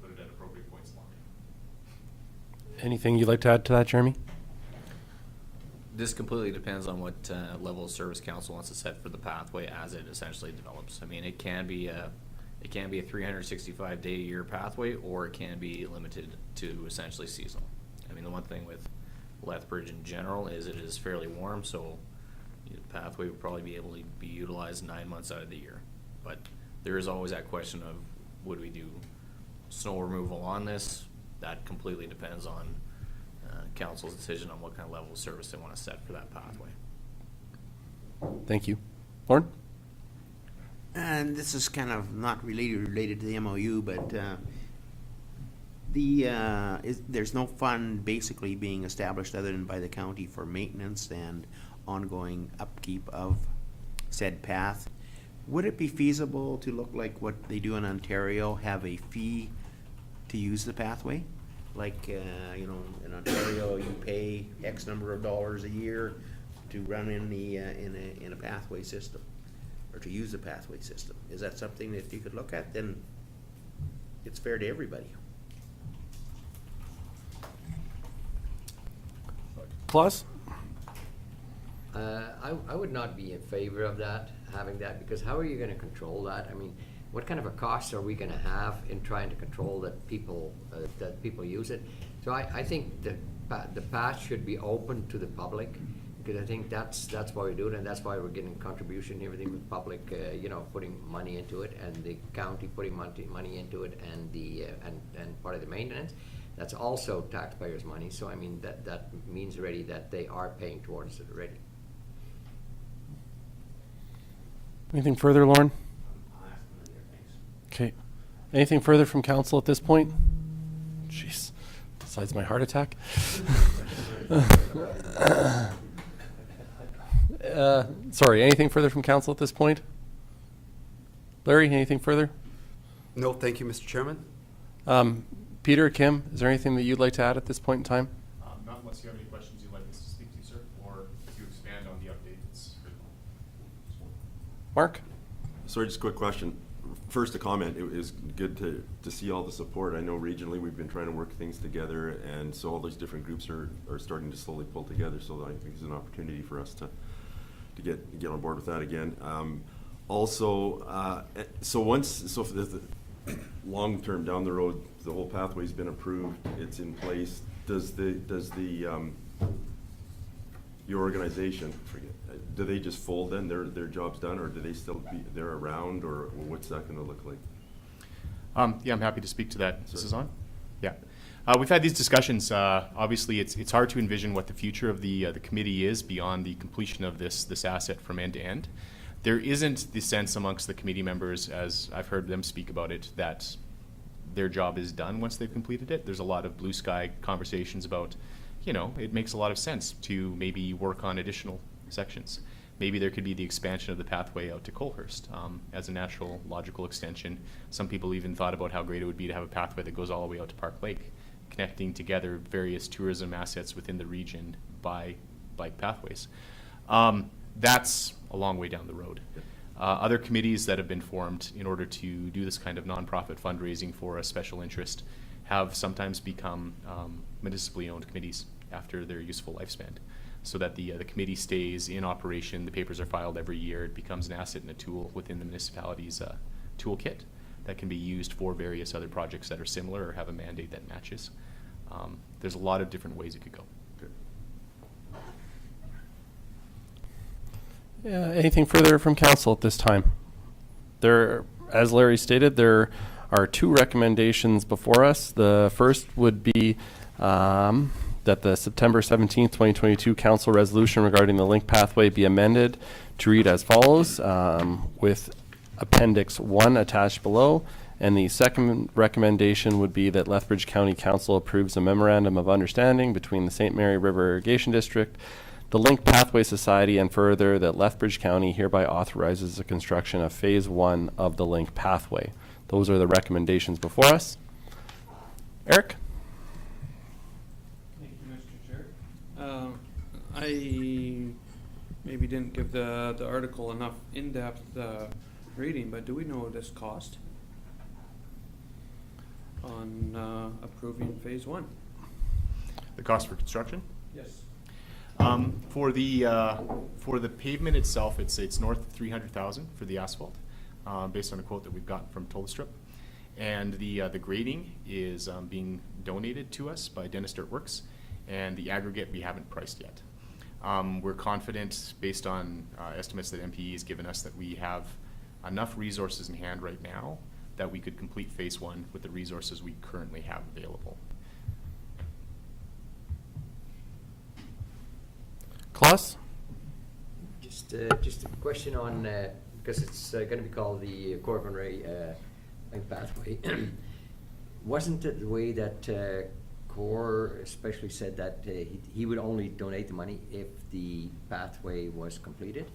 Put it at appropriate points along it. Anything you'd like to add to that, Jeremy? This completely depends on what level of service council wants to set for the pathway as it essentially develops. I mean, it can be a 365-day-a-year pathway, or it can be limited to essentially seasonal. I mean, the one thing with Lethbridge in general is it is fairly warm, so the pathway would probably be able to be utilized 9 months out of the year. But there is always that question of, would we do snow removal on this? That completely depends on council's decision on what kind of level of service they want to set for that pathway. Thank you. Lauren? And this is kind of not related to the MOU, but there's no fund basically being established other than by the county for maintenance and ongoing upkeep of said path. Would it be feasible to look like what they do in Ontario, have a fee to use the pathway? Like, in Ontario, you pay X number of dollars a year to run in a pathway system, or to use the pathway system. Is that something that you could look at? Then it's fair to everybody. Claus? I would not be in favor of that, having that, because how are you gonna control that? I mean, what kind of a cost are we gonna have in trying to control that people use it? So I think the path should be open to the public, because I think that's why we do it, and that's why we're getting contribution and everything with public, putting money into it, and the county putting money into it, and part of the maintenance. That's also taxpayers' money, so I mean, that means already that they are paying towards it already. Anything further, Lauren? Okay. Anything further from council at this point? Jeez. Besides my heart attack. Sorry, anything further from council at this point? Larry, anything further? No, thank you, Mr. Chairman. Peter, Kim, is there anything that you'd like to add at this point in time? Not unless you have any questions you'd like us to speak to, sir, or to expand on the update. Mark? Sorry, just a quick question. First, a comment. It is good to see all the support. I know regionally we've been trying to work things together, and so all these different groups are starting to slowly pull together, so I think it's an opportunity for us to get on board with that again. So if the long-term down the road, the whole pathway's been approved, it's in place, does your organization, do they just fold then, their job's done, or do they still they're around, or what's that gonna look like? Yeah, I'm happy to speak to that. This is on? Yeah. We've had these discussions. Obviously, it's hard to envision what the future of the committee is beyond the completion of this asset from end to end. There isn't the sense amongst the committee members, as I've heard them speak about it, that their job is done once they've completed it. There's a lot of blue sky conversations about, it makes a lot of sense to maybe work on additional sections. Maybe there could be the expansion of the pathway out to Colehurst as a natural, logical extension. Some people even thought about how great it would be to have a pathway that goes all the way out to Park Lake, connecting together various tourism assets within the region by bike pathways. That's a long way down the road. Other committees that have been formed in order to do this kind of nonprofit fundraising for a special interest have sometimes become municipally owned committees after their useful lifespan, so that the committee stays in operation. The papers are filed every year. It becomes an asset and a tool within the municipality's toolkit that can be used for various other projects that are similar or have a mandate that matches. There's a lot of different ways it could go. Yeah, anything further from council at this time? As Larry stated, there are two recommendations before us. The first would be that the September 17th, 2022 council resolution regarding the link pathway be amended to read as follows, with Appendix 1 attached below. And the second recommendation would be that Lethbridge County Council approves a memorandum of understanding between the St. Mary River Irrigation District, the Link Pathway Society, and further that Lethbridge County hereby authorizes the construction of Phase 1 of the Link Pathway. Those are the recommendations before us. Eric? Thank you, Mr. Chair. I maybe didn't give the article enough in-depth reading, but do we know this cost on approving phase one? The cost for construction? Yes. For the pavement itself, it's north of 300,000 for the asphalt, based on a quote that we've gotten from Tolestrip. And the grading is being donated to us by Dennis Dirt Works, and the aggregate we haven't priced yet. We're confident, based on estimates that MPE has given us, that we have enough resources in hand right now that we could complete phase one with the resources we currently have available. Klaus? Just a question on, because it's going to be called the Corbin Ray Link Pathway. Wasn't it the way that Core especially said that he would only donate the money if the pathway was completed?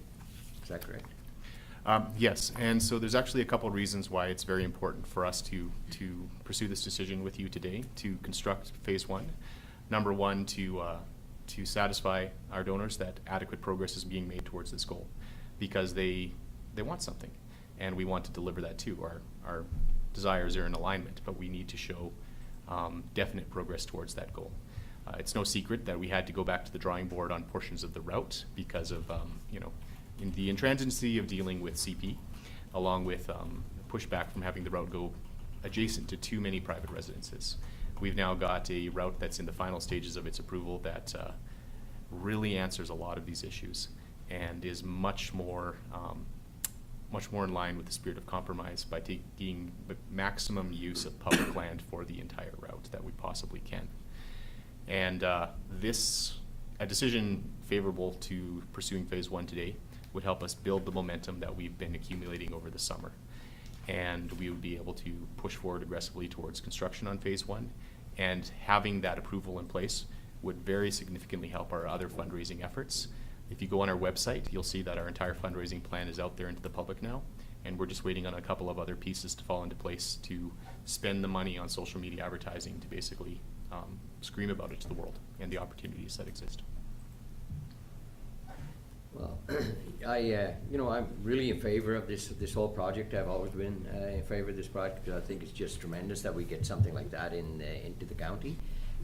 Is that correct? Yes, and so there's actually a couple of reasons why it's very important for us to pursue this decision with you today to construct phase one. Number one, to satisfy our donors that adequate progress is being made towards this goal, because they want something, and we want to deliver that too. Our desires are in alignment, but we need to show definite progress towards that goal. It's no secret that we had to go back to the drawing board on portions of the route because of in the intransigency of dealing with CP, along with pushback from having the route go adjacent to too many private residences. We've now got a route that's in the final stages of its approval that really answers a lot of these issues and is much more in line with the spirit of compromise by taking the maximum use of public land for the entire route that we possibly can. And a decision favorable to pursuing phase one today would help us build the momentum that we've been accumulating over the summer. And we would be able to push forward aggressively towards construction on phase one. And having that approval in place would very significantly help our other fundraising efforts. If you go on our website, you'll see that our entire fundraising plan is out there into the public now. And we're just waiting on a couple of other pieces to fall into place to spend the money on social media advertising to basically scream about it to the world and the opportunities that exist. Well, I'm really in favor of this whole project. I've always been in favor of this project because I think it's just tremendous that we get something like that into the county,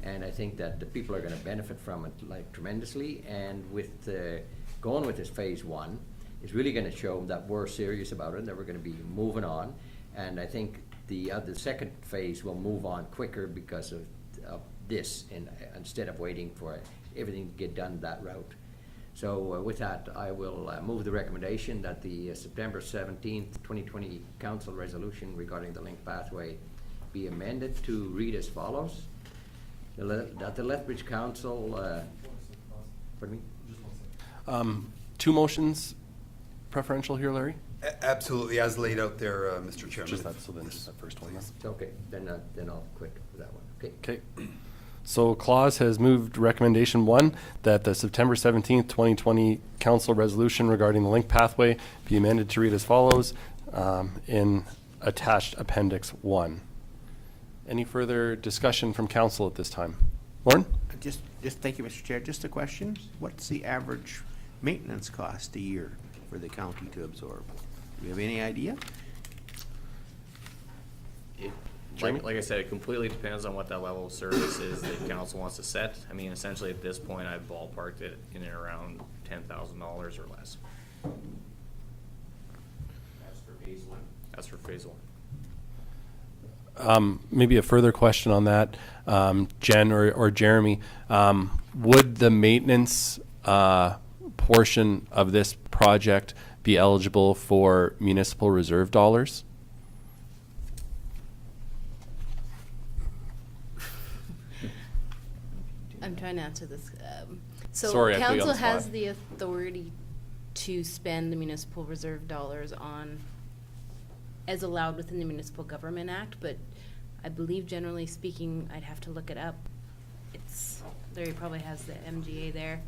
and I think that the people are going to benefit from it tremendously. And with going with this phase one, is really going to show that we're serious about it, and that we're going to be moving on. And I think the second phase will move on quicker because of this, instead of waiting for everything to get done that route. So with that, I will move the recommendation that the September 17th, 2020 council resolution regarding the link pathway be amended to read as follows. That the Lethbridge Council, pardon me? Two motions preferential here, Larry? Absolutely, as laid out there, Mr. Chairman. Just that first one then. Okay, then I'll quit for that one. Okay. So Claus has moved recommendation one that the September 17th, 2020 council resolution regarding the link pathway be amended to read as follows in attached appendix 1. Any further discussion from council at this time? Lauren? Just thank you, Mr. Chair. Just a question. What's the average maintenance cost a year for the county to absorb? Do you have any idea? Like I said, it completely depends on what that level of service is that council wants to set. I mean, essentially at this point, I've ballparked it in and around $10,000 or less. That's for phase one. That's for phase one. Maybe a further question on that, Jen or Jeremy. Would the maintenance portion of this project be eligible for municipal reserve dollars? I'm trying to answer this. So Sorry, I put you on council the has spot. the authority to spend the municipal reserve dollars on, as allowed within the Municipal Government Act, but I believe generally speaking, I'd have to look it up. Larry probably has the MGA there.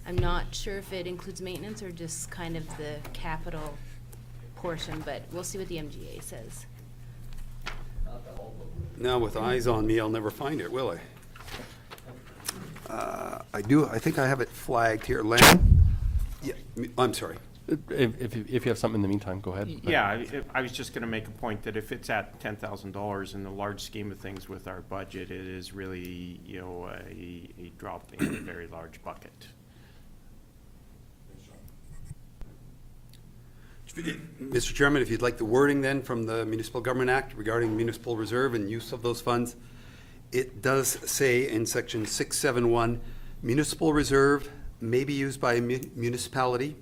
I'm not sure if it includes maintenance or just kind of the capital portion, but we'll see what the MGA says. Now with eyes on me, I'll never find it, will I? I think I have it flagged here. Len? Yeah, I'm sorry. If you have something in the meantime, go ahead. Yeah, I was just gonna make a point that if it's at $10,000 in the large scheme of things with our budget, it is really, you know, a drop in a very large bucket. Mr. Chairman, if you'd like the wording then from the Municipal Government Act regarding municipal reserve and use of those funds, it does say in section 671, municipal reserve may be used by a municipality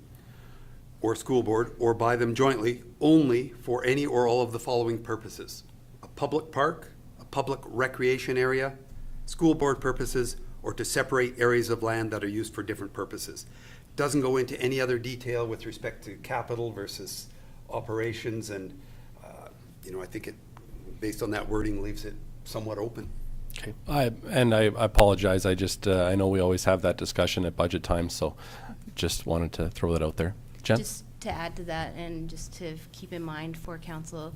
or school board or by them jointly only for any or all of the following purposes: a public park, a public recreation area, school board purposes, or to separate areas of land that are used for different purposes. Doesn't go into any other detail with respect to capital versus operations, and I think it, based on that wording, leaves it somewhat open. Okay. I apologize. I know we always have that discussion at budget time, so just wanted to throw that out there. Jen? Just to add to that, and just to keep in mind for council,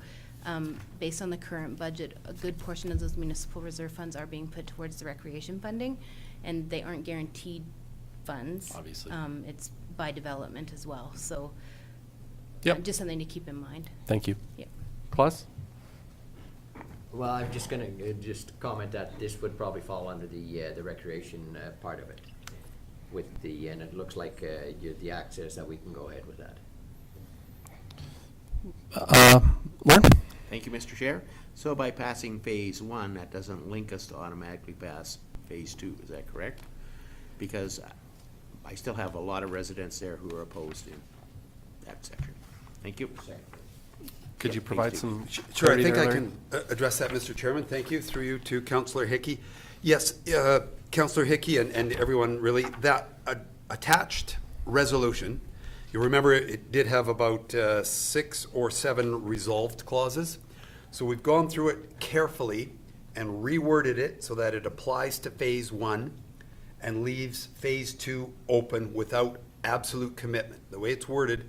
based on the current budget, a good portion of those municipal reserve funds are being put towards the recreation funding, and they aren't guaranteed funds. Obviously. It's by development as well, so Yep. just something to keep in mind. Thank you. Yep. Claus? Well, I'm just gonna just comment that this would probably fall under the recreation part of it, and it looks like the access that we can go ahead with that. Lauren? Thank you, Mr. Chair. So by passing phase 1, that doesn't link us to automatically pass phase 2, is that correct? Because I still have a lot of residents there who are opposed in that section. Thank you. Could you Yep, provide phase some? Sure, I clarity think there, I Larry? can address that, Mr. Chairman. Thank you. Through you to Councillor Hickey. Yes, Councillor Hickey and everyone, really, that attached resolution, you remember it did have about 6 or 7 resolved clauses. So we've gone through it carefully and reworded it so that it applies to phase 1 and leaves phase 2 open without absolute commitment. The way it's worded,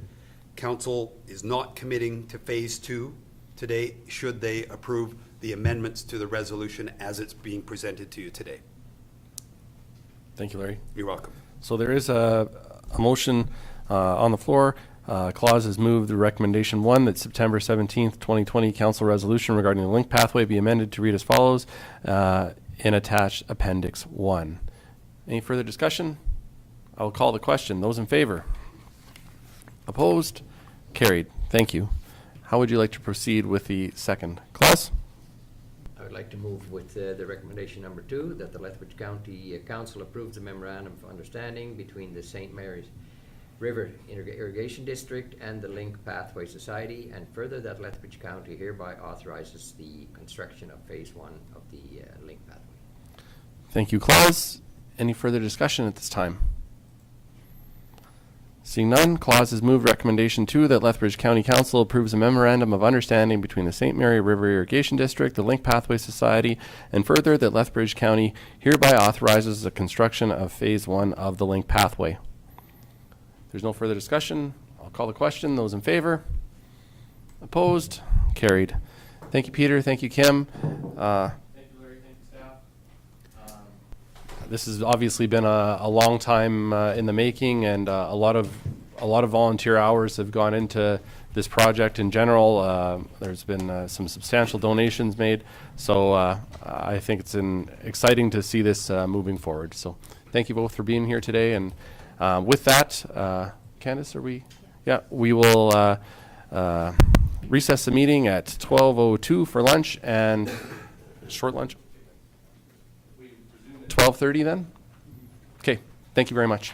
council is not committing to phase 2 today, should they approve the amendments to the resolution as it's being presented to you today. Thank you, Larry. You're welcome. So there is a motion on the floor. Clause has moved the recommendation 1 that September 17th, 2020 council resolution regarding the link pathway be amended to read as follows in attached appendix 1. Any further discussion? I will call the question. Those in favor? Opposed? Carried. Thank you. How would you like to proceed with the second? Claus? I would like to move with the recommendation number 2, that the Lethbridge County Council approves the memorandum of understanding between the St. Mary's River Irrigation District and the Link Pathway Society, and further that Lethbridge County hereby authorizes the construction of phase 1 of the Link Pathway. Thank you, Claus. Any further discussion at this time? Seeing none, Claus has moved recommendation 2 that Lethbridge County Council approves a memorandum of understanding between the St. Mary River Irrigation District, the Link Pathway Society, and further that Lethbridge County hereby authorizes the construction of phase 1 of the Link Pathway. There's no further discussion. I'll call the question. Those in favor? Opposed? Carried. Thank you, Peter. Thank you, Kim. Thank you, Larry. Thank you, staff. This has obviously been a long time in the making, and a lot of volunteer hours have gone into this project in general. There's been some substantial donations made, so I think it's exciting to see this moving forward. So thank you both for being here today. And with that, Candace, are we? Yeah, we will recess the meeting at 12:02 for lunch and short lunch. 12:30 then? Okay, thank you very much.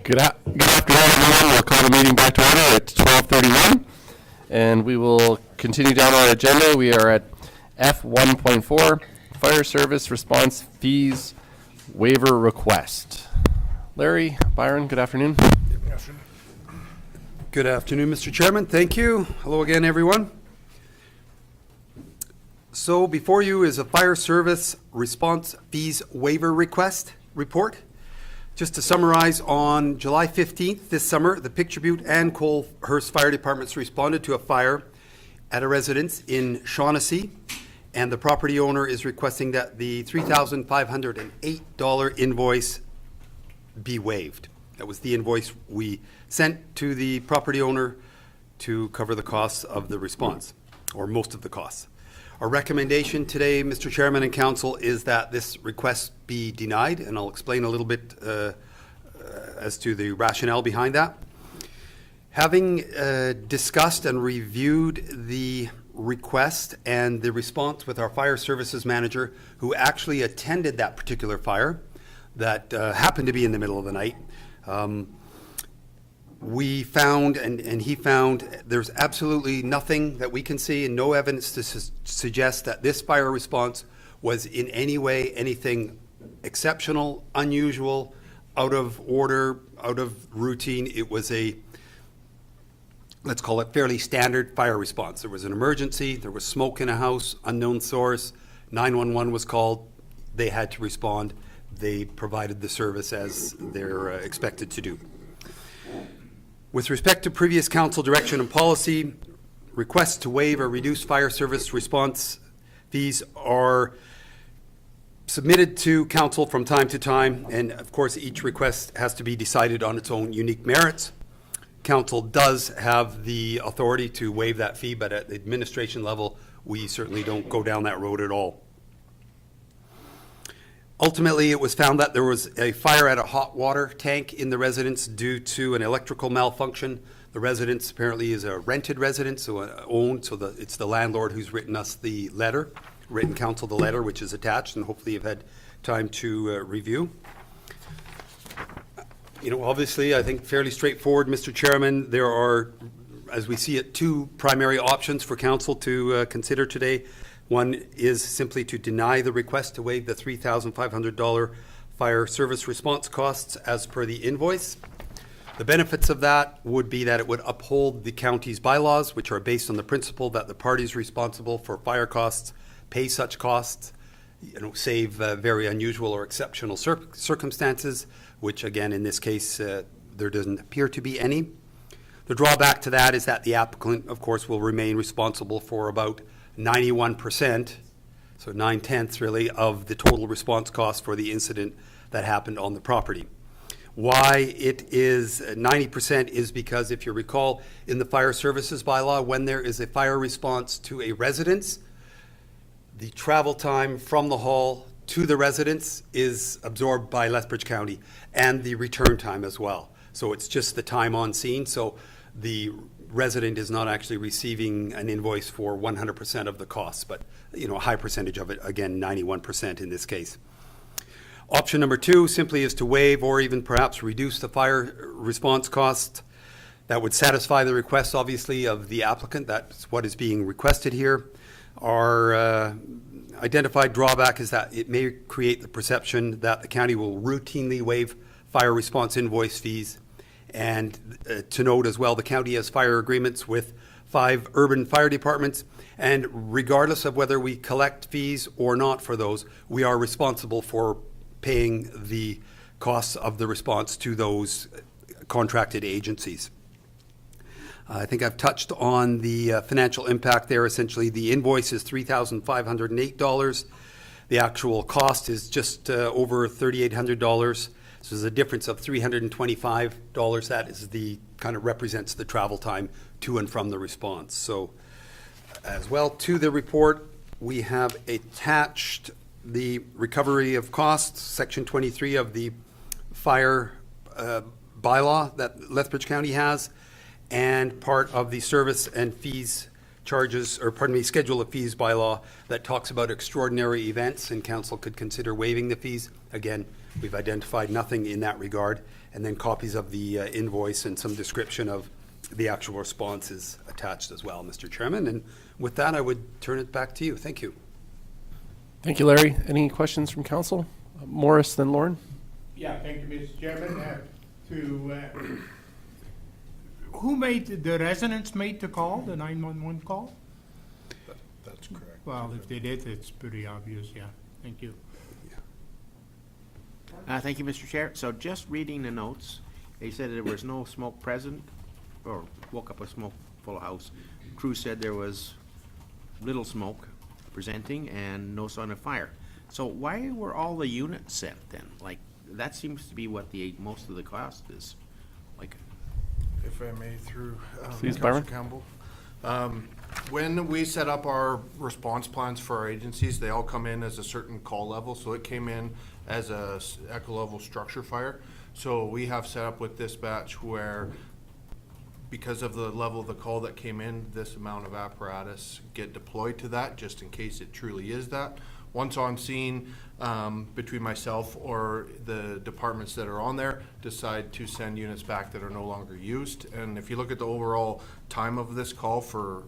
Good afternoon, everyone. We'll call the meeting back to order at 12:31, and we will continue down our agenda. We are at F1.4, Fire Service Response Fees Waiver Request. Larry, Byron, good afternoon. Good afternoon, Mr. Chairman. Thank you. Hello again, everyone. So before you is a fire service response fees waiver request report. Just to summarize, on July 15th this summer, the Picture Butte and Colehurst Fire Departments responded to a fire at a residence in Shaughnessy, and the property owner is requesting that the $3,508 invoice be waived. That was the invoice we sent to the property owner to cover the costs of the response, or most of the costs. Our recommendation today, Mr. Chairman and Council, is that this request be denied, and I'll explain a little bit as to the rationale behind that. Having discussed and reviewed the request and the response with our fire services manager, who actually attended that particular fire that happened to be in the middle of the night, we found, and he found, there's absolutely nothing that we can see and no evidence to suggest that this fire response was in any way anything exceptional, unusual, out of order, out of routine. It was a, let's call it, fairly standard fire response. There was an emergency, there was smoke in a house, unknown source, 911 was called, they had to respond. They provided the service as they're expected to do. With respect to previous council direction and policy, requests to waive or reduce fire service response fees are submitted to council from time to time, and of course each request has to be decided on its own unique merits. Council does have the authority to waive that fee, but at the administration level, we certainly don't go down that road at all. Ultimately, it was found that there was a fire at a hot water tank in the residence due to an electrical malfunction. The residence apparently is a rented residence, so owned, so it's the landlord who's written us the letter, written council the letter, which is attached, and hopefully you've had time to review. You know, obviously, I think fairly straightforward, Mr. Chairman. There are, as we see it, two primary options for council to consider today. One is simply to deny the request to waive the $3,500 fire service response costs as per the invoice. The benefits of that would be that it would uphold the county's bylaws, which are based on the principle that the parties responsible for fire costs pay such costs, save very unusual or exceptional circumstances, which again, in this case, there doesn't appear to be any. The drawback to that is that the applicant, of course, will remain responsible for about 91%, so 9/10 really, of the total response cost for the incident that happened on the property. Why it is 90% is because, if you recall, in the fire services bylaw, when there is a fire response to a residence, the travel time from the hall to the residence is absorbed by Lethbridge County, and the return time as well. So it's just the time on scene. So the resident is not actually receiving an invoice for 100% of the costs, but a high percentage of it, again, 91% in this case. Option number two simply is to waive or even perhaps reduce the fire response cost. That would satisfy the request, obviously, of the applicant. That's what is being requested here. Our identified drawback is that it may create the perception that the county will routinely waive fire response invoice fees. And to note as well, the county has fire agreements with 5 urban fire departments, and regardless of whether we collect fees or not for those, we are responsible for paying the costs of the response to those contracted agencies. I think I've touched on the financial impact there. Essentially, the invoice is $3,508. The actual cost is just over $3,800. So there's a difference of $325. That is kind of represents the travel time to and from the response. So as well, to the report, we have attached the recovery of costs, section 23 of the fire bylaw that Lethbridge County has, and part of the service and fees charges, or pardon me, schedule of fees bylaw that talks about extraordinary events, and council could consider waiving the fees. Again, We've identified nothing in that regard, and then copies of the invoice and some description of the actual response is attached as well, Mr. Chairman. And with that, I would turn it back to you. Thank you. Thank you, Larry. Any questions from council? Morris, then Lauren. Yeah, thank you, Mr. Chairman. Who made, the residents made the call, the 911 call? That's correct. Well, if they did, it's pretty obvious, yeah. Thank you. Thank you, Mr. Chair. So just reading the notes, they said there was no smoke present, or woke up with smoke full of house. Crew said there was little smoke presenting and no sign of fire. So why were all the units sent then? Like, that seems to be what most of the cost is. Like, If I may, through Please, Councilor Byron. Campbell. When we set up our response plans for our agencies, they all come in as a certain call level. So it came in as a echo level structure fire. So we have set up with dispatch where, because of the level of the call that came in, this amount of apparatus get deployed to that, just in case it truly is that. Once on scene, between myself or the departments that are on there, decide to send units back that are no longer used. And if you look at the overall time of this call for,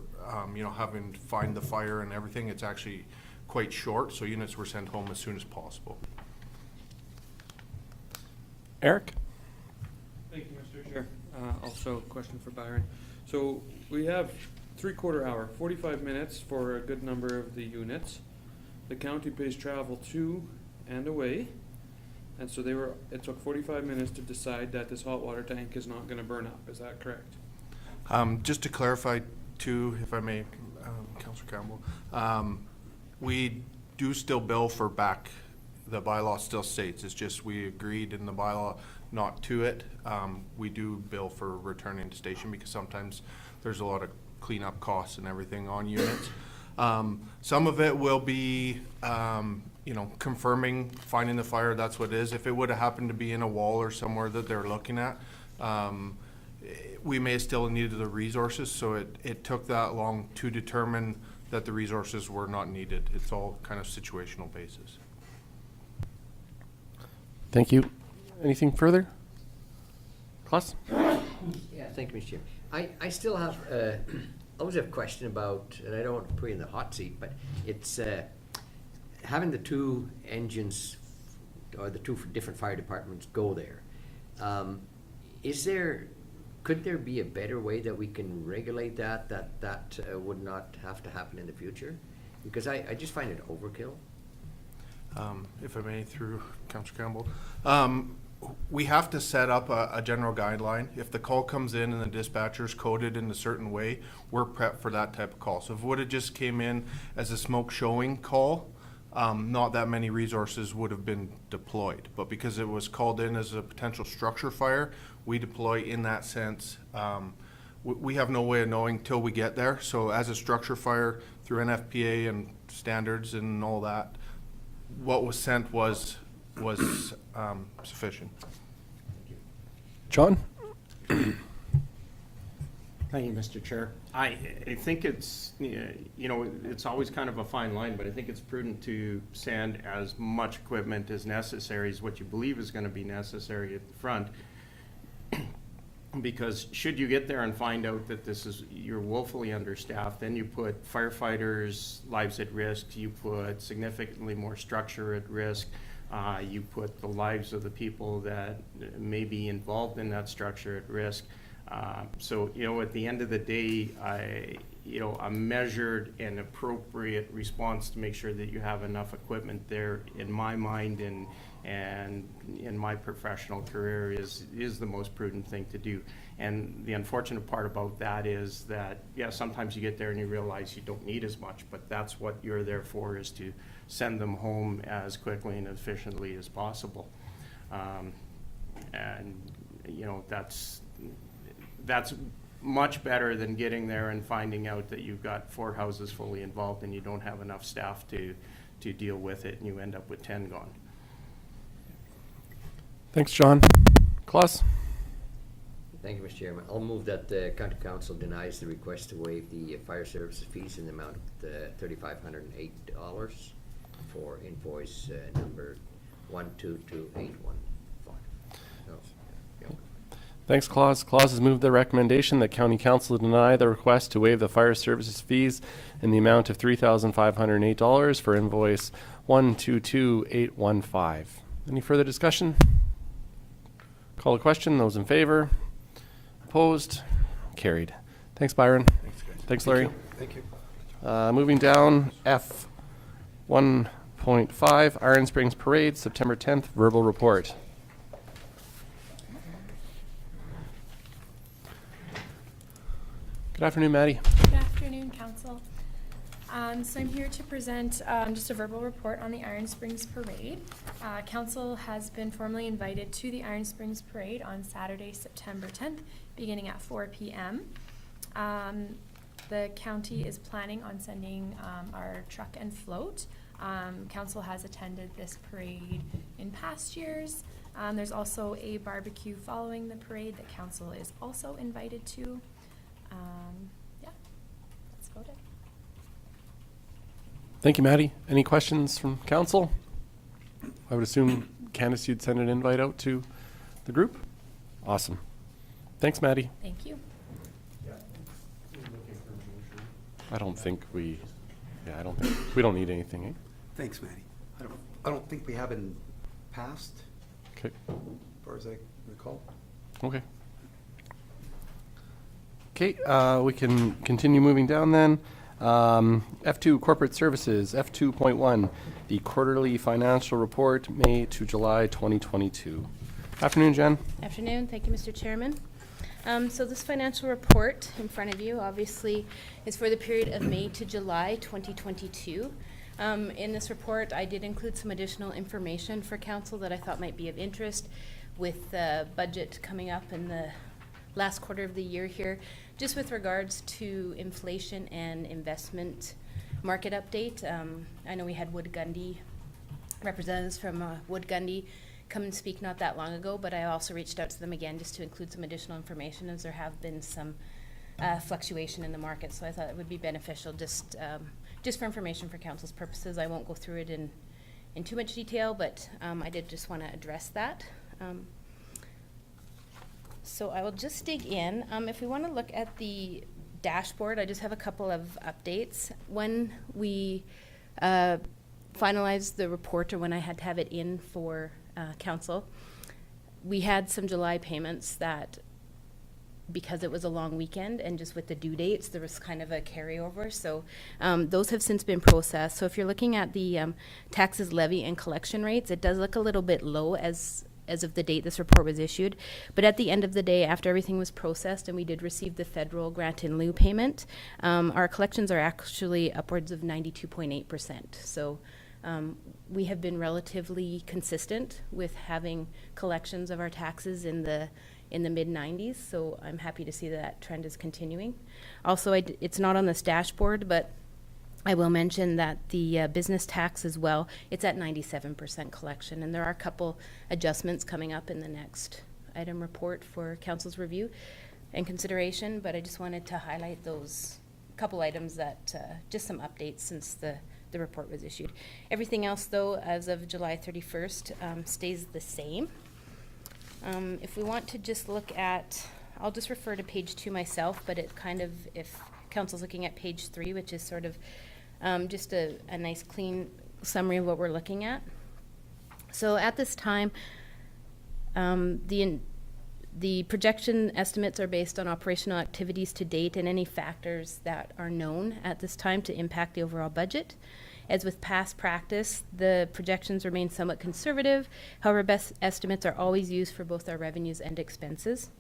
having to find the fire and everything, it's actually quite short. So units were sent home as soon as possible. Eric? Thank you, Mr. Chair. Also, a question for Byron. So we have 3/4 hour, 45 minutes for a good number of the units. The county pays travel to and away. And so it took 45 minutes to decide that this hot water tank is not going to burn up. Is that correct? Just to clarify too, if I may, Councilor Campbell, we do still bill for back. The bylaw still states, it's just we agreed in the bylaw not to it. We do bill for returning to station because sometimes there's a lot of cleanup costs and everything on units. Some of it will be, confirming, finding the fire, that's what it is. If it would have happened to be in a wall or somewhere that they're looking at, we may have still needed the resources, so it took that long to determine that the resources were not needed. It's all kind of situational basis. Thank you. Anything further? Klaus? Yeah, thank you, Mr. Chair. I still have, always have a question about, and I don't want to put you in the hot seat, but it's having the two engines or the two different fire departments go there. Could there be a better way that we can regulate that would not have to happen in the future? Because I just find it overkill. If I may, through Councilor Campbell. We have to set up a general guideline. If the call comes in and the dispatcher's coded in a certain way, we're prepped for that type of call. So if it would have just came in as a smoke showing call, not that many resources would have been deployed. But because it was called in as a potential structure fire, we deploy in that sense. We have no way of knowing till we get there. So as a structure fire through NFPA and standards and all that, what was sent was sufficient. John? Thank you, Mr. Chair. I think it's, it's always kind of a fine line, but I think it's prudent to send as much equipment as necessary as what you believe is going to be necessary at the front. Because should you get there and find out that you're woefully understaffed, then you put firefighters' lives at risk, you put significantly more structure at risk, you put the lives of the people that may be involved in that structure at risk. So, at the end of the day, a measured and appropriate response to make sure that you have enough equipment there, in my mind and in my professional career, is the most prudent thing to do. And the unfortunate part about that is that, sometimes you get there and you realize you don't need as much, but that's what you're there for, is to send them home as quickly and efficiently as possible. That's much better than getting there and finding out that you've got 4 houses fully involved and you don't have enough staff to deal with it, and you end up with 10 gone. Thanks, John. Klaus? Thank you, Mr. Chairman. I'll move that the County Council denies the request to waive the fire services fees in the amount of $3,508 for invoice number 122-815. No, yeah. Thanks, Claus. Claus has moved the recommendation that County Council deny the request to waive the fire services fees in the amount of $3,508 for invoice 122-815. Any further discussion? Call the question. Those in favor? Opposed? Carried. Thanks, Byron. Thanks, guys. Thanks, Larry. Thank you. Moving down, F 1.5, Iron Springs Parade, September 10th, verbal report. Good afternoon, Maddie. Good afternoon, Council. So I'm here to present just a verbal report on the Iron Springs Parade. Council has been formally invited to the Iron Springs Parade on Saturday, September 10th, beginning at 4 p.m. The county is planning on sending our truck and float. Council has attended this parade in past years. There's also a barbecue following the parade that council is also invited to. Yeah, that's about it. Thank you, Maddie. Any questions from council? I would assume, Candace, you'd send an invite out to the group? Awesome. Thanks, Maddie. Thank you. I don't think we don't need anything, eh? Thanks, Maddie. I don't think we have in past, Okay. as far as I recall. Okay. Okay, we can continue moving down then. F2, Corporate Services, F2.1, the Quarterly Financial Report, May to July 2022. Afternoon, Jen. Afternoon. Thank you, Mr. Chairman. So this financial report in front of you obviously is for the period of May to July 2022. In this report, I did include some additional information for council that I thought might be of interest with the budget coming up in the last quarter of the year here, just with regards to inflation and investment market update. I know we had Wood Gundy, representatives from Wood Gundy come and speak not that long ago, but I also reached out to them again just to include some additional information as there have been some fluctuation in the market. So I thought it would be beneficial just for information for council's purposes. I won't go through it in too much detail, but I did just want to address that. So I will just dig in. If we want to look at the dashboard, I just have a couple of updates. When we finalized the report, or when I had to have it in for council, we had some July payments that, because it was a long weekend and just with the due dates, there was kind of a carryover. So those have since been processed. So if you're looking at the taxes levy and collection rates, it does look a little bit low as of the date this report was issued. But at the end of the day, after everything was processed and we did receive the federal grant in lieu payment, our collections are actually upwards of 92.8%. So we have been relatively consistent with having collections of our taxes in the mid-90s, so I'm happy to see that trend is continuing. Also, it's not on this dashboard, but I will mention that the business tax as well, it's at 97% collection, and there are a couple adjustments coming up in the next item report for council's review and consideration, but I just wanted to highlight those couple items that, just some updates since the report was issued. Everything else, though, as of July 31st, stays the same. If we want to just look at, I'll just refer to page 2 myself, but it kind of, if council's looking at page 3, which is sort of just a nice clean summary of what we're looking at. So at this time, the projection estimates are based on operational activities to date and any factors that are known at this time to impact the overall budget. As with past practice, the projections remain somewhat conservative. However, best estimates are always used for both our revenues and expenses.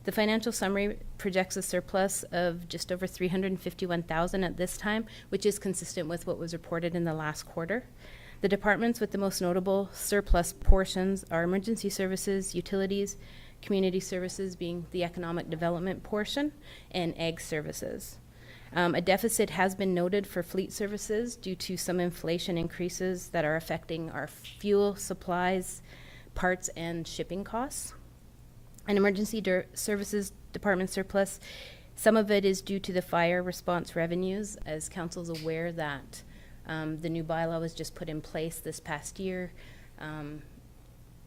The financial summary projects a surplus of just over $351,000 at this time, which is consistent with what was reported in the last quarter. The departments with the most notable surplus portions are emergency services, utilities, community services being the economic development portion, and ag services. A deficit has been noted for fleet services due to some inflation increases that are affecting our fuel supplies, parts, and shipping costs. An emergency services department surplus, some of it is due to the fire response revenues, as council's aware that the new bylaw was just put in place this past year.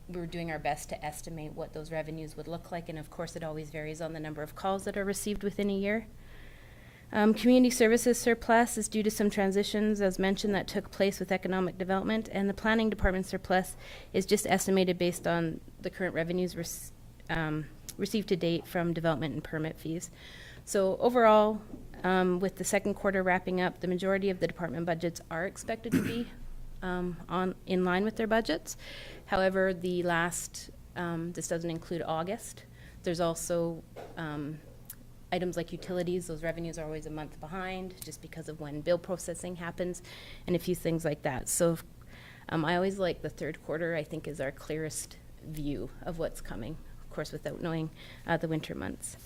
we're doing our best to estimate what those revenues would look like, and of course it always varies on the number of calls that are received within a year. Community services surplus is due to some transitions, as mentioned, that took place with economic development, and the planning department surplus is just estimated based on the current revenues received to date from development and permit fees. So overall, with the second quarter wrapping up, the majority of the department budgets are expected to be in line with their budgets. However, the last, this doesn't include August. There's also items like utilities. Those revenues are always a month behind just because of when bill processing happens and a few things like that. So I always like the third quarter, I think, is our clearest view of what's coming, of course, without knowing the winter months.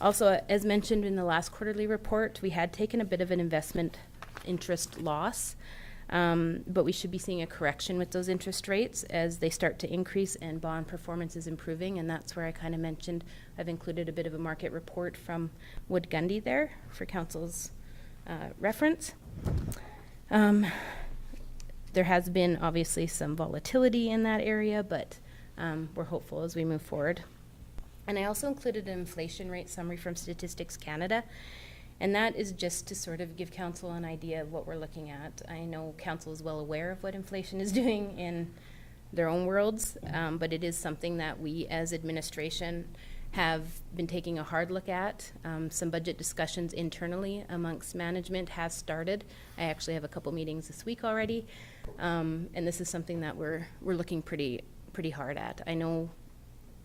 Also, as mentioned in the last quarterly report, we had taken a bit of an investment interest loss, but we should be seeing a correction with those interest rates as they start to increase and bond performance is improving, and that's where I kind of mentioned I've included a bit of a market report from Wood Gundy there for council's reference. There has been obviously some volatility in that area, but we're hopeful as we move forward. And I also included an inflation rate summary from Statistics Canada, and that is just to sort of give council an idea of what we're looking at. I know council is well aware of what inflation is doing in their own worlds, but it is something that we as administration have been taking a hard look at. Some budget discussions internally amongst management has started. I actually have a couple meetings this week already, and this is something that we're looking pretty hard at.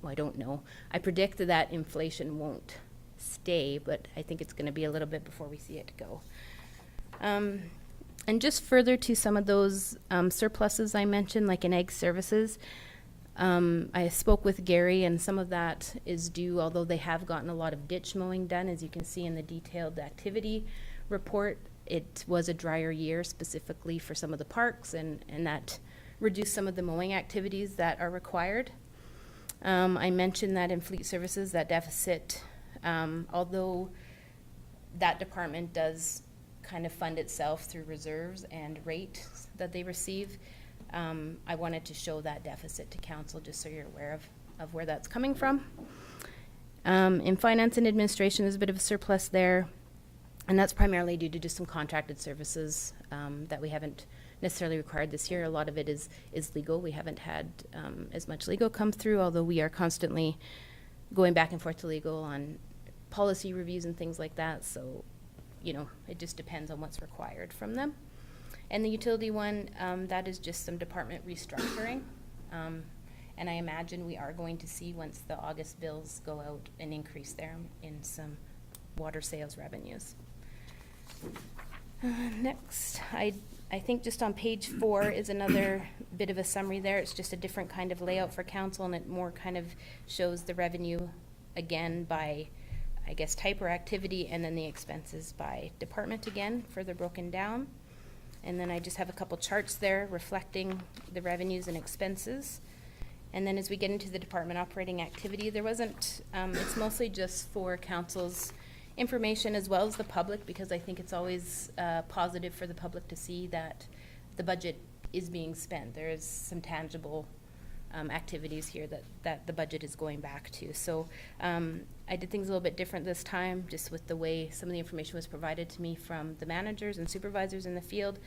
I don't know. I predict that inflation won't stay, but I think it's going to be a little bit before we see it go. And just further to some of those surpluses I mentioned, like in egg services, I spoke with Gary, and some of that is due, although they have gotten a lot of ditch mowing done, as you can see in the detailed activity report. It was a drier year specifically for some of the parks, and that reduced some of the mowing activities that are required. I mentioned that in fleet services, that deficit, although that department does kind of fund itself through reserves and rates that they receive, I wanted to show that deficit to council just so you're aware of where that's coming from. In finance and administration, there's a bit of a surplus there, and that's primarily due to just some contracted services that we haven't necessarily required this year. A lot of it is legal. We haven't had as much legal come through, although we are constantly going back and forth to legal on policy reviews and things like that. So, it just depends on what's required from them. And the utility one, that is just some department restructuring. And I imagine we are going to see, once the August bills go out, an increase there in some water sales revenues. Next, I think just on page 4 is another bit of a summary there. It's just a different kind of layout for council, and it more kind of shows the revenue again by, I guess, type or activity, and then the expenses by department again, further broken down. And then I just have a couple charts there reflecting the revenues and expenses. And then as we get into the department operating activity, there wasn't, it's mostly just for council's information as well as the public, because I think it's always positive for the public to see that the budget is being spent. There is some tangible activities here that the budget is going back to. So I did things a little bit different this time, just with the way some of the information was provided to me from the managers and supervisors in the field,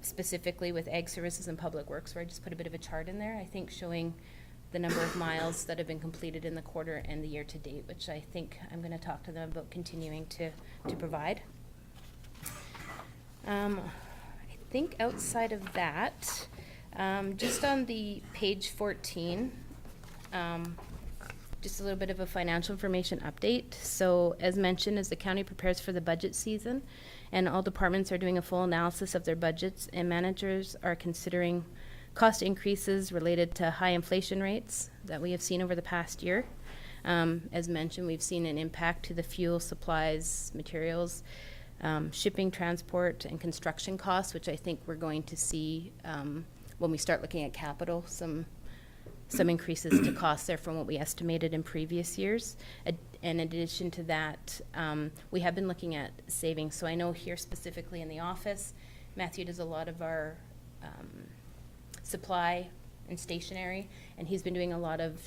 specifically with Ag Services and Public Works, where I just put a bit of a chart in there, I think showing the number of miles that have been completed in the quarter and the year to date, which I think I'm going to talk to them about continuing to provide. I think outside of that, just on the page 14, just a little bit of a financial information update. So as mentioned, as the county prepares for the budget season, and all departments are doing a full analysis of their budgets, and managers are considering cost increases related to high inflation rates that we have seen over the past year. As mentioned, we've seen an impact to the fuel, supplies, materials, shipping, transport, and construction costs, which I think we're going to see when we start looking at capital, some increases to costs there from what we estimated in previous years. In addition to that, we have been looking at savings. So I know here specifically in the office, Matthew does a lot of our supply and stationary, and he's been doing a lot of,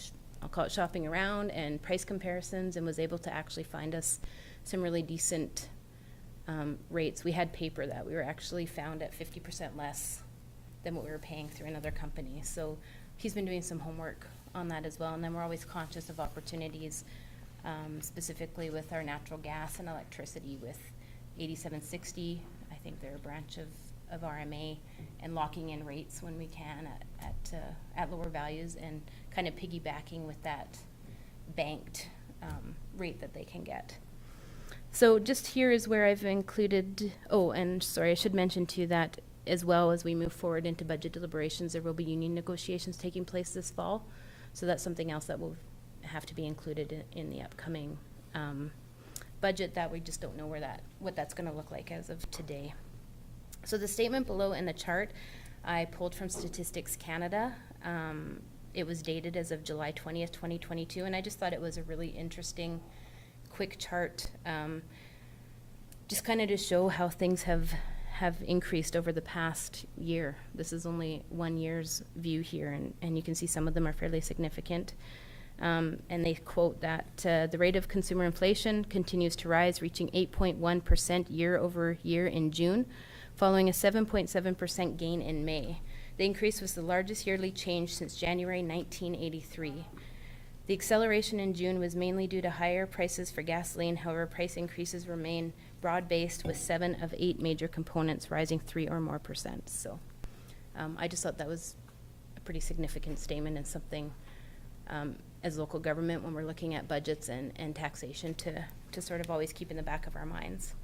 I'll call it shopping around and price comparisons, and was able to actually find us some really decent rates. We had paper that we were actually found at 50% less than what we were paying through another company. So he's been doing some homework on that as well. And then we're always conscious of opportunities, specifically with our natural gas and electricity with 8760. I think they're a branch of RMA, and locking in rates when we can at lower values, and kind of piggybacking with that banked rate that they can get. So just here is where I've included, oh, and sorry, I should mention too that as well as we move forward into budget deliberations, there will be union negotiations taking place this fall. So that's something else that will have to be included in the upcoming budget, that we just don't know what that's going to look like as of today. So the statement below in the chart, I pulled from Statistics Canada. It was dated as of July 20th, 2022, and I just thought it was a really interesting, quick chart, just kind of to show how things have increased over the past year. This is only 1 year's view here, and you can see some of them are fairly significant. And they quote that the rate of consumer inflation continues to rise, reaching 8.1% year over year in June, following a 7.7% gain in May. The increase was the largest yearly change since January 1983. The acceleration in June was mainly due to higher prices for gasoline. However, price increases remain broad-based, with 7 of 8 major components rising 3 or more %. So I just thought that was a pretty significant statement, and something as local government, when we're looking at budgets and taxation, to sort of always keep in the back of our minds.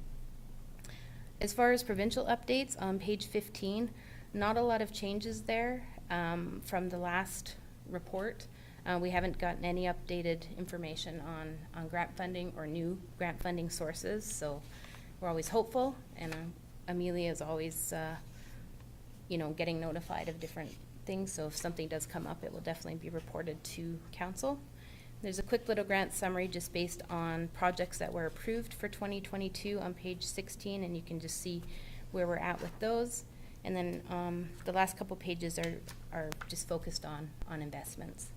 As far as provincial updates, on page 15, not a lot of changes there from the last report. We haven't gotten any updated information on grant funding or new grant funding sources, so we're always hopeful, and Amelia is always, getting notified of different things, so if something does come up, it will definitely be reported to council. There's a quick little grant summary just based on projects that were approved for 2022 on page 16, and you can just see where we're at with those. And then the last couple pages are just focused on investments.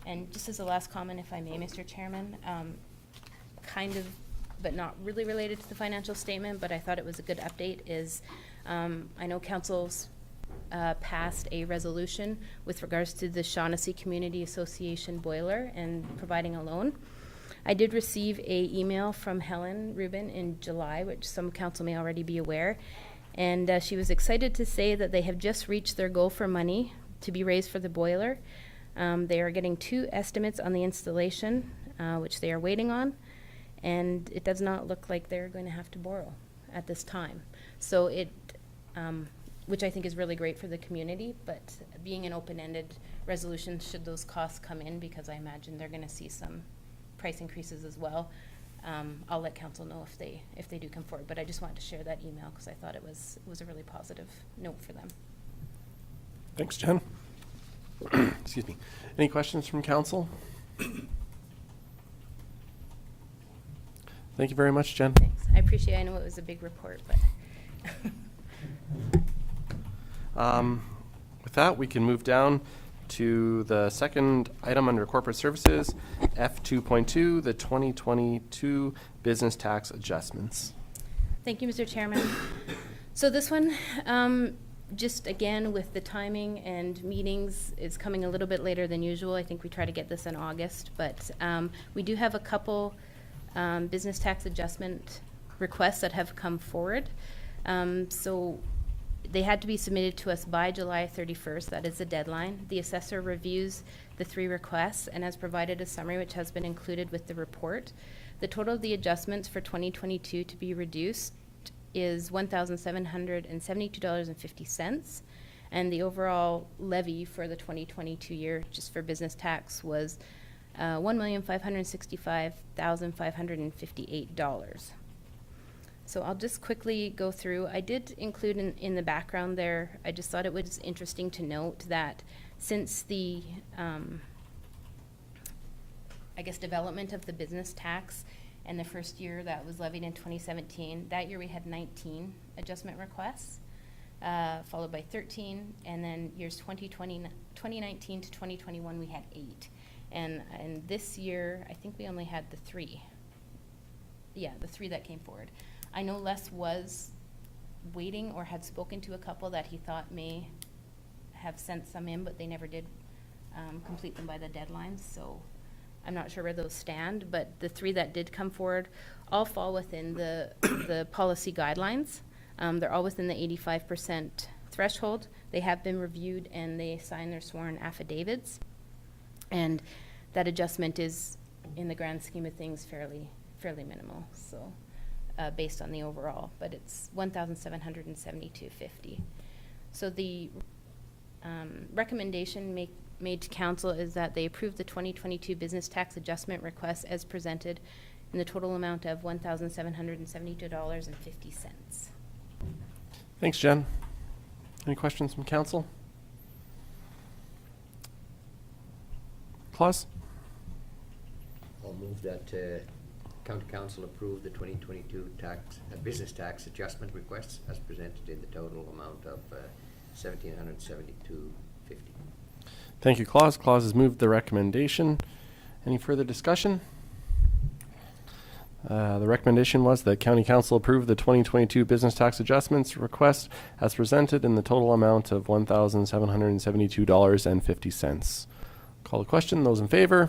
And just as a last comment, if I may, Mr. Chairman, kind of, but not really related to the financial statement, but I thought it was a good update, is I know council's passed a resolution with regards to the Shaughnessy Community Association boiler and providing a loan. I did receive a email from Helen Rubin in July, which some council may already be aware, and she was excited to say that they have just reached their goal for money to be raised for the boiler. They are getting 2 estimates on the installation, which they are waiting on, and it does not look like they're going to have to borrow at this time. So which I think is really great for the community, but being an open-ended resolution should those costs come in, because I imagine they're going to see some price increases as well. I'll let council know if they do come forward, but I just wanted to share that email because I thought it was a really positive note for them. Thanks, Jen. Excuse me. Any questions from council? Thank you very much, Jen. Thanks. I appreciate it. I know it was a big report, but with that, we can move down to the second item under corporate services, F2.2, the 2022 business tax adjustments. Thank you, Mr. Chairman. So this one, just again with the timing and meetings, is coming a little bit later than usual. I think we try to get this in August, but we do have a couple business tax adjustment requests that have come forward. So they had to be submitted to us by July 31st. That is the deadline. The assessor reviews the 3 requests and has provided a summary which has been included with the report. The total of the adjustments for 2022 to be reduced is $1,772.50, and the overall levy for the 2022 year, just for business tax, was $1,565,558. So I'll just quickly go through. I did include in the background there, I just thought it was interesting to note that since the, development of the business tax and the first year that was levied in 2017, that year we had 19 adjustment requests. followed by 13, and then years 2019 to 2021, we had 8. And this year, I think we only had the 3. Yeah, the 3 that came forward. I know Les was waiting or had spoken to a couple that he thought may have sent some in, but they never did complete them by the deadlines, so I'm not sure where those stand, but the 3 that did come forward all fall within the policy guidelines. They're all within the 85% threshold. They have been reviewed and they sign their sworn affidavits. And that adjustment is, in the grand scheme of things, fairly minimal, so based on the overall, but it's $1,772.50. So the recommendation made to council is that they approve the 2022 business tax adjustment request as presented in the total amount of $1,772.50. Thanks, Jen. Any questions from council? Claus? I'll move that county council approve the 2022 business tax adjustment requests as presented in the total amount of $1,772.50. Thank you, Claus. Claus has moved the recommendation. Any further discussion? The recommendation was that County Council approve the 2022 business tax adjustments request as presented in the total amount of $1,772.50. Call the question. Those in favor?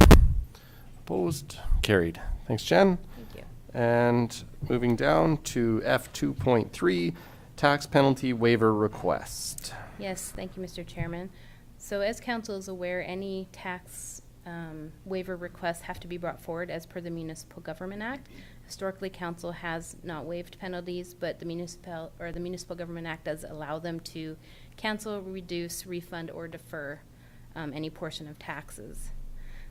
Opposed? Carried. Thanks, Jen. Thank you. And moving down to F2.3, tax penalty waiver request. Yes, thank you, Mr. Chairman. So as council is aware, any tax waiver requests have to be brought forward as per the Municipal Government Act. Historically, council has not waived penalties, but the Municipal Government Act does allow them to cancel, reduce, refund, or defer any portion of taxes.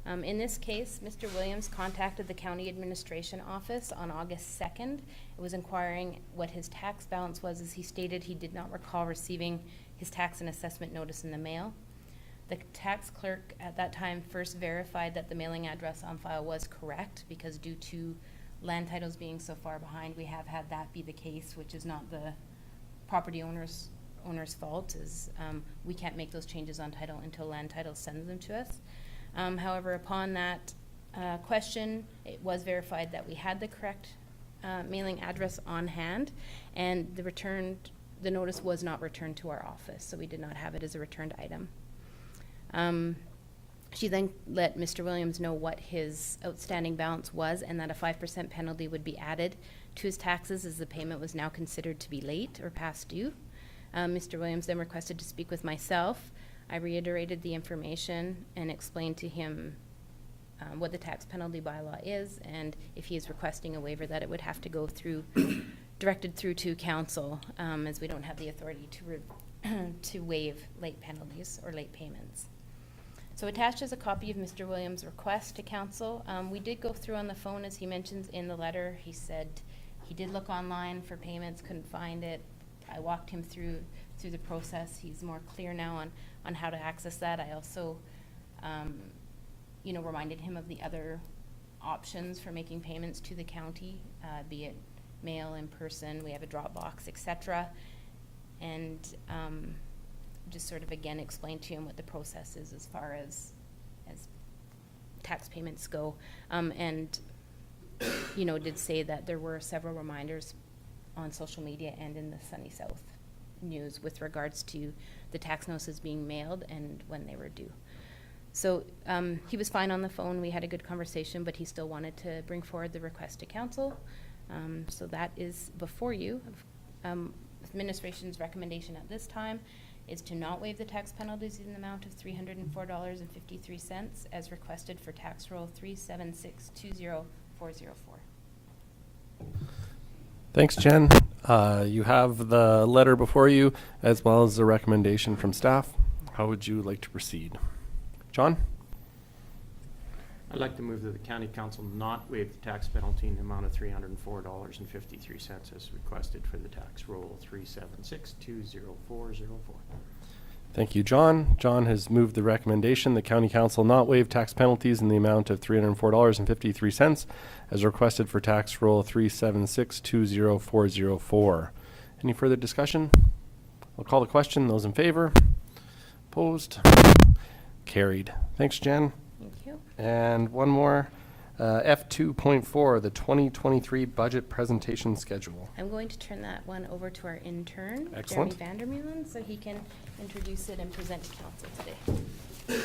In this case, Mr. Williams contacted the County Administration Office on August 2nd. It was inquiring what his tax balance was, as he stated he did not recall receiving his tax and assessment notice in the mail. The tax clerk at that time first verified that the mailing address on file was correct, because due to land titles being so far behind, we have had that be the case, which is not the property owner's fault, is we can't make those changes on title until land title sends them to us. However, upon that question, it was verified that we had the correct mailing address on hand, and the notice was not returned to our office, so we did not have it as a returned item. She then let Mr. Williams know what his outstanding balance was, and that a 5% penalty would be added to his taxes as the payment was now considered to be late or past due. Mr. Williams then requested to speak with myself. I reiterated the information and explained to him what the tax penalty bylaw is, and if he is requesting a waiver, that it would have to go through, directed through to council, as we don't have the authority to waive late penalties or late payments. So attached is a copy of Mr. Williams' request to council. We did go through on the phone, as he mentions in the letter. He said he did look online for payments, couldn't find it. I walked him through the process. He's more clear now on how to access that. I also, reminded him of the other options for making payments to the county, be it mail, in person. We have a Dropbox, etc. And just sort of again explain to him what the process is as far as tax payments go, and did say that there were several reminders on social media and in the Sunny South News with regards to the tax notices being mailed and when they were due. So he was fine on the phone. We had a good conversation, but he still wanted to bring forward the request to council. So that is before you. Administration's recommendation at this time is to not waive the tax penalties in the amount of $304.53 as requested for tax roll 37620-404. Thanks, Jen. You have the letter before you, as well as the recommendation from staff. How would you like to proceed? John? I'd like to move that the county council not waive the tax penalty in the amount of $304.53 as requested for the tax roll 37620-404. Thank you, John. John has moved the recommendation the county council not waive tax penalties in the amount of $304.53 as requested for tax roll 37620-404. Any further discussion? I'll call the question. Those in favor? Opposed? Carried. Thanks, Jen. Thank you. And one more, F2.4, the 2023 budget presentation schedule. I'm going to turn that one over to our intern, Excellent. Jeremy Vandermeulen, so he can introduce it and present to council today.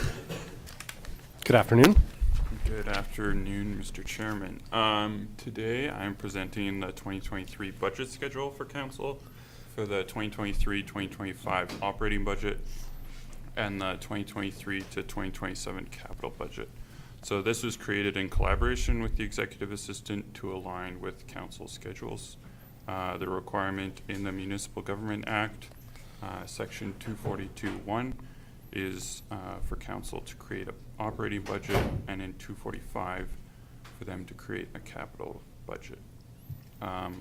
Good afternoon. Good afternoon, Mr. Chairman. Today I'm presenting the 2023 budget schedule for council for the 2023-2025 operating budget and the 2023 to 2027 capital budget. So this was created in collaboration with the executive assistant to align with council schedules. The requirement in the Municipal Government Act, section 242(1), is for council to create an operating budget, and in 245 for them to create a capital budget.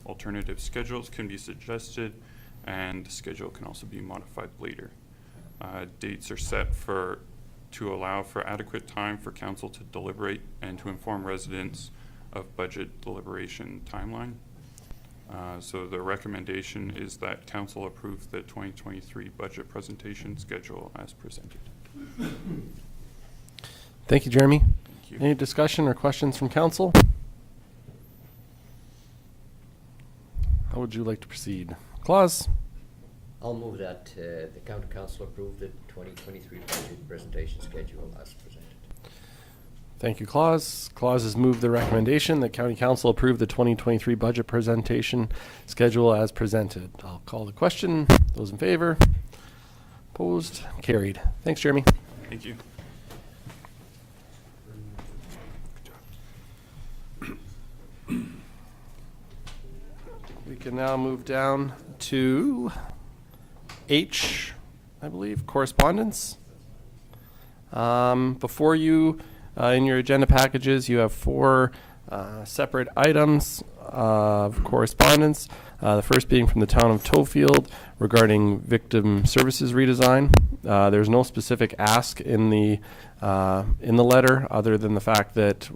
Alternative schedules can be suggested, and the schedule can also be modified later. Dates are set to allow for adequate time for council to deliberate and to inform residents of budget deliberation timeline. So the recommendation is that council approve the 2023 budget presentation schedule as presented. Thank you, Jeremy. Thank you. Any discussion or questions from council? How would you like to proceed? Claus? I'll move that the county council approve the 2023 budget presentation schedule as presented. Thank you, Claus. Claus has moved the recommendation that County Council approve the 2023 budget presentation schedule as presented. I'll call the question. Those in favor? Opposed? Carried. Thanks, Jeremy. Thank you. We can now move down to H, I believe, correspondence. Before you, in your agenda packages, you have 4 separate items of correspondence. The first being from the town of Tofield regarding victim services redesign. There's no specific ask in the letter, other than the fact that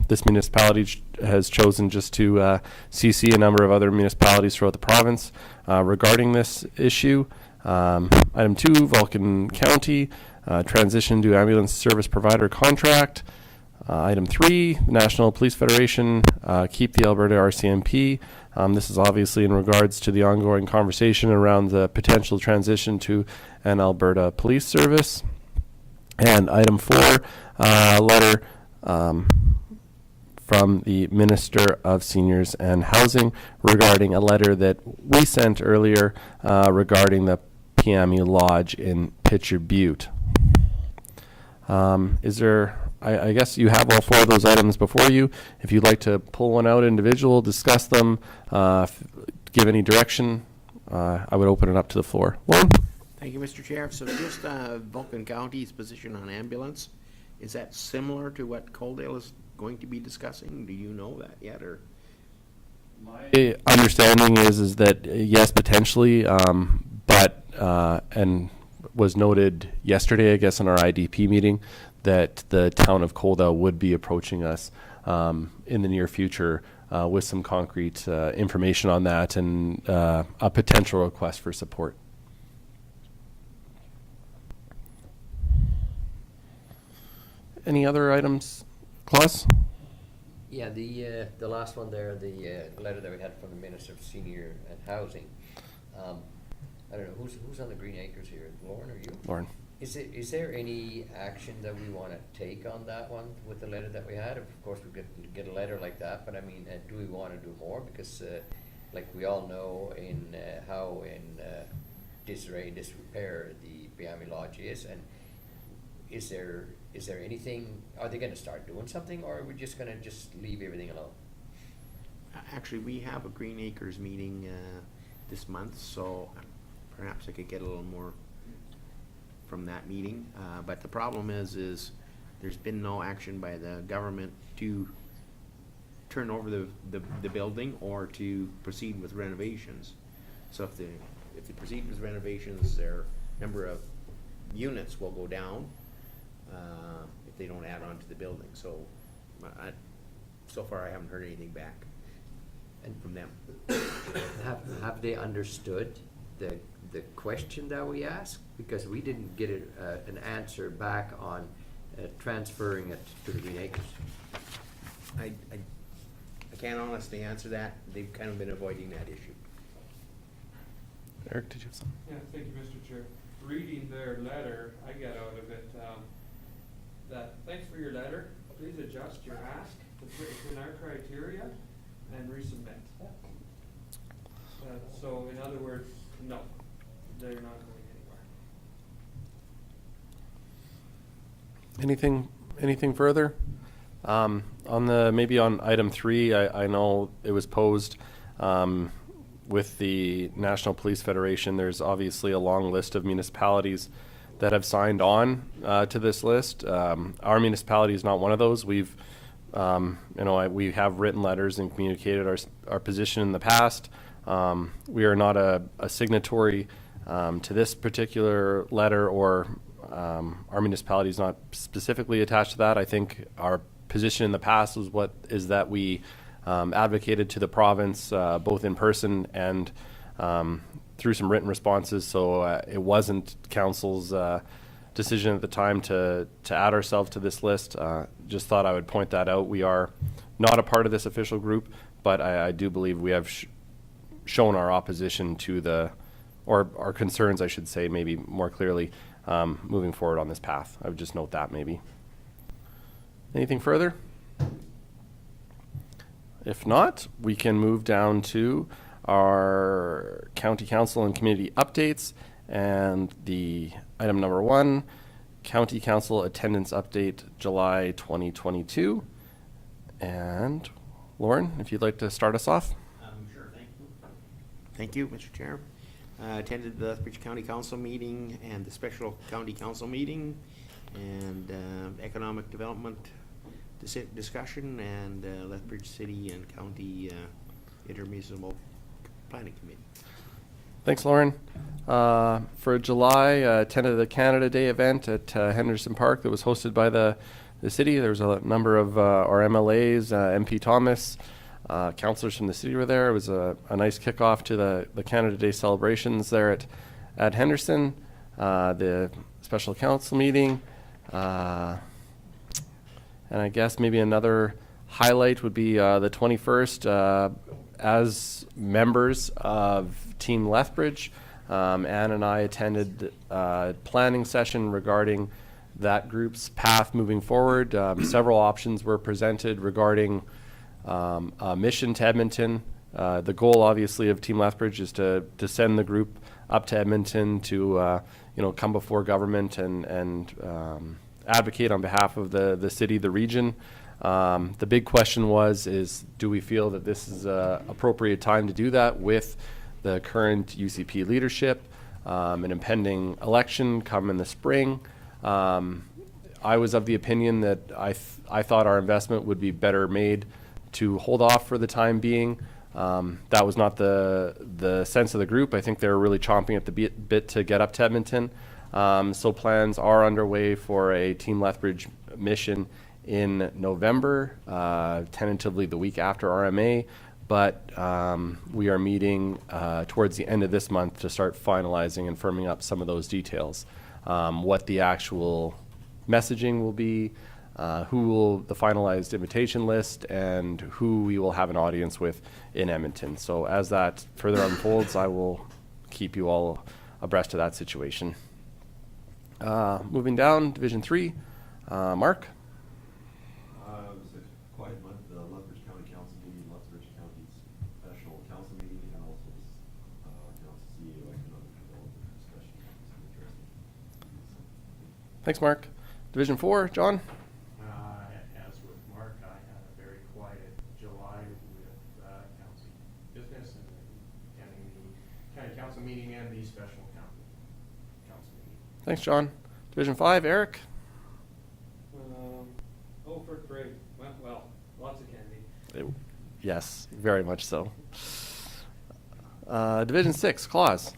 this municipality has chosen just to CC a number of other municipalities throughout the province regarding this issue. Item 2, Vulcan County, transition to ambulance service provider contract. Item 3, National Police Federation, keep the Alberta RCMP. This is obviously in regards to the ongoing conversation around the potential transition to an Alberta police service. And item 4, letter from the Minister of Seniors and Housing regarding a letter that we sent earlier regarding the PMU Lodge in Pitcher Butte. Is there, I guess you have all 4 of those items before you. If you'd like to pull one out individual, discuss them, give any direction, I would open it up to the floor. Lauren? Thank you, Mr. Chair. So just Vulcan County's position on ambulance, is that similar to what Coaldale is going to be discussing? Do you know that yet, or? My understanding is that yes, potentially, but and was noted yesterday, I guess, in our IDP meeting, that the town of Coaldale would be approaching us in the near future with some concrete information on that and a potential request for support. Any other items? Claus? Yeah, the last one there, the letter that we had from the Minister of Senior and Housing. I don't know, who's on the Green Acres here, Lauren or you? Lauren. Is there any action that we want to take on that one with the letter that we had? Of course, we get a letter like that, but I mean, do we want to do more? Because like we all know how in disarray and disrepair the Biami Lodge is, and is there anything, are they going to start doing something, or are we just going to just leave everything alone? Actually, we have a Green Acres meeting this month, so perhaps I could get a little more from that meeting. But the problem is there's been no action by the government to turn over the building or to proceed with renovations. So if they proceed with renovations, their number of units will go down if they don't add on to the building. So so far I haven't heard anything back from them. Have they understood the question that we asked? Because we didn't get an answer back on transferring it to the Green Acres. I can't honestly answer that. They've kind of been avoiding that issue. Eric, did you have something? Yeah, thank you, Mr. Chair. Reading their letter, I get out of it, that, thanks for your letter, please adjust your ask within our criteria and resubmit. So in other words, no, they're not going anywhere. Anything further? Maybe on item 3, I know it was posed with the National Police Federation. There's obviously a long list of municipalities that have signed on to this list. Our municipality is not one of those. We have written letters and communicated our position in the past. We are not a signatory to this particular letter, or our municipality is not specifically attached to that. I think our position in the past is that we advocated to the province both in person and through some written responses. So it wasn't council's decision at the time to add ourselves to this list. Just thought I would point that out. We are not a part of this official group, but I do believe we have shown our opposition to or our concerns, I should say, maybe more clearly, moving forward on this path. I would just note that maybe. Anything further? If not, we can move down to our county council and community updates, and the item number 1, county council attendance update July 2022. And Lauren, if you'd like to start us off. Sure, thank you. Thank you, Mr. Chair. Attended the Lethbridge County Council meeting and the special county council meeting and economic development discussion and Lethbridge City and County Intermunicipal Planning Committee. Thanks, Lauren. For July, attended the Canada Day event at Henderson Park that was hosted by the city. There was a number of our MLAs, MP Thomas, councillors from the city were there. It was a nice kickoff to the Canada Day celebrations there at Henderson. The special council meeting. And I guess maybe another highlight would be the 21st. As members of Team Lethbridge, Ann and I attended a planning session regarding that group's path moving forward. Several options were presented regarding a mission to Edmonton. The goal, obviously, of Team Lethbridge is to send the group up to Edmonton to come before government and advocate on behalf of the city, the region. The big question is do we feel that this is an appropriate time to do that with the current UCP leadership, an impending election come in the spring? I was of the opinion that I thought our investment would be better made to hold off for the time being. That was not the sense of the group. I think they're really chomping at the bit to get up to Edmonton. So plans are underway for a Team Lethbridge mission in November, tentatively the week after RMA, but we are meeting towards the end of this month to start finalizing and firming up some of those details. What the actual messaging will be, who will the finalized invitation list, and who we will have an audience with in Edmonton. So as that further unfolds, I will keep you all abreast of that situation. Moving down, Division 3, Mark. It was a quiet month. The Lethbridge County Council meeting, Lethbridge County's special council meeting, and also council CEO economic development discussion. Thanks, Mark. Division 4, John. As with Mark, I had a very quiet July with council business and attending the county council meeting and the special council meeting. Thanks, John. Division 5, Eric. For great. Well, lots of candy. Yes, very much so. Division 6, Claus.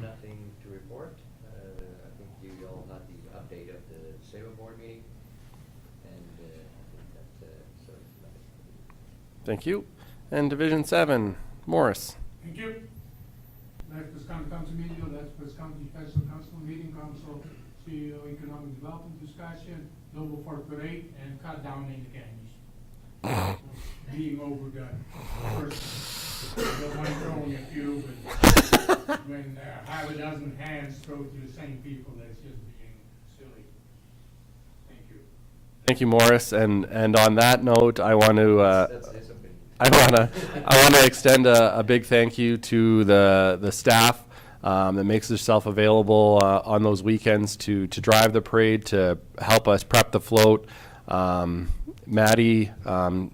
Nothing to report. I think you all got the update of the SABA board meeting, and I think that's sort of nothing. Thank you. And Division 7, Morris. Thank you. Left County Council meeting, Left County Special Council meeting, Council CEO Economic Development discussion, Global for parade, and cut down in the candies. Being overdone. First, I don't mind throwing a few, but when half a dozen hands throw to the same people, that's just being silly. Thank you. Thank you, Morris. And on that note, I want to extend a big thank you to the staff that makes itself available on those weekends to drive the parade, to help us prep the float. Maddie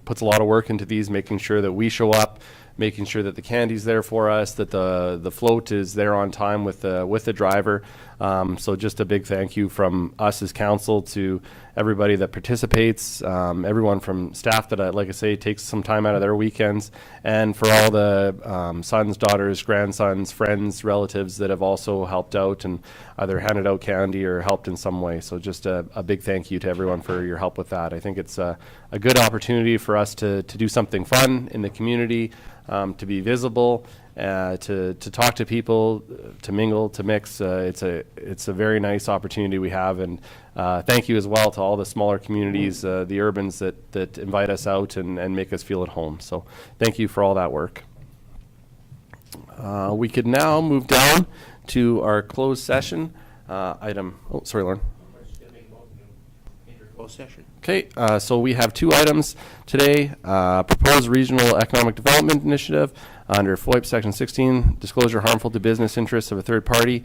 puts a lot of work into these, making sure that we show up, making sure that the candy's there for us, that the float is there on time with the driver. So just a big thank you from us as council to everybody that participates, everyone from staff that, like I say, takes some time out of their weekends, and for all the sons, daughters, grandsons, friends, relatives that have also helped out and either handed out candy or helped in some way. So just a big thank you to everyone for your help with that. I think it's a good opportunity for us to do something fun in the community, to be visible, to talk to people, to mingle, to mix. It's a very nice opportunity we have, and thank you as well to all the smaller communities, the urbans that invite us out and make us feel at home. So thank you for all that work. We could now move down to our closed session item. Oh, sorry, Lauren. Closed session. Okay, so we have two items today. Proposed Regional Economic Development Initiative under FOIP Section 16, disclosure harmful to business interests of a third party,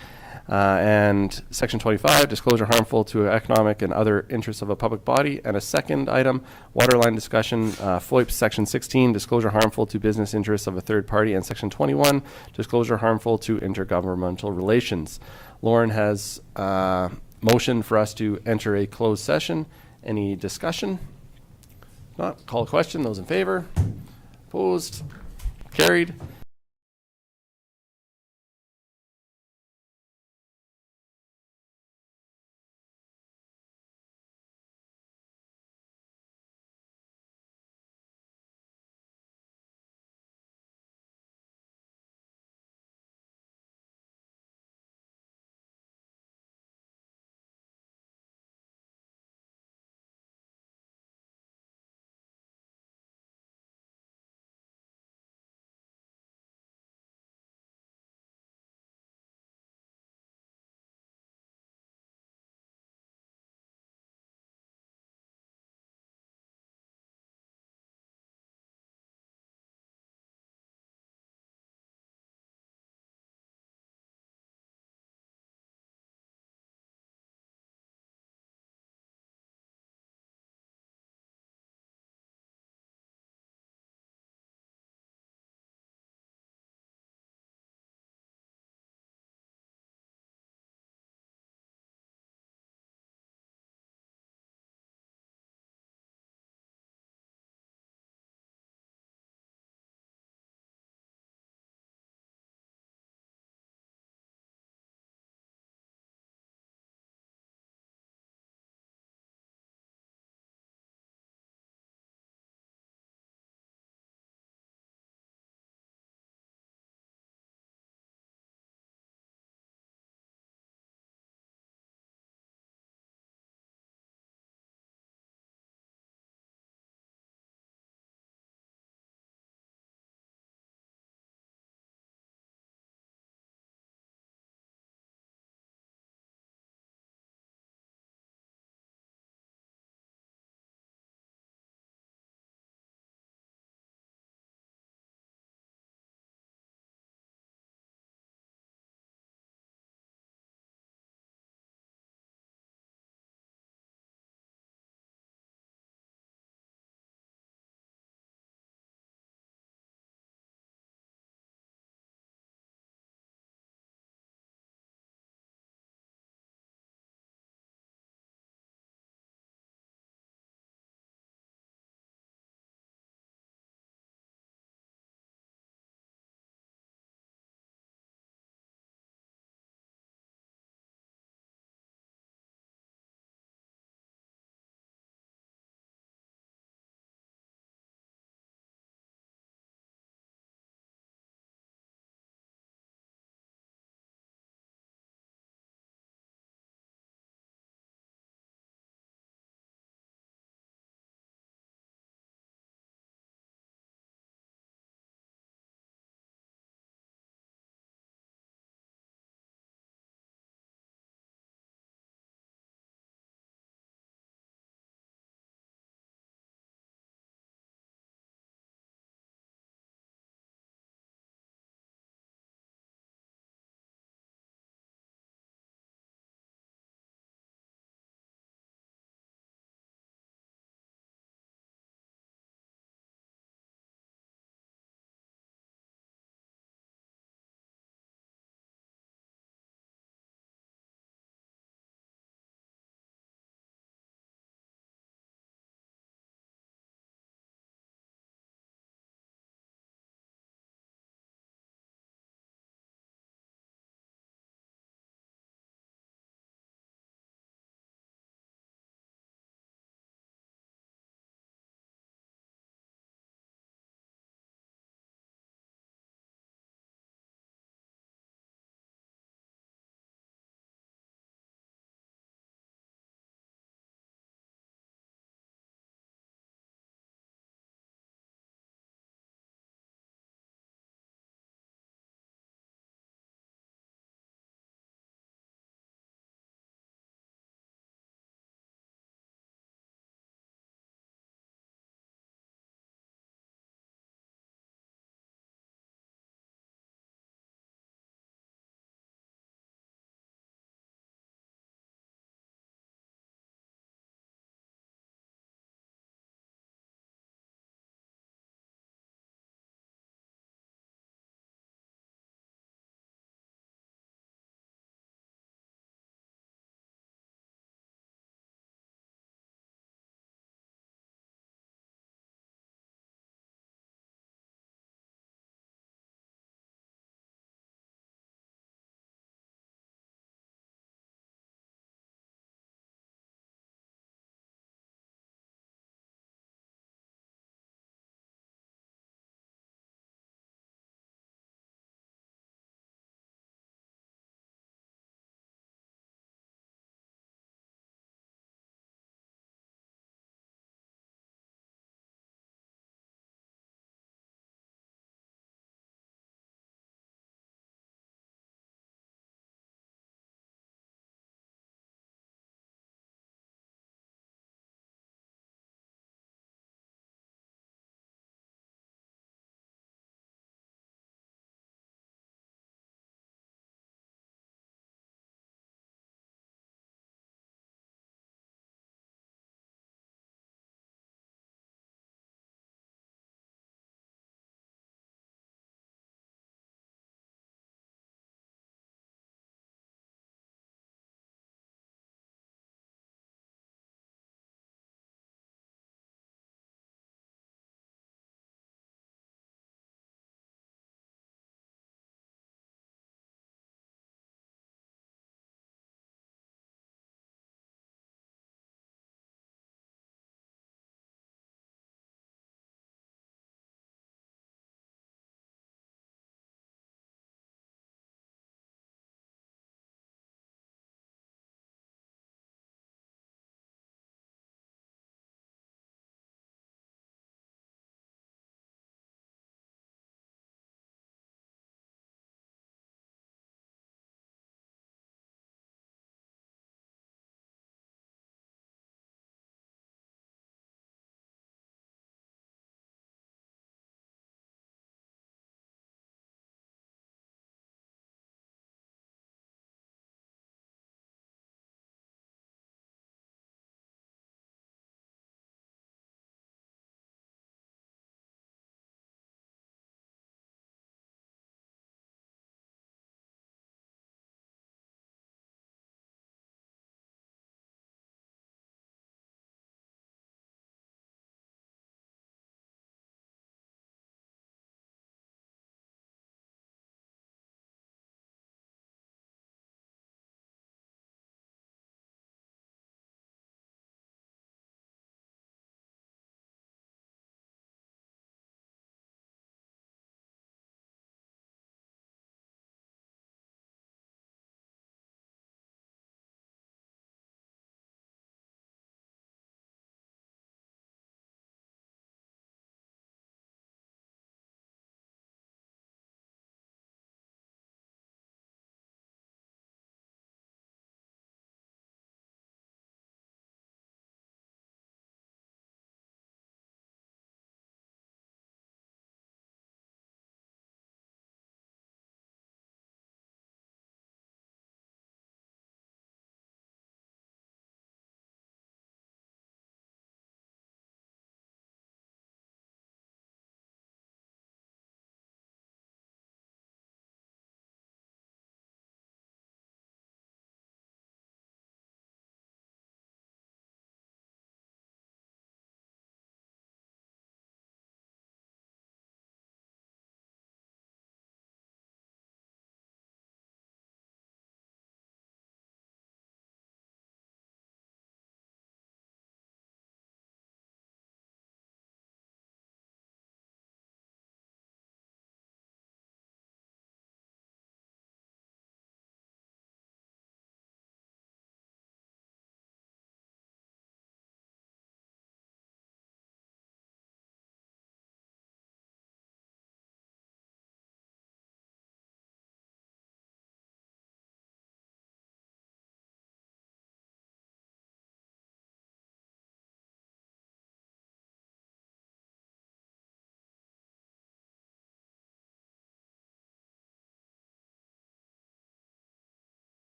and Section 25, disclosure harmful to economic and other interests of a public body. And a second item, waterline discussion, FOIP Section 16, disclosure harmful to business interests of a third party, and Section 21, disclosure harmful to intergovernmental relations. Lauren has motion for us to enter a closed session. Any discussion? If not, call a question. Those in favor? Opposed? Carried.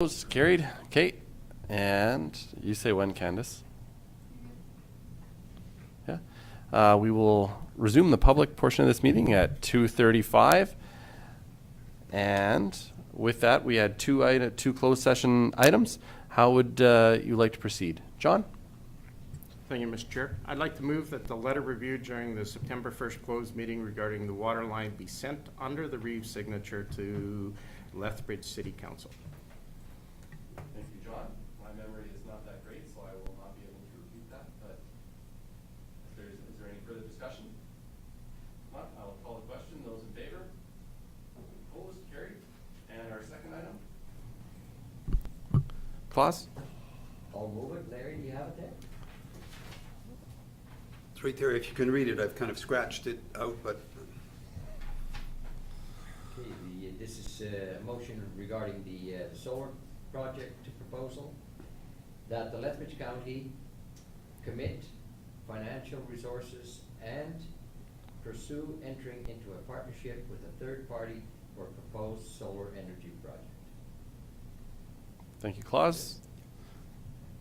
Opposed? Carried. Okay. And you say when, Candace? Yeah. We will resume the public portion of this meeting at 2:35. And with that, we had two closed session items. How would you like to proceed? John? Thank you, Mr. Chair. I'd like to move that the letter reviewed during the September 1st closed meeting regarding the water line be sent under the Reeves signature to Lethbridge City Council. Thank you, John. My memory is not that great, so I will not be able to repeat that, but is there any further discussion? Not, I will call the question. Those in favor? Opposed? Carried. And our second item? Claus? I'll move it. Larry, do you have it there? It's right there. If you can read it, I've kind of scratched it out, but Okay, this is a motion regarding the solar project proposal, that the Lethbridge County commit financial resources and pursue entering into a partnership with a third party for proposed solar energy project. Thank you, Claus.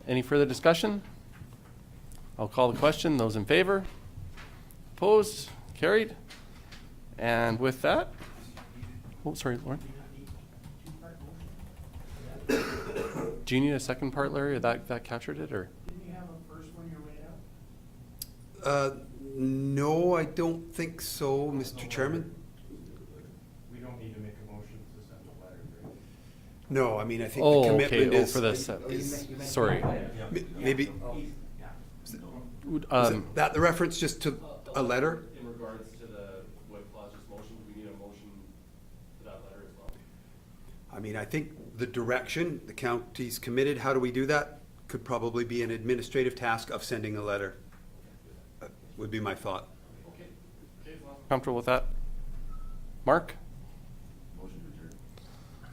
Any further discussion? I'll call the question. Those in favor? Opposed? Carried. And with that, oh, sorry, Lauren. Do you need a second part, Larry? Or that captured it, or? Didn't you have a first one you laid out? no, I don't think so, Mr. Chairman. We don't need to make a motion to send a letter, right? No, I mean, I think Oh, the okay. commitment Oh, is. for the sorry. Maybe, Um, is that the reference just to a letter? In regards to what Claus just motioned, we need a motion for that letter as well. I mean, I think the direction, the county's committed, how do we do that? Could probably be an administrative task of sending a letter, would be my thought. Okay. Comfortable with that? Mark? Motion to adjourn.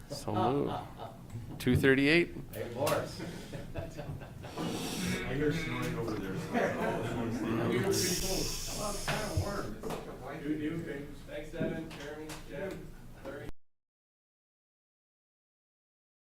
So moved. 2:38. Hey, Morris. I hear snoring over there. Well, it's kind of warm. It's like a blanket. Thanks, Devin.